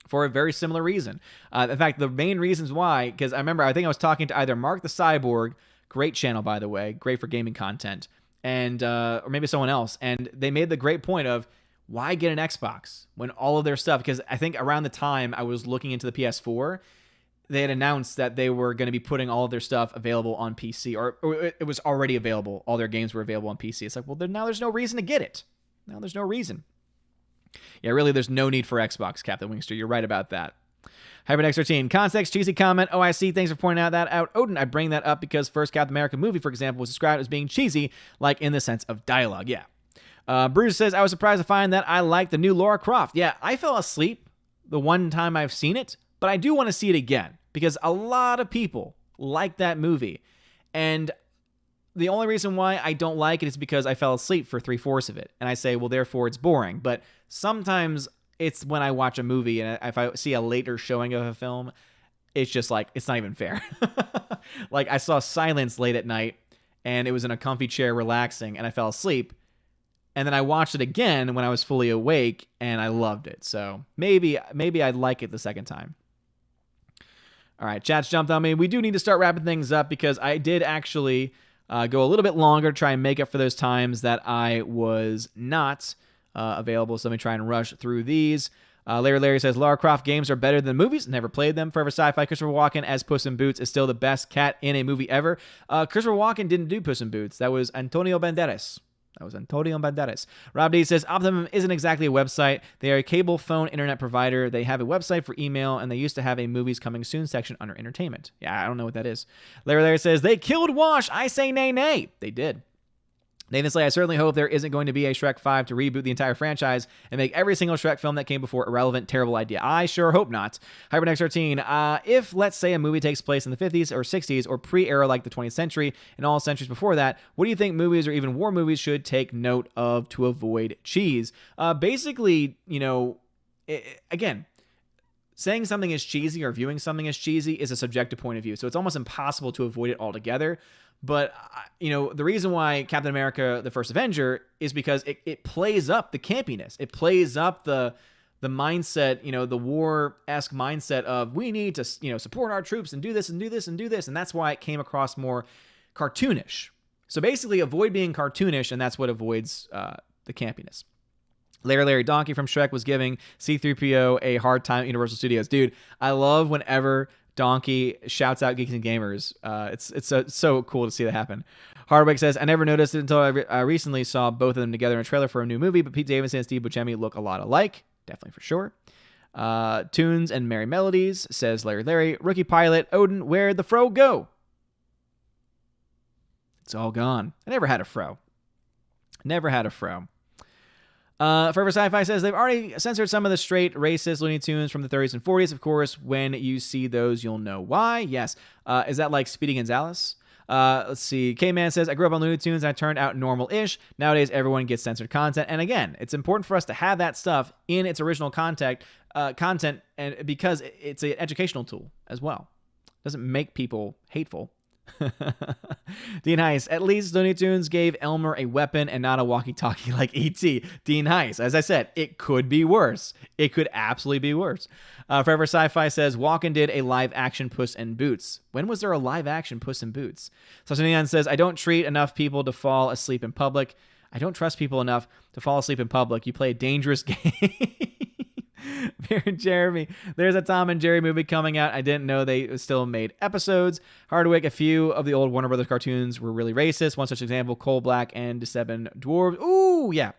for a very similar reason. In fact, the main reasons why, because I think I was talking to either Mark the Cyborg, great channel, by the way, great for gaming content, and or maybe someone else, and they made the great point of, why get an Xbox when all of their stuff, because I think around the time I was looking into the PS4, they had announced that they were going to be putting all of their stuff available on PC, or it was already available. All their games were available on PC. It's like, well, now there's no reason to get it. Now there's no reason. Yeah, really, there's no need for Xbox, Captain Wingster. You're right about that. HyperX13, context, cheesy comment. Oh, I see. Thanks for pointing that out. Odin, I bring that up because first Captain America movie, for example, was described as being cheesy, like in the sense of dialogue. Yeah. Bruce says, I was surprised to find that I like the new Lara Croft. Yeah, I fell asleep the one time I've seen it, but I do want to see it again because a lot of people like that movie. And the only reason why I don't like it is because I fell asleep for 3/4 of it. And I say, well, therefore it's boring. But sometimes it's when I watch a movie and if I see a later showing of a film, it's just like, it's not even fair. Like I saw Silence late at night and it was in a comfy chair relaxing and I fell asleep. And then I watched it again when I was fully awake, and I loved it. So maybe I'd like it the second time. All right, chat's jumped on me. We do need to start wrapping things up because I did actually go a little bit longer to try and make up for those times that I was not available. So let me try and rush through these. Larry says, Lara Croft games are better than movies. Never played them. Forever Sci-Fi. Christopher Walken as Puss in Boots is still the best cat in a movie ever. Christopher Walken didn't do Puss in Boots. That was Antonio Banderas. That was Antonio Banderas. Rob D says, Optimum isn't exactly a website. They are a cable phone internet provider. They have a website for email, and they used to have a movies coming soon section under entertainment. Yeah, I don't know what that is. Larry says, they killed Wash. I say nay, nay. They did. Nathan Slay, I certainly hope there isn't going to be a Shrek 5 to reboot the entire franchise and make every single Shrek film that came before irrelevant, terrible idea. I sure hope not. HyperNext13, if, let's say, a movie takes place in the 50s or 60s or pre-era like the 20th century and all centuries before that, what do you think movies or even war movies should take note of to avoid cheese? Basically, again, saying something is cheesy or viewing something as cheesy is a subjective point of view, so it's almost impossible to avoid it altogether. But, the reason why Captain America, the First Avenger, is because it plays up the campiness. It plays up the mindset, the war-esque mindset of we need to, support our troops and do this and do this and do this. And that's why it came across more cartoonish. So basically avoid being cartoonish, and that's what avoids the campiness. Larry Donkey from Shrek was giving C-3PO a hard time at Universal Studios. Dude, I love whenever Donkey shouts out Geeks and Gamers. It's so cool to see that happen. Hardwick says, I never noticed it until I recently saw both of them together in a trailer for a new movie, but Pete Davidson and Steve Buscemi look a lot alike. Definitely for sure. Tunes and Merry Melodies says Larry. Rookie pilot, Odin, where'd the fro go? It's all gone. I never had a fro. Forever Sci-Fi says they've already censored some of the straight racist Looney Tunes from the 30s and 40s. Of course, when you see those, you'll know why. Yes. Is that like Speedy Gonzales? Let's see. K-Man says, I grew up on Looney Tunes and I turned out normal-ish. Nowadays, everyone gets censored content. And again, it's important for us to have that stuff in its original content and because it's an educational tool as well. It doesn't make people hateful. Dean Heiss, at least Looney Tunes gave Elmer a weapon and not a walkie-talkie like E.T. Dean Heiss, as I said, it could be worse. It could absolutely be worse. Forever Sci-Fi says, Walken did a live-action Puss in Boots. When was there a live-action Puss in Boots? Sasha Neon says, I don't treat enough people to fall asleep in public. I don't trust people enough to fall asleep in public. You play a dangerous game. Jeremy, there's a Tom and Jerry movie coming out. I didn't know they still made episodes. Hardwick, a few of the old Warner Brothers cartoons were really racist. One such example, Coal Black and the Seven Dwarves. Ooh, yeah.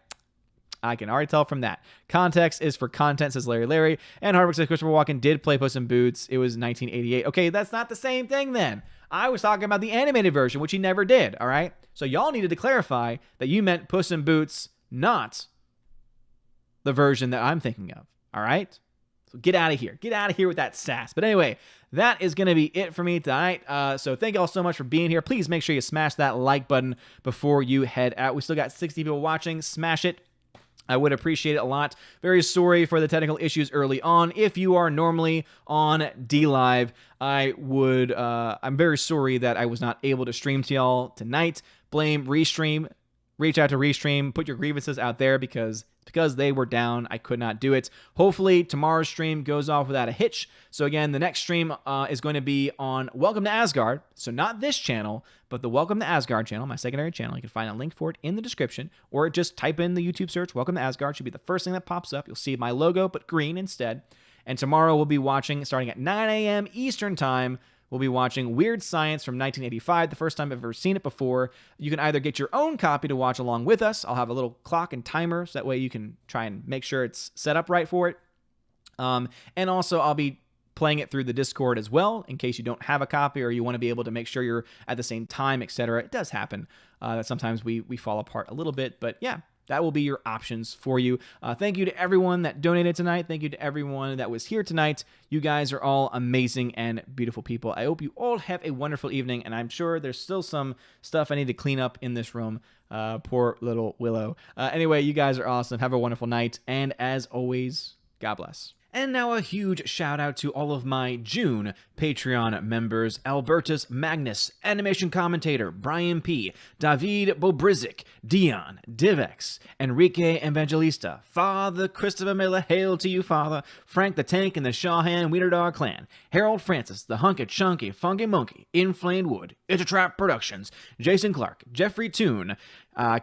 I can already tell from that. Context is for content, says Larry. And Hardwick says Christopher Walken did play Puss in Boots. It was 1988. Okay, that's not the same thing then. I was talking about the animated version, which he never did, all right? So y'all needed to clarify that you meant Puss in Boots, not the version that I'm thinking of. All right? So get out of here. Get out of here with that sass. But anyway, that is going to be it for me tonight. So thank you all so much for being here. Please make sure you smash that like button before you head out. We still got 60 people watching. Smash it. I would appreciate it a lot. Very sorry for the technical issues early on. If you are normally on D-Live, I'm very sorry that I was not able to stream to y'all tonight. Blame Restream. Reach out to Restream. Put your grievances out there because they were down, I could not do it. Hopefully, tomorrow's stream goes off without a hitch. So again, the next stream is going to be on Welcome to Asgard. So not this channel, but the Welcome to Asgard channel, my secondary channel. You can find a link for it in the description, or just type in the YouTube search, Welcome to Asgard. Should be the first thing that pops up. You'll see my logo, but green instead. And tomorrow we'll be watching, starting at 9 a.m. Eastern Time, we'll be watching Weird Science from 1985, the first time I've ever seen it before. You can either get your own copy to watch along with us. I'll have a little clock and timer, so that way you can try and make sure it's set up right for it. And also, I'll be playing it through the Discord as well, in case you don't have a copy or you want to be able to make sure you're at the same time, etc. It does happen that sometimes we fall apart a little bit, but yeah. That will be your options for you. Thank you to everyone that donated tonight. Thank you to everyone that was here tonight. You guys are all amazing and beautiful people. I hope you all have a wonderful evening, and I'm sure there's still some stuff I need to clean up in this room. Poor little Willow. Anyway, you guys are awesome. Have a wonderful night, and as always, God bless. And now a huge shout out to all of my June Patreon members: Albertus Magnus, Animation Commentator, Brian P., David Bobrizik, Dion, Divex, Enrique Evangelista, Father Christopher Miller, hail to you, Father, Frank the Tank and the Shawhan Wiener Dog Clan, Harold Francis, the Hunky Chunky Funky Monkey, Inflamed Wood, It's a Trap Productions, Jason Clark, Jeffrey Toon,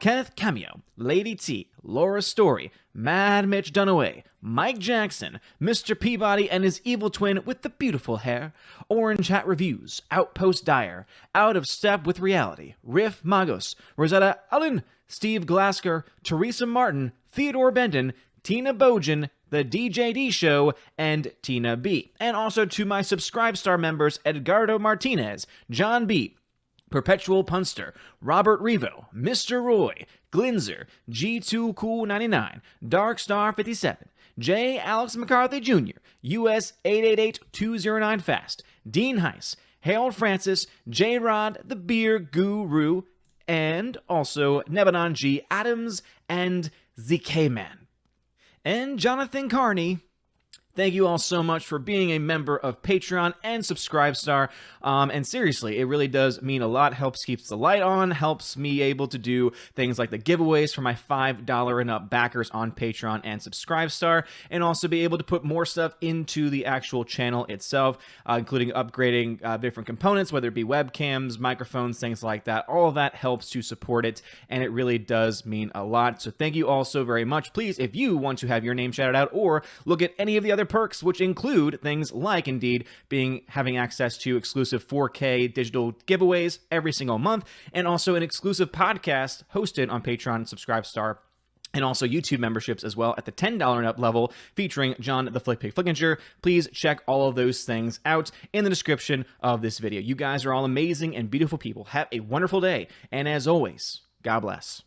Kenneth Cameo, Lady T, Laura Story, Mad Mitch Dunaway, Mike Jackson, Mr. Peabody and his evil twin with the beautiful hair, Orange Hat Reviews, Outpost Dyer, Out of Step with Reality, Riff Magos, Rosetta Allen, Steve Glasker, Teresa Martin, Theodore Bendon, Tina Bojan, The DJD Show, and Tina B. And also to my Subscribestar members Edgardo Martinez, John B., Perpetual Punster, Robert Revo, Mr. Roy, Glinzer, G2 Cool 99, Darkstar 57, J. Alex McCarthy Jr., US 888209 Fast, Dean Heiss, Harold Francis, J. Rod, The Beer Guru, and also Nebanon G. Adams and ZK Man. And Jonathan Carney. Thank you all so much for being a member of Patreon and Subscribestar. And seriously, it really does mean a lot. Helps keeps the light on, helps me able to do things like the giveaways for my $5 and up backers on Patreon and Subscribestar, and also be able to put more stuff into the actual channel itself, including upgrading different components, whether it be webcams, microphones, things like that. All of that helps to support it, and it really does mean a lot. So thank you all so very much. Please, if you want to have your name shouted out or look at any of the other perks, which include things like indeed having access to exclusive 4K digital giveaways every single month, and also an exclusive podcast hosted on Patreon, Subscribestar, and also YouTube memberships as well at the $10 and up level, featuring John the Flickpig Flickinger. Please check all of those things out in the description of this video. You guys are all amazing and beautiful people. Have a wonderful day, and as always, God bless.